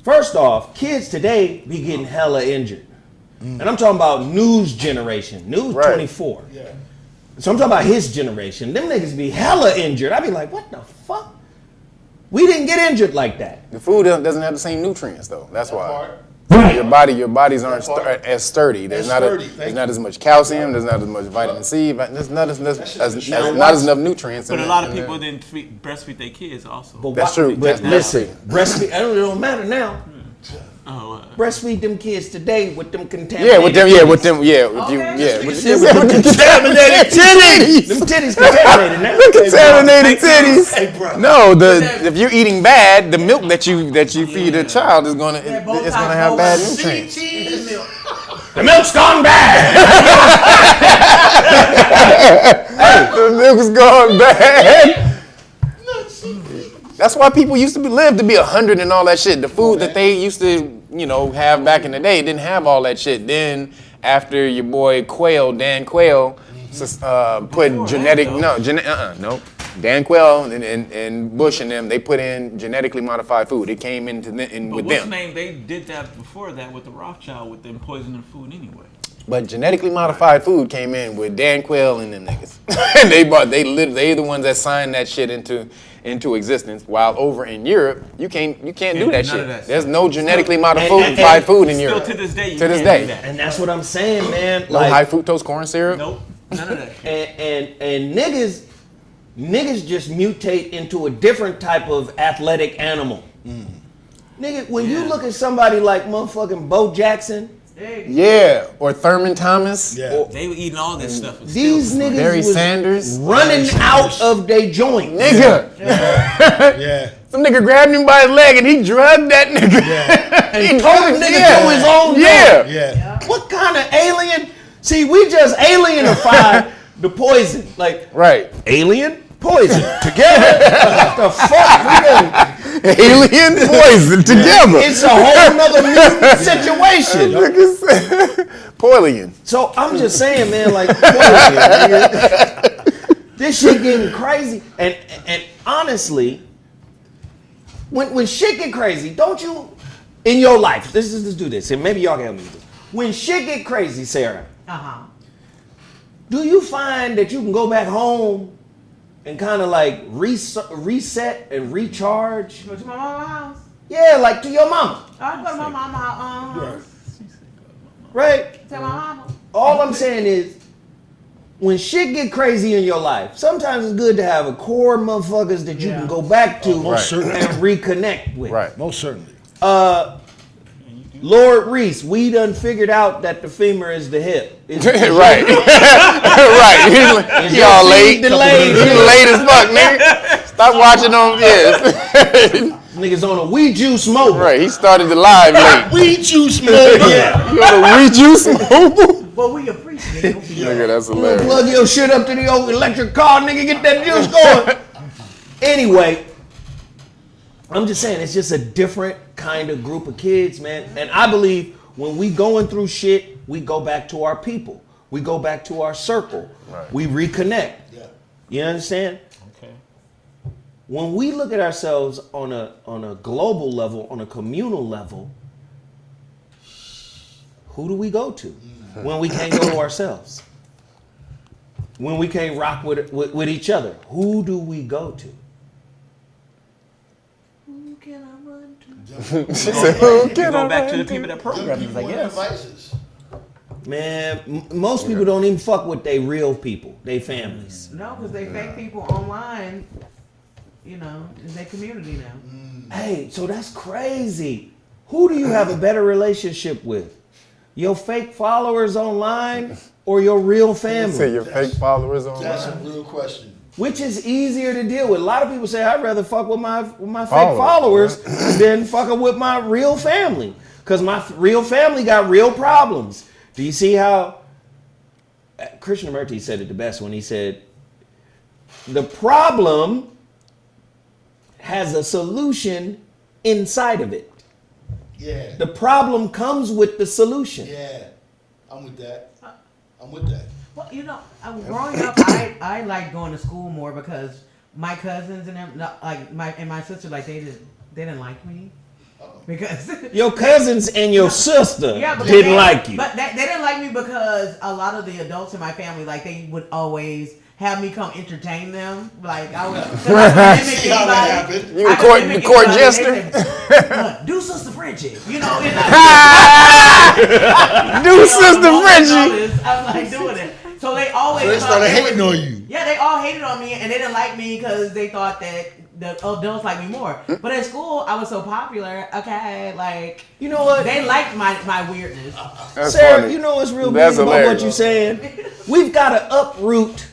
first off, kids today be getting hella injured. And I'm talking about news generation, news Right. 24. Yeah. So I'm talking about his generation. Them niggas be hella injured. I be like, what the fuck? We didn't get injured like that. The food doesn't have the same nutrients though. That's why. Your bodies aren't as sturdy. There's not as much calcium. There's not as much vitamin C. There's not as enough nutrients. But a lot of people didn't breastfeed their kids also. But That's true. But That's listen, breastfeed, it don't matter now. Oh, Breastfeed them kids today with them contaminated with them. Contaminated titties. Them titties contaminated now. Contaminated titties. Hey, bro. No, if you're eating bad, the milk that you feed a child is gonna have bad nutrients. The milk's gone bad. The milk's gone bad. That's why people used to live to be 100 and all that shit. The food that they used to, have back in the day didn't have all that shit. Then after your boy Dan Quayle, put Dan Quayle and Bush and them, they put in genetically modified food. It came with what's them. the name? They did that before that with the Rothschild with them poisoning food anyway. But genetically modified food came in with Dan Quayle and them niggas. And they the ones that signed that shit into existence. While over in Europe, you can't do that shit. There's no genetically modified food in Europe. Still to this day, you To this can't day. do that. And that's what I'm saying, man. No high fructose corn syrup. Nope, none of that. And niggas just mutate into a different type of athletic animal. Nigga, when you look at somebody like motherfucking Bo Jackson, Yeah, or Thurman Thomas. Yeah. They were eating all this stuff. these niggas Barry was Sanders. running out of their joint. Nigga. Yeah. Some nigga grabbed him by his leg and he drugged that nigga. And told him nigga to his own Yeah. Yeah. What kind of alien? See, we just alienified the poison. Like, Right. alien, poison, together. What the fuck? We done, Alien poison together. it's a whole nother mutant situation. Poilian. So I'm just saying, man, like, poison, nigga. This shit getting crazy. And honestly, when shit get crazy, don't you, in your life, let's do this, and maybe y'all can help me with this. When shit get crazy, Sarah, do you find that you can go back home and kind of like reset and recharge? Go to my mama's house. Yeah, like to your mama. I go to my mama's house. Right? Tell my mama. All I'm saying is, when shit get crazy in your life, sometimes it's good to have a core motherfuckers that you can go back to most certainly. and reconnect with. Right. Most certainly. Lord Reese, we done figured out that the femur is the hip. Right. Right. He all late. He late as fuck, nigga. Stop watching them. Yes. Niggas on a We Juice mobile. Right. He started the live late. We Juice mobile. Yeah. You on a We Juice mobile? But we appreciate it. Nigga, that's hilarious. Plug your shit up to the old electric car, nigga. Get that juice going. Anyway, I'm just saying it's just a different kind of group of kids, man. And I believe when we going through shit, we go back to our people. We go back to our circle. Right. We reconnect. Yeah. You understand? Okay. When we look at ourselves on a global level, on a communal level, who do we go to when we can't go to ourselves? When we can't rock with each other, who do we go to? Who can I run to? She said, "Who can I go back to the people that program us, I guess." Man, most people don't even fuck with their real people, their families. No, because they fake people online, you know, in their community now. Hey, so that's crazy. Who do you have a better relationship with? Your fake followers online or your real family? Say your fake followers online. That's a real question. Which is easier to deal with? A lot of people say I'd rather fuck with my fake followers than fucking with my real family, because my real family got real problems. Do you see how Krishnamurti said it the best when he said, the problem has a solution inside of it. Yeah. The problem comes with the solution. Yeah. I'm with that. Well, you know, growing up, I liked going to school more because my cousins and them, like my sister, like they didn't like me. Because your cousins and your sister didn't like you. But they didn't like me because a lot of the adults in my family, like, they would always have me come entertain them. Like, I would mimic anybody. You the court jester? Do Sister Frenchie. You know, do Sister Frenchie. I'm like doing it. So they always started hating on you. Yeah, they all hated on me, and they didn't like me because they thought that the adults like me more. But at school, I was so popular. Okay, like, you know what? They liked my weirdness. That's Sarah, funny. you know what's real big about what you're saying? We've got to uproot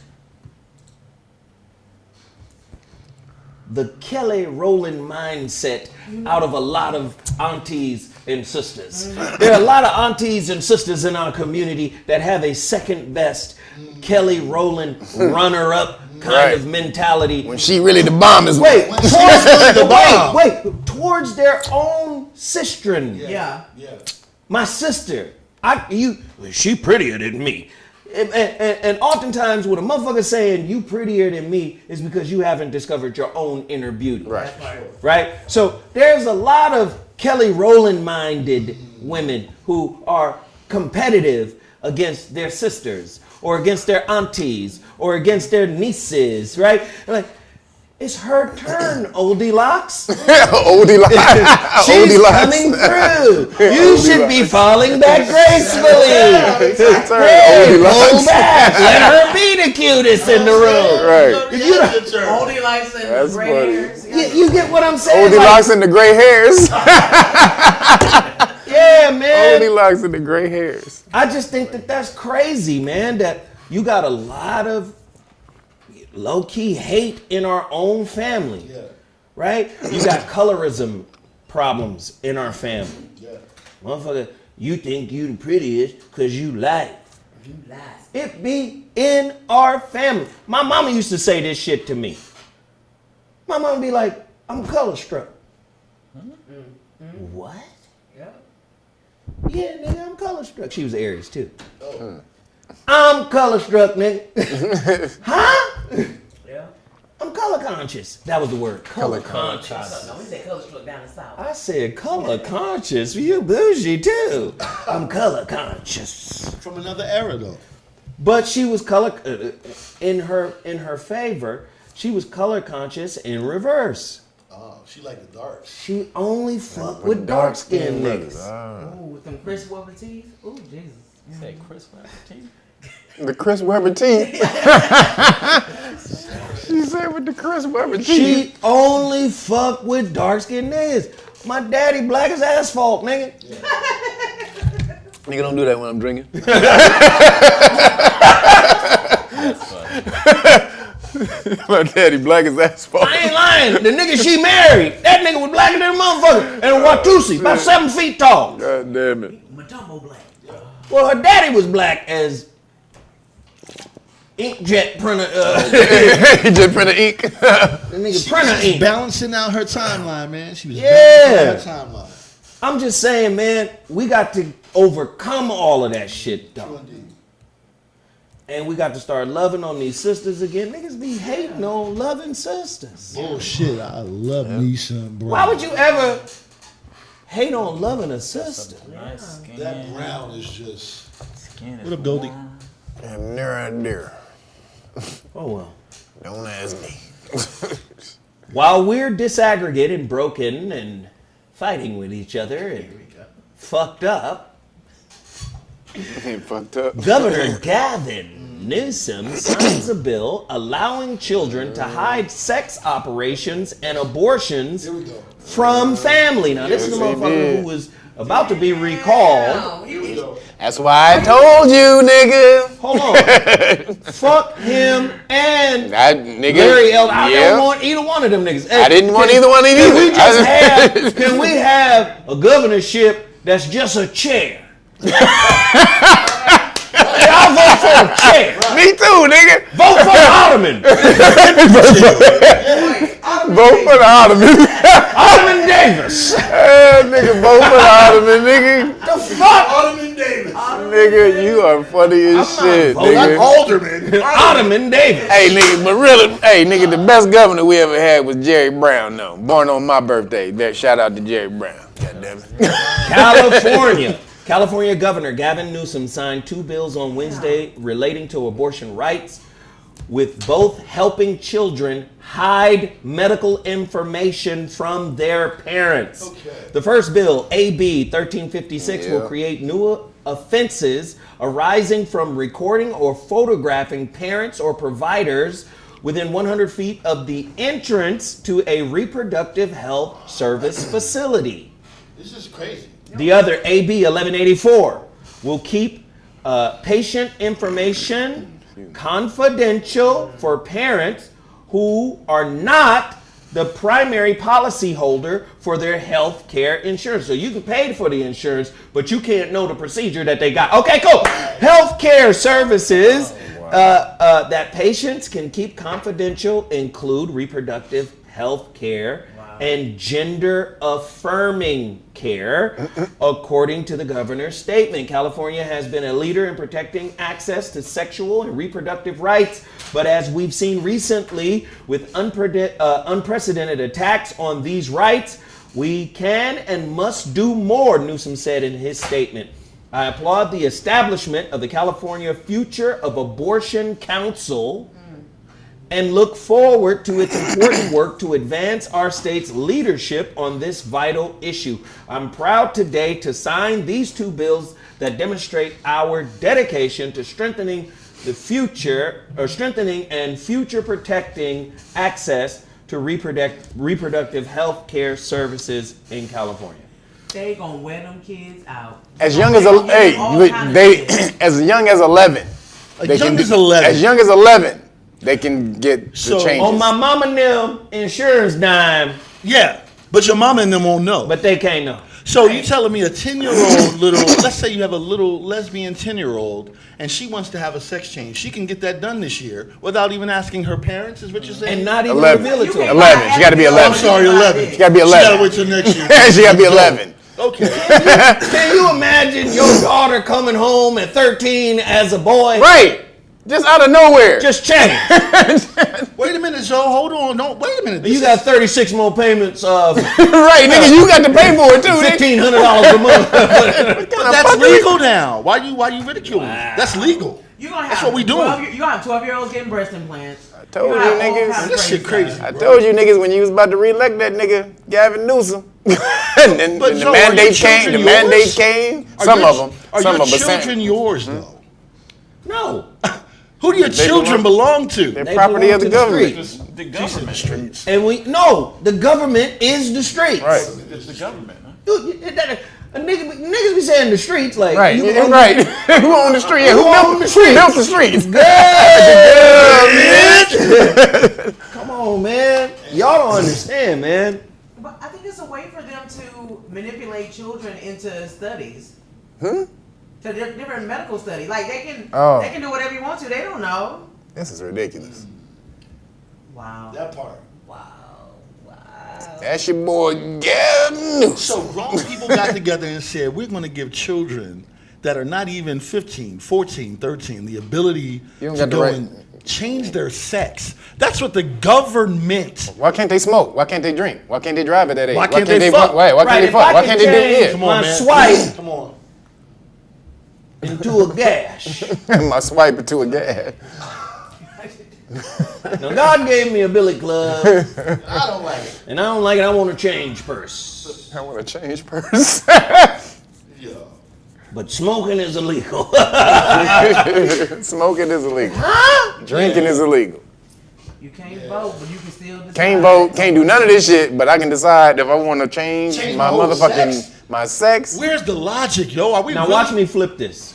the Kelly Rowland mindset out of a lot of aunties and sisters. There are a lot of aunties and sisters in our community that have a second best Kelly Rowland runner-up kind of mentality. When she really the bomb is towards their own sistren. Yeah. My sister, she prettier than me. And oftentimes when a motherfucker saying you prettier than me is because you haven't discovered your own inner beauty. Right? So there's a lot of Kelly Rowland minded women who are competitive against their sisters or against their aunties or against their nieces, right? Like, it's her turn, Oldie Locks. Oldie Locks. She's coming through. You should be falling back gracefully. Hey, pull back. Let her be the cutest in the room. Right. Oldie Locks and the gray hairs. You get what I'm saying? Oldie Locks and the gray hairs. Yeah, man. Oldie Locks and the gray hairs. I just think that that's crazy, man, that you got a lot of low-key hate in our own family, right? You got colorism problems in our family. Motherfucker, you think you the prettiest because you light. It be in our family. My mama used to say this shit to me. My mama be like, I'm color struck. What? Yeah, nigga, I'm color struck. She was Aries too. I'm color struck, nigga. Huh? Yeah. I'm color conscious. That was the word. Color conscious. No, we said color struck down the south. I said color conscious. You bougie too. I'm color conscious. From another era though. But she was color in her favor. She was color conscious in reverse. Oh, she like the dark. She only fuck with dark skinned niggas. Ooh, with them Chris Webber teeth. Ooh, Jesus. You say Chris Webber teeth? The Chris Webber teeth. She said with the Chris Webber teeth. She only fuck with dark skinned niggas. My daddy black as asphalt, nigga. Nigga, don't do that when I'm drinking. My daddy black as asphalt. I ain't lying. The nigga she married, that nigga was blacker than a motherfucker. And a Watusi, about 7 feet tall. God damn it. Matumbo black. Well, her daddy was black as inkjet printer. Inkjet printer ink. The nigga printer ink. Balancing out her timeline, man. She was balancing out her timeline. I'm just saying, man, we got to overcome all of that shit, though. And we got to start loving on these sisters again. Niggas be hating on loving sisters. Bullshit, I love me some, bro. Why would you ever hate on loving a sister? Nice skin. That brown is just... Skin is What up, Goldie? And there. Oh, well. Don't ask me. While we're disaggregated, broken, and fighting with each other and fucked up, Fucked up. Governor Gavin Newsom signs a bill allowing children to hide sex operations and abortions from family. Now, this is a motherfucker who was about to be recalled. That's why I told you, nigga. Hold on. Fuck him and Nigga, Larry Elder. I don't want either one of them niggas. I didn't want either one of these. Can we have a governorship that's just a chair? I'll vote for a chair. Me too, nigga. Vote for the ottoman. Vote for the ottoman. Ottoman Davis. Nigga, vote for the ottoman, nigga. The fuck? Ottoman Davis. Nigga, you are funny as shit, Oh, not nigga. Alderman. Ottoman Davis. Hey, nigga, but really, hey, nigga, the best governor we ever had was Jerry Brown, though. Born on my birthday. Shout out to Jerry Brown. God damn it. California Governor Gavin Newsom signed 2 bills on Wednesday relating to abortion rights, with both helping children hide medical information from their parents. Okay. The first bill, AB 1356, will create new offenses arising from recording or photographing parents or providers within 100 feet of the entrance to a reproductive health service facility. This is crazy. The other, AB 1184, will keep patient information confidential for parents who are not the primary policy holder for their health care insurance. So you can pay for the insurance, but you can't know the procedure that they got. Okay, cool. Health care services that patients can keep confidential include reproductive health care and gender affirming care, according to the governor's statement. California has been a leader in protecting access to sexual and reproductive rights, but as we've seen recently with unprecedented attacks on these rights, we can and must do more, Newsom said in his statement. I applaud the establishment of the California Future of Abortion Council and look forward to its important work to advance our state's leadership on this vital issue. I'm proud today to sign these 2 bills that demonstrate our dedication to strengthening and future protecting access to reproductive health care services in California. They gonna wear them kids out. As young as as young as 11. As young as 11. They can get the changes. On my mama and them insurance dime. Yeah, but your mama and them won't know. But they can't know. So you telling me a 10-year-old little, let's say you have a little lesbian 10-year-old, and she wants to have a sex change. She can get that done this year without even asking her parents, is what you're saying? And not even 11. reveal it to her. 11. She got to be 11. I'm sorry, 11. She got to be 11. She got to wait till next year. She got to be 11. Okay. Can you imagine your daughter coming home at 13 as a boy? Right. Just out of nowhere. Just change. Wait a minute, Joe. Hold on. Don't wait a minute. You got 36 more payments of right, nigga. You got to pay for it too. $1,500 a month. But that's legal now. Why you ridiculing? That's legal. That's what we doing. You got 12-year-olds getting breast implants. I told you niggas. This shit crazy. I told you niggas when you was about to re-elect that nigga Gavin Newsom. and then the Joe, mandate came. The mandate came. Some of them. Are your children yours though? No. Who do your children belong to? They're property of the government. The government. Streets. And the government is the streets. Right. It's the government. Huh? Niggas be saying the streets like Right. you Right. Who owned the street? Yeah, who owned the streets? built the streets? Come on, man. Y'all don't understand, man. But I think it's a way for them to manipulate children into studies. Huh? To different medical studies. Like they can do whatever you want to. They don't know. This is ridiculous. Wow. That part. That's your boy Gavin. So grown people got together and said, we're going to give children that are not even 15, 14, 13 the ability to go and change their sex. That's what the government. Why can't they smoke? Why can't they drink? Why can't they drive at that age? Why can't they fuck? Why can't they fuck? Why can't they do it? Come on, man. Swipe Come on. into a gash. My swipe into a gas. Now God gave me a billy club. I don't like it. And I don't like it. I want to change purse. I want to change purse. Yeah. But smoking is illegal. Smoking is illegal. Drinking is illegal. You can't vote, but you can still decide. Can't vote, can't do none of this shit, but I can decide if I want to change my whole motherfucking sex? my sex. Where's the logic, yo? Are we Now really- watch me flip this.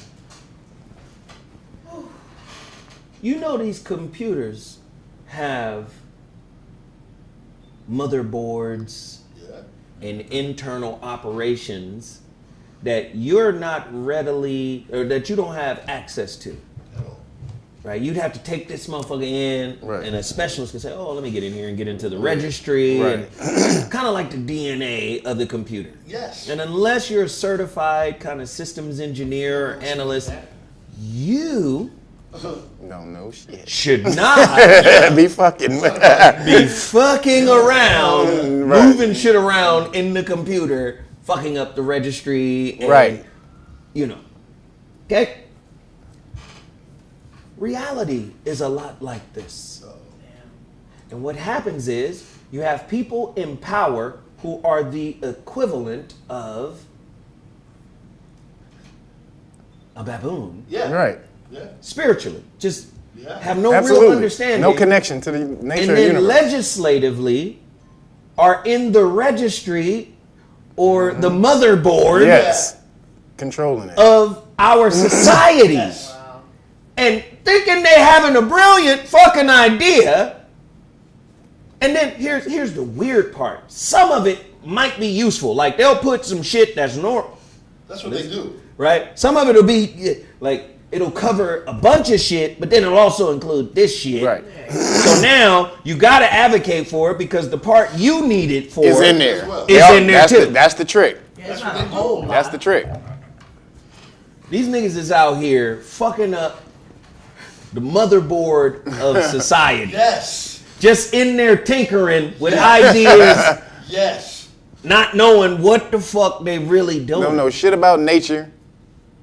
You know these computers have motherboards and internal operations that you're not readily, or that you don't have access to. Right? You'd have to take this motherfucker in, and a specialist can say, oh, let me get in here and get into the registry. Right. Kind of like the DNA of the computer. Yes. And unless you're a certified kind of systems engineer or analyst, you No, no shit. should not Be fucking. be fucking around, Right. moving shit around in the computer, fucking up the registry. And, Right. You know. Okay? Reality is a lot like this. And what happens is you have people in power who are the equivalent of a baboon. Yeah. Right. Yeah. Spiritually. Just Yeah. have no Absolutely. real understanding. No connection to the nature And of the then universe. legislatively are in the registry or the motherboard Yes. Controlling it. of our society. And thinking they having a brilliant fucking idea. And then here's the weird part. Some of it might be useful. Like they'll put some shit that's normal. That's what they do. Right? Some of it'll be like it'll cover a bunch of shit, but then it'll also include this shit. Right. So now you gotta advocate for it because the part you need it for Is in there. Is in there too. That's the trick. Yeah, it's not a whole lot. That's the trick. These niggas is out here fucking up the motherboard of society. Yes. Just in there tinkering with ideas, Yes. not knowing what the fuck they really doing. Don't know shit about nature.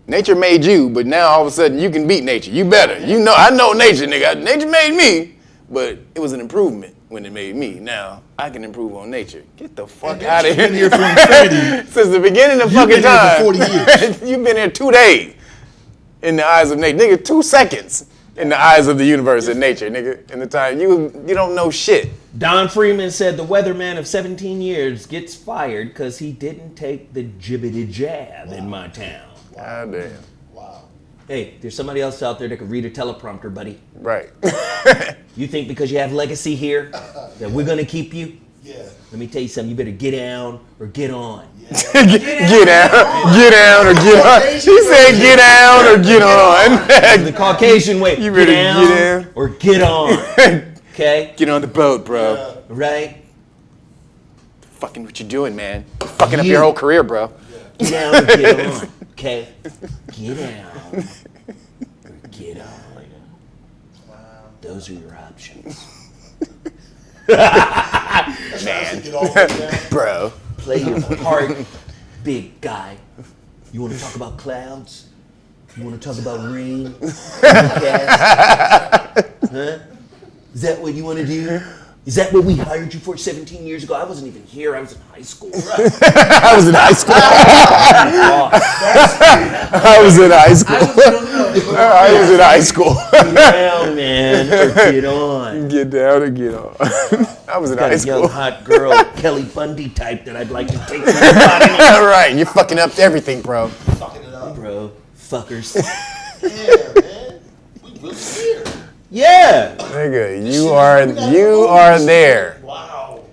Nature made you, but now all of a sudden you can beat nature. You better. You know, I know nature, nigga. Nature made me, but it was an improvement when it made me. Now I can improve on nature. Get the fuck out of here. Been here for infinity. Since the beginning of You've fucking been here time. for 40 years. You've been here 2 days in the eyes of nature. Nigga, 2 seconds in the eyes of the universe and nature, nigga. In the time you don't know shit. Don Freeman said the weatherman of 17 years gets fired because he didn't take the jibbity jab in my town. God damn. Wow. Hey, there's somebody else out there that could read a teleprompter, buddy. Right. You think because you have legacy here that we're gonna keep you? Yeah. Let me tell you something. You better get down or get on. Get down or get on. She said get down or get on. The Caucasian way. You better get down or get on. Okay? Get on the boat, bro. Right? Fucking what you doing, man? Fucking up your whole career, bro. Get down or get on. Okay? Get down or get on. Those are your options. Man. Bro. Play your part, big guy. You want to talk about clouds? You want to talk about rain? Huh? Is that what you want to do? Is that what we hired you for 17 years ago? I wasn't even here. I was in high school. I was in high school. I was in high school. I was in high school. Get down, man, or get on. Get down or get on. I was in high school. Young hot girl, Kelly Bundy type that I'd like to take to your body. Right, you're fucking up everything, bro. Fucking it up. Bro, fuckers. Yeah, man. We really here. Yeah. Nigga, you are there. Wow.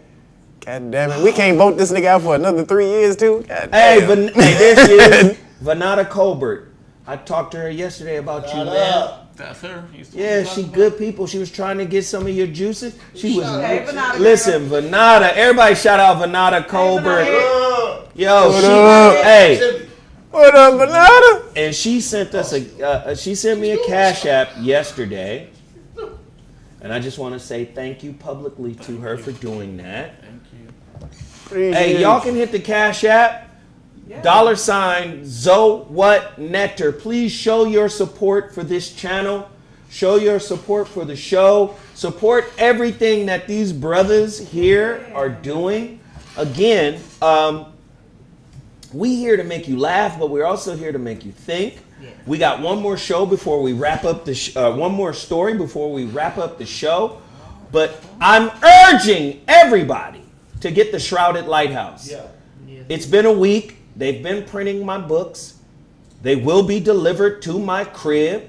God damn it. We can't vote this nigga out for another 3 years, too? God Hey, damn. there she is. Vanada Colbert. I talked to her yesterday about you, man. That's her. Yeah, she good people. She was trying to get some of your juices. She was. Hey, Vanada. Listen, Vanada. Everybody shout out Vanada Colbert. Yo, What she. up? Hey. What up, Vanada? And she sent us she sent me a Cash App yesterday. And I just want to say thank you publicly to her for doing that. Thank you. Hey, y'all can hit the Cash App. $ ZoWhatNeter. Please show your support for this channel. Show your support for the show. Support everything that these brothers here are doing. Again, we here to make you laugh, but we're also here to make you think. We got one more show before we wrap up the one more story before we wrap up the show. But I'm urging everybody to get the Shrouded Lighthouse. Yeah. It's been a week. They've been printing my books. They will be delivered to my crib.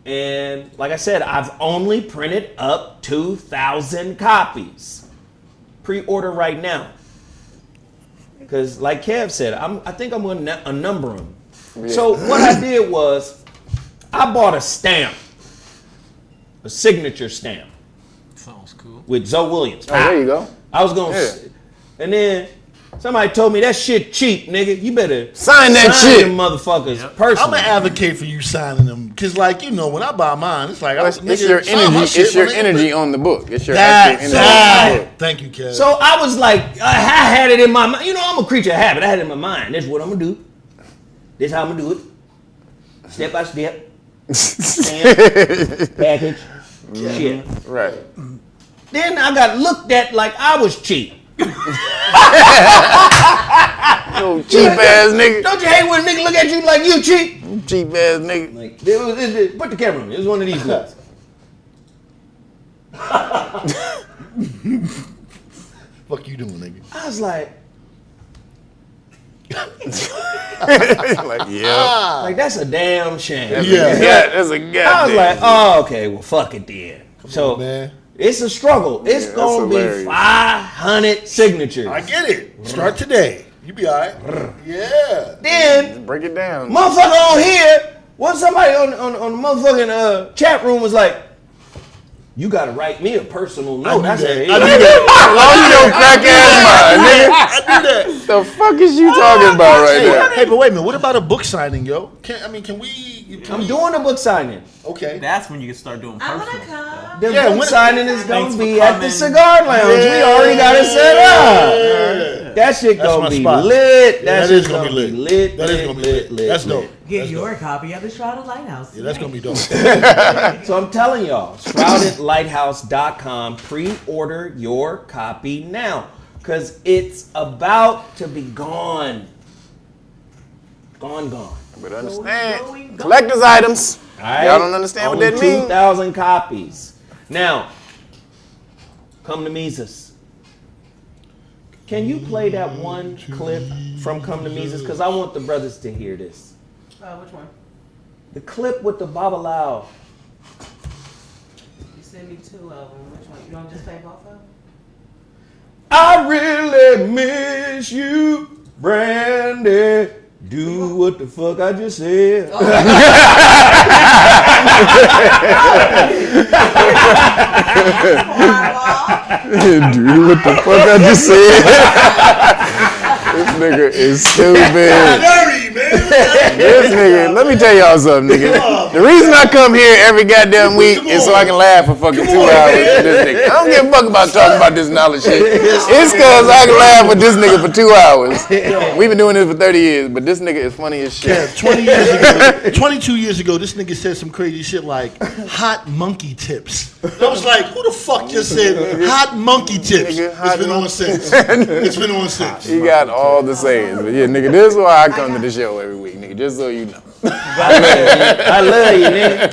And like I said, I've only printed up 2,000 copies. Pre-order right now. Because like Kev said, I think I'm going to number them. Yeah. So what I did was I bought a stamp. A signature stamp. Sounds cool. With Zoe Williams. Oh, there you go. I was going to... And then... Somebody told me that shit cheap, nigga. You better sign that shit, them motherfuckers. Personally, I'm gonna advocate for you signing them, cause like you know, when I buy mine, it's like it's your energy. It's your energy on the book. It's your actual energy on the book. Thank you, Kev. So I was like, I had it in my mind. You know, I'm a creature of habit. I had it in my mind. This is what I'm gonna do. This is how I'm gonna do it. Step by step. Stamp, package, shit. Right. Then I got looked at like I was cheap. Yo, cheap ass nigga. Don't you hate when a nigga look at you like you cheap? Cheap ass nigga. Like, put the camera on me. It was one of these guys. Fuck you doing, nigga? I was like, like, yeah. Like, that's a damn shame. That's a goddamn. I was like, oh, okay, well, fuck it then. Come on, man. It's a struggle. It's going to be 500 signatures. I get it. Start today. You be all right. Yeah. Then, just break it down. Motherfucker on here, once somebody on the motherfucking chat room was like, you got to write me a personal note. I said, I knew that. Your crack ass mind, nigga. I knew that. The fuck is you talking about right now? Hey, but wait a minute. What about a book signing, yo? Can we? I'm doing a book signing. Okay. That's when you can start doing personal. The book signing is going to be at the coming. Cigar Lounge. We already got it set up. That shit That's going my to be spot. lit. That is gonna be lit. Lit. That is gonna be lit. That's dope. Get That's your dope. copy of the Shrouded Lighthouse. Yeah, that's gonna be dope. So I'm telling y'all, shroudedlighthouse.com. Pre-order your copy now, because it's about to be gone. Gone. But understand, collector's items. All right? Y'all don't understand what Only that means. 2,000 copies. Now, come to Mises. Can you play that one clip from Come to Mises? Because I want the brothers to hear this. Which one? The clip with the Babalao. You sent me 2 of them. Which one? You don't just play both of them? I really miss you, Brandy. Do what the fuck I just said. Do what the fuck I just said. This nigga is stupid. Dirty, This nigga, let me tell y'all something, nigga. The reason I come here every goddamn week is so I can laugh for fucking 2 hours with this nigga. I don't give a fuck about talking about this knowledge shit. It's cause I can laugh with this nigga for 2 hours. We've been doing this for 30 years, but this nigga is funny as shit. Yeah, 20 years ago, 22 years ago, this nigga said some crazy shit like hot monkey tips. I was like, who the fuck just said hot monkey tips? It's been on since. It's been on since. He got all the sayings, but yeah, nigga, this is why I come to the show every week, nigga, just so you know. I love you, nigga.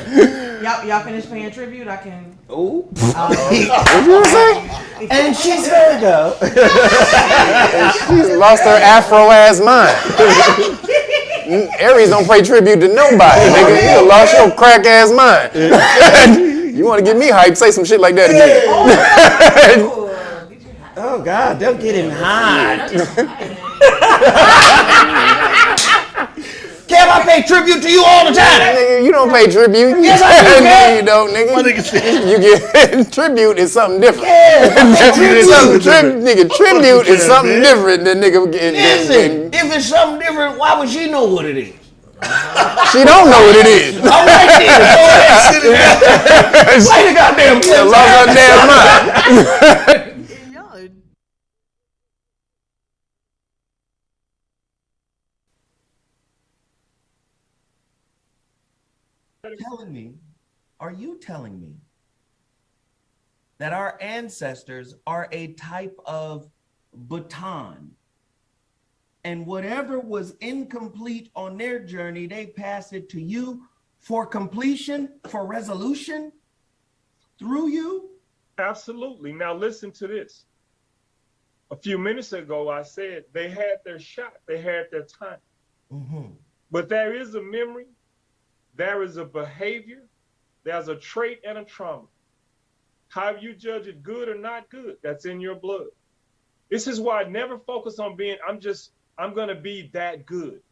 Y'all finished paying tribute? I can. Ooh. What you say? And she's Virgo. She's lost her Afro-ass mind. Aries don't pay tribute to nobody, nigga. You done lost your crack-ass mind. You want to get me hyped, say some shit like that again. Oh, God, don't get him hot. Kev, I pay tribute to you all the time. Nigga, you don't pay tribute. Yes, I do, No, man. you don't, nigga. You get tribute is something different. Nigga, tribute is something different than nigga getting. Listen, if it's something different, why would she know what it is? She don't know what it is. All right, then. Wait a goddamn She lost her damn mind. Are you telling me that our ancestors are a type of baton, and whatever was incomplete on their journey, they pass it to you for completion, for resolution through you? Absolutely. Now listen to this. A few minutes ago, I said they had their shot, they had their time. But there is a memory, there is a behavior, there's a trait and a trauma. How you judge it good or not good, that's in your blood. This is why I never focus on being, I'm gonna be that good.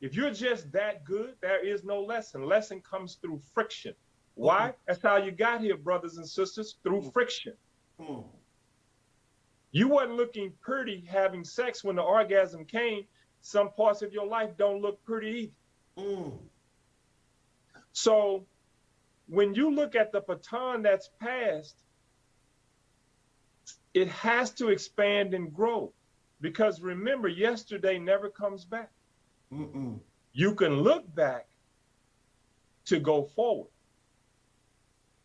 If you're just that good, there is no lesson. Lesson comes through friction. Why? That's how you got here, brothers and sisters, through friction. You wasn't looking pretty having sex when the orgasm came. Some parts of your life don't look pretty either. So when you look at the baton that's passed, it has to expand and grow. Because remember, yesterday never comes back. You can look back to go forward.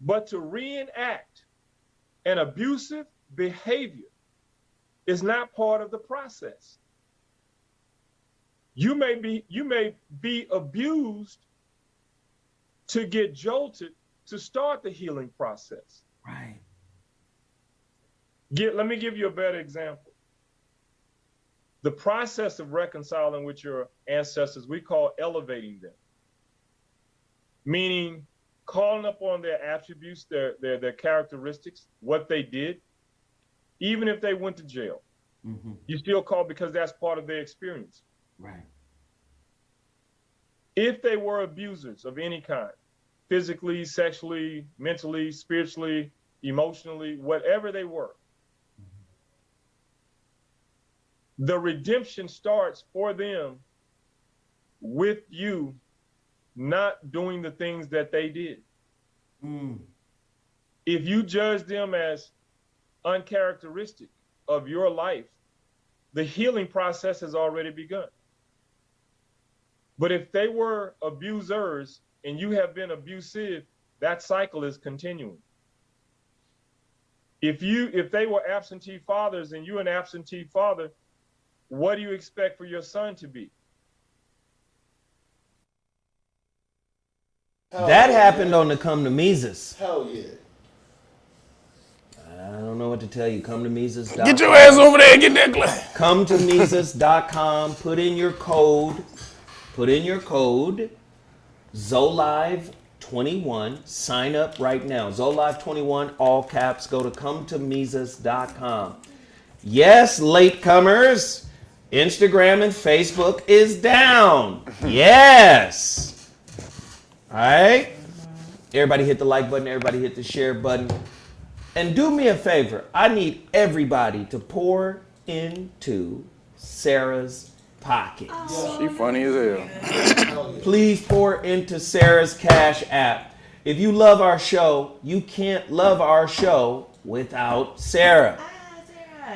But to reenact an abusive behavior is not part of the process. You may be abused to get jolted to start the healing process. Right. Let me give you a better example. The process of reconciling with your ancestors, we call elevating them. Meaning calling up on their attributes, their characteristics, what they did, even if they went to jail. You still call because that's part of their experience. Right. If they were abusers of any kind, physically, sexually, mentally, spiritually, emotionally, whatever they were, the redemption starts for them with you not doing the things that they did. If you judge them as uncharacteristic of your life, the healing process has already begun. But if they were abusers and you have been abusive, that cycle is continuing. If they were absentee fathers and you're an absentee father, what do you expect for your son to be? That happened on the Come to Mises. Hell yeah. I don't know what to tell you. Come to Mises.com. Get your ass over there and get that glass. Come to Mises.com. Put in your code. ZoLive21. Sign up right now. ZoLive21, all caps. Go to ComeToMises.com. Yes, latecomers. Instagram and Facebook is down. Yes. All right. Everybody hit the like button. Everybody hit the share button. And do me a favor. I need everybody to pour into Sarah's pockets. She funny as hell. Please pour into Sarah's Cash App. If you love our show, you can't love our show without Sarah.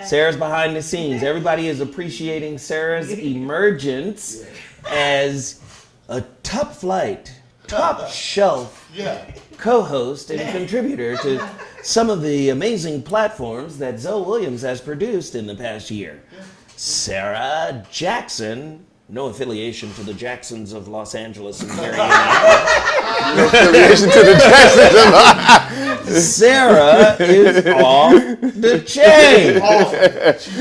Sarah's behind the scenes. Everybody is appreciating Sarah's emergence as a top flight, top shelf co-host and contributor to some of the amazing platforms that Zoe Williams has produced in the past year. Sarah Jackson, no affiliation to the Jacksons of Los Angeles and Mariana. No affiliation to the Jacksons. Sarah is off the chain. All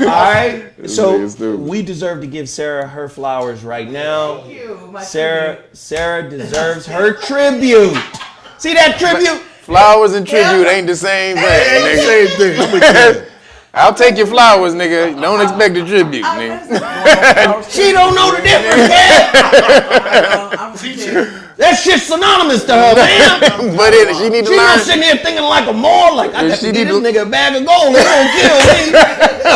right, so we deserve to give Sarah her flowers right now. Thank you. Sarah deserves her tribute. See that tribute? Flowers and tribute ain't the same thing. Same thing. I'll take your flowers, nigga. Don't expect a tribute, nigga. She don't know the difference, man. That shit's synonymous to her, man. But she need to She learn. not sitting here thinking like a more, like I got to give this nigga a bag of gold. They gonna kill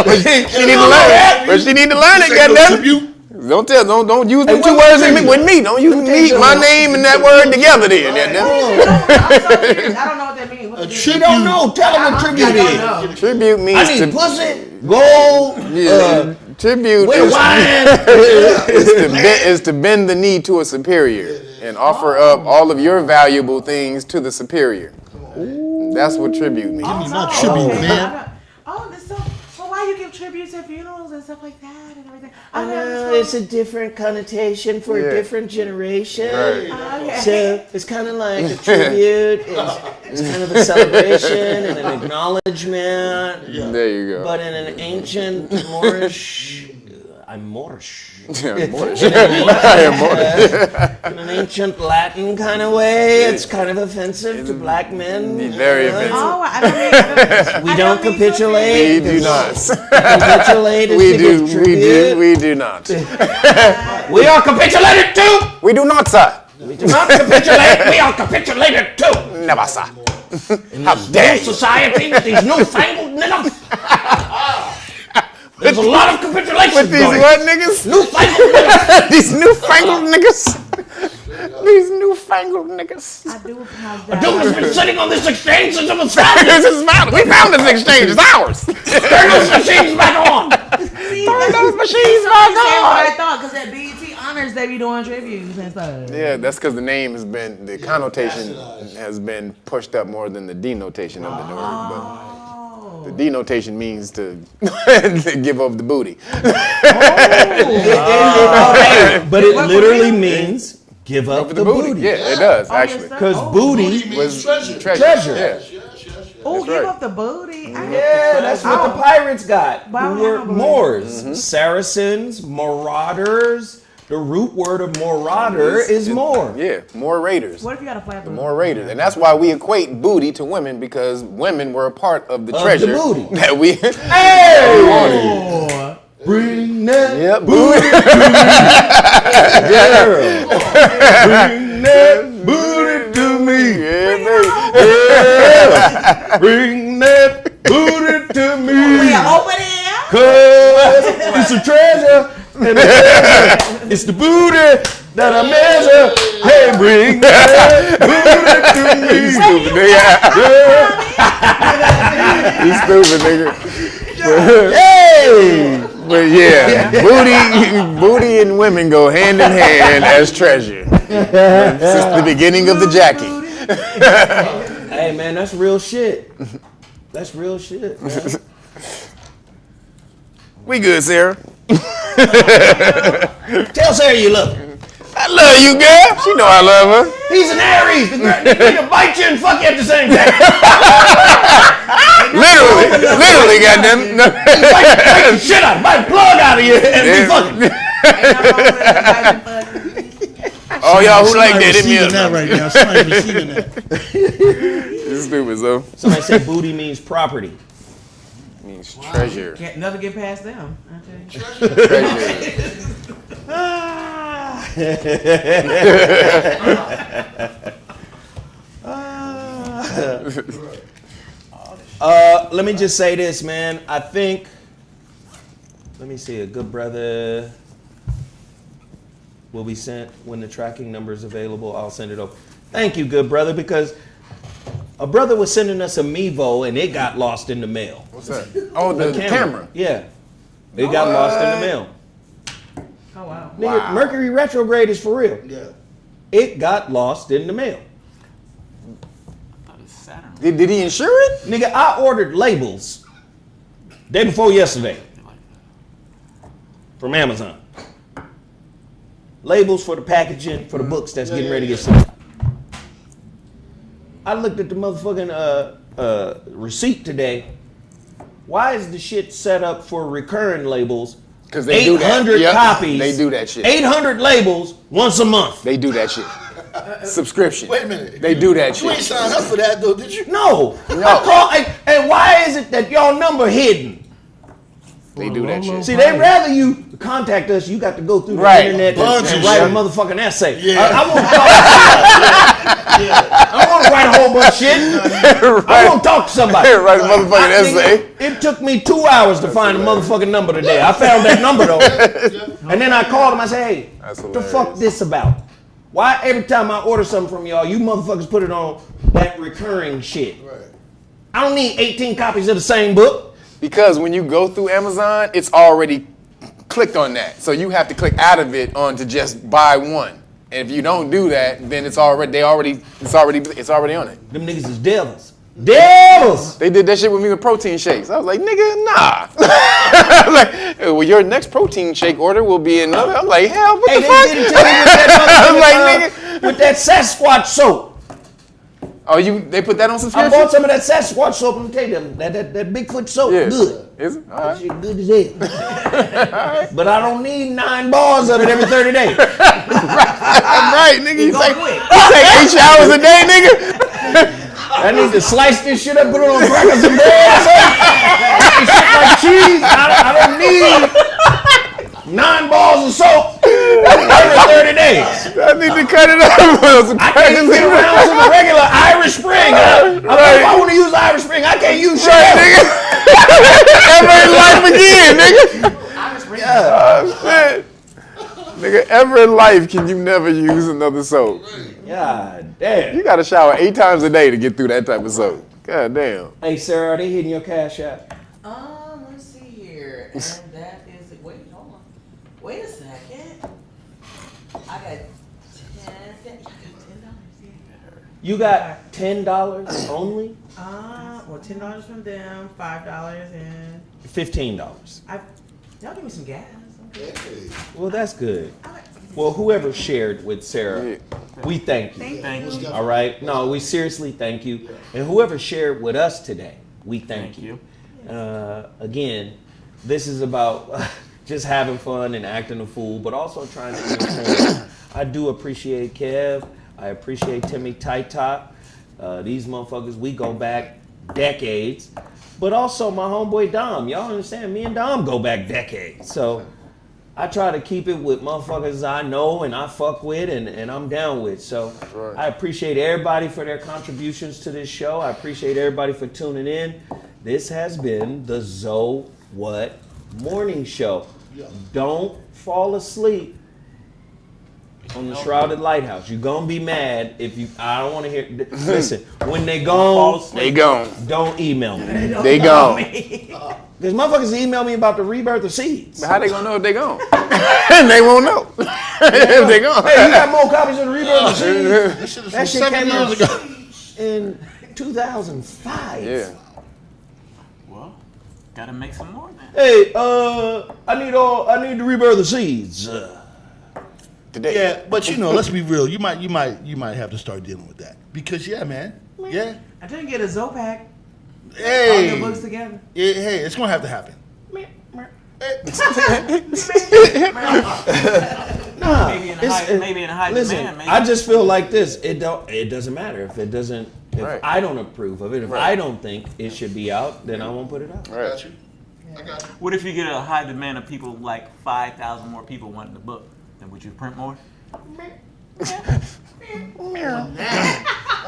me. She need to learn it. But she need to learn it, goddamn. Don't use them two words with me. Don't use me, my name, and that word together. Then, I don't know what that means. She don't know. Tell her what tribute is. Tribute means I need pussy, gold, tribute is to bend the knee to a superior and offer up all of your valuable things to the superior. That's what tribute means. Give me my tribute, man. So why you give tributes at funerals and stuff like that and everything? It's a different connotation for a different generation. Right. So it's kind of like a tribute. It's kind of a celebration and an acknowledgement. There you go. But in an ancient Moorish, I'm Moorish. Moorish. In an ancient Latin kind of way, it's kind of offensive to black men. Very offensive. Oh, I don't mean. We don't capitulate. We do not. Capitulate is We to do. give tribute. We do not. We are capitulated too. We do not, sir. We do not capitulate. We are capitulated too. Never, sir. In this new society with these newfangled niggas. There's a lot of capitulation With these going. what niggas? Newfangled niggas. These newfangled niggas. These newfangled niggas. I do apologize. A dude has been sitting on this exchange since it was founded. We found this exchange. It's ours. Turn those machines back on. Turn those machines back What I on. thought, because at BET Honors they be doing tributes and stuff. Yeah, that's because the name has been, the connotation has been pushed up more than the denotation of the word. But the denotation means to give up the booty. But it literally means give up the booty. Yeah, it does, actually. Because booty was treasure. Yeah. Oh, That's give right. up the booty. Yeah, that's what the pirates got. Why Who would I were not believe Moors, Saracens, marauders. The root word of marauder is more. Yeah, more raiders. What if you got a flat booty? More raiders. And that's why we equate booty to women, because women were a part of the treasure booty. that we Hey! Bring that booty. Bring that booty to me. Bring that booty to me. Open it. Cause it's a treasure. And the treasure, it's the booty that I measure. Hey, bring that booty to me. Stupid nigga. You stupid nigga. Hey! But yeah, booty and women go hand in hand as treasure. Since the beginning of the jacking. Hey man, that's real shit. That's real shit, man. We good, Sarah. Tell Sarah you love her. I love you, girl. She know I love her. He's an Aries. The nigga bite you and fuck you at the same time. Literally, goddamn. Bite the shit out, bite the plug out of you and be fucking. Oh, y'all who like that? Hit me Receiving that up. right now. Somebody receiving that. You stupid, so. Somebody said booty means property. Means treasure. Can't never get past them. I tell you. Let me just say this, man. I think, let me see, a good brother will be sent when the tracking number is available. I'll send it over. Thank you, good brother, because a brother was sending us a Mevo and it got lost in the mail. What's that? Oh, the camera. Yeah. It got lost in the mail. Oh, wow. Nigga, Mercury retrograde is for real. Yeah. It got lost in the mail. Did he insure it? Nigga, I ordered labels day before yesterday from Amazon. Labels for the packaging for the books that's getting ready to get sent. I looked at the motherfucking receipt today. Why is the shit set up for recurring labels? Because they do that. 800 copies. They do that shit. 800 labels once a month. They do that shit. Subscription. Wait a minute. They do that You ain't shit. signed up for that though, did you? No. No. And why is it that y'all number hidden? They do that shit. See, they'd rather you contact us. You got to go through the Right. internet and write a motherfucking essay. Yeah. I want to talk. I want to write a whole bunch of shit. I want to talk to somebody. Write a motherfucking essay. It took me 2 hours to find a motherfucking number today. I found that number though, and then I called him. I said, "Hey, what the fuck this about? Why every time I order something from y'all, you motherfuckers put it on that recurring shit? Right. I don't need 18 copies of the same book." Because when you go through Amazon, it's already clicked on that. So you have to click out of it on to just buy one. And if you don't do that, then it's already on it. Them niggas is devils. Devils! They did that shit with me with protein shakes. I was like, nigga, nah. Like, well, your next protein shake order will be another. I'm like, hell, what the fuck? They did it to me with that I was like, nigga. with that Sasquatch soap. Oh, they put that on I subscription? bought some of that Sasquatch soap. Let me tell you, that Bigfoot soap, Yeah. good. Is it? All That right. shit good as hell. But I don't need 9 bars of it every 30 days. I'm right, nigga. You take 8 showers a day, nigga. I need to slice this shit up, put it on crackers and bread or something. Shit like cheese. I don't need 9 balls of soap every 30 days. I need to cut it up. I can't get around to the regular Irish Spring. If I want to use Irish Spring, I can't use shit else. Nigga. Ever in life again, nigga. Irish Spring. Oh, shit. Nigga, ever in life can you never use another soap? God damn. You gotta shower 8 times a day to get through that type of soap. God damn. Hey, Sarah, are they hitting your Cash App? Let's see here. And that is it. Wait, hold on. Wait a second. I got $10. You got $10 only? Well, $10 from them, $5 and $15. y'all give me some gas. Okay. Well, that's good. Well, whoever shared with Sarah, we thank you. Thank you. All right? No, we seriously thank you. And whoever shared with us today, we thank you. Again, this is about just having fun and acting a fool, but also trying to inform. I do appreciate Kev. I appreciate Timmy Tight Top. These motherfuckers, we go back decades. But also my homeboy Dom. Y'all understand? Me and Dom go back decades. So I try to keep it with motherfuckers I know and I fuck with and I'm down with. So I appreciate everybody for their contributions to this show. I appreciate everybody for tuning in. This has been the ZoWhat Morning Show. Don't fall asleep on the Shrouded Lighthouse. You're gonna be mad if you. I don't want to hear. Listen, when they gone, they gone. Don't email me. They gone. Because motherfuckers email me about the rebirth of seeds. But how they gonna know if they gone? They won't know if they gone. Hey, you got more copies of the rebirth of seeds? That shit came out ago. in 2005. Yeah. Well, gotta make some more then. Hey, I need the rebirth of seeds. Today. Yeah, but you know, let's be real. You might have to start dealing with that because man. Yeah. I didn't get a Zopack. Hey. All your books together. Yeah, hey, it's gonna have to happen. Nah, Maybe in high listen, demand. Maybe. I just feel like this. It doesn't matter if it doesn't. If Right. I don't approve of it, if I don't think it should be out, then I won't put it out. Right. I got you. What if you get a high demand of people, like 5,000 more people wanting the book? Then would you print more? On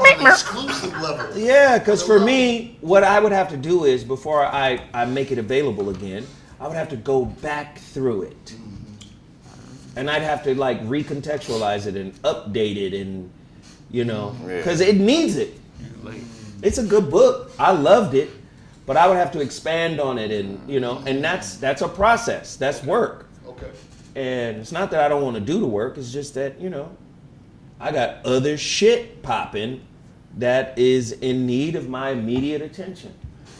an exclusive level. Yeah, because for me, what I would have to do is before I make it available again, I would have to go back through it. and I'd have to like recontextualize it and update it, and you know, because it needs it. It's a good book. I loved it, but I would have to expand on it, and you know, and that's a process. That's work. Okay. And it's not that I don't want to do the work. It's just that, you know, I got other shit popping that is in need of my immediate attention.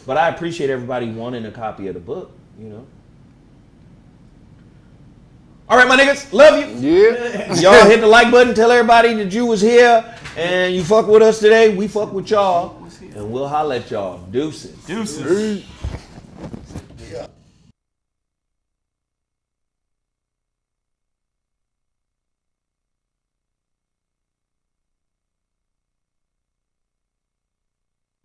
But I appreciate everybody wanting a copy of the book, you know. All right, my niggas, love you. Yeah. Y'all hit the like button. Tell everybody that you was here and you fuck with us today. We fuck with y'all. And we'll holler at y'all. Deuces. Deuces. Yeah.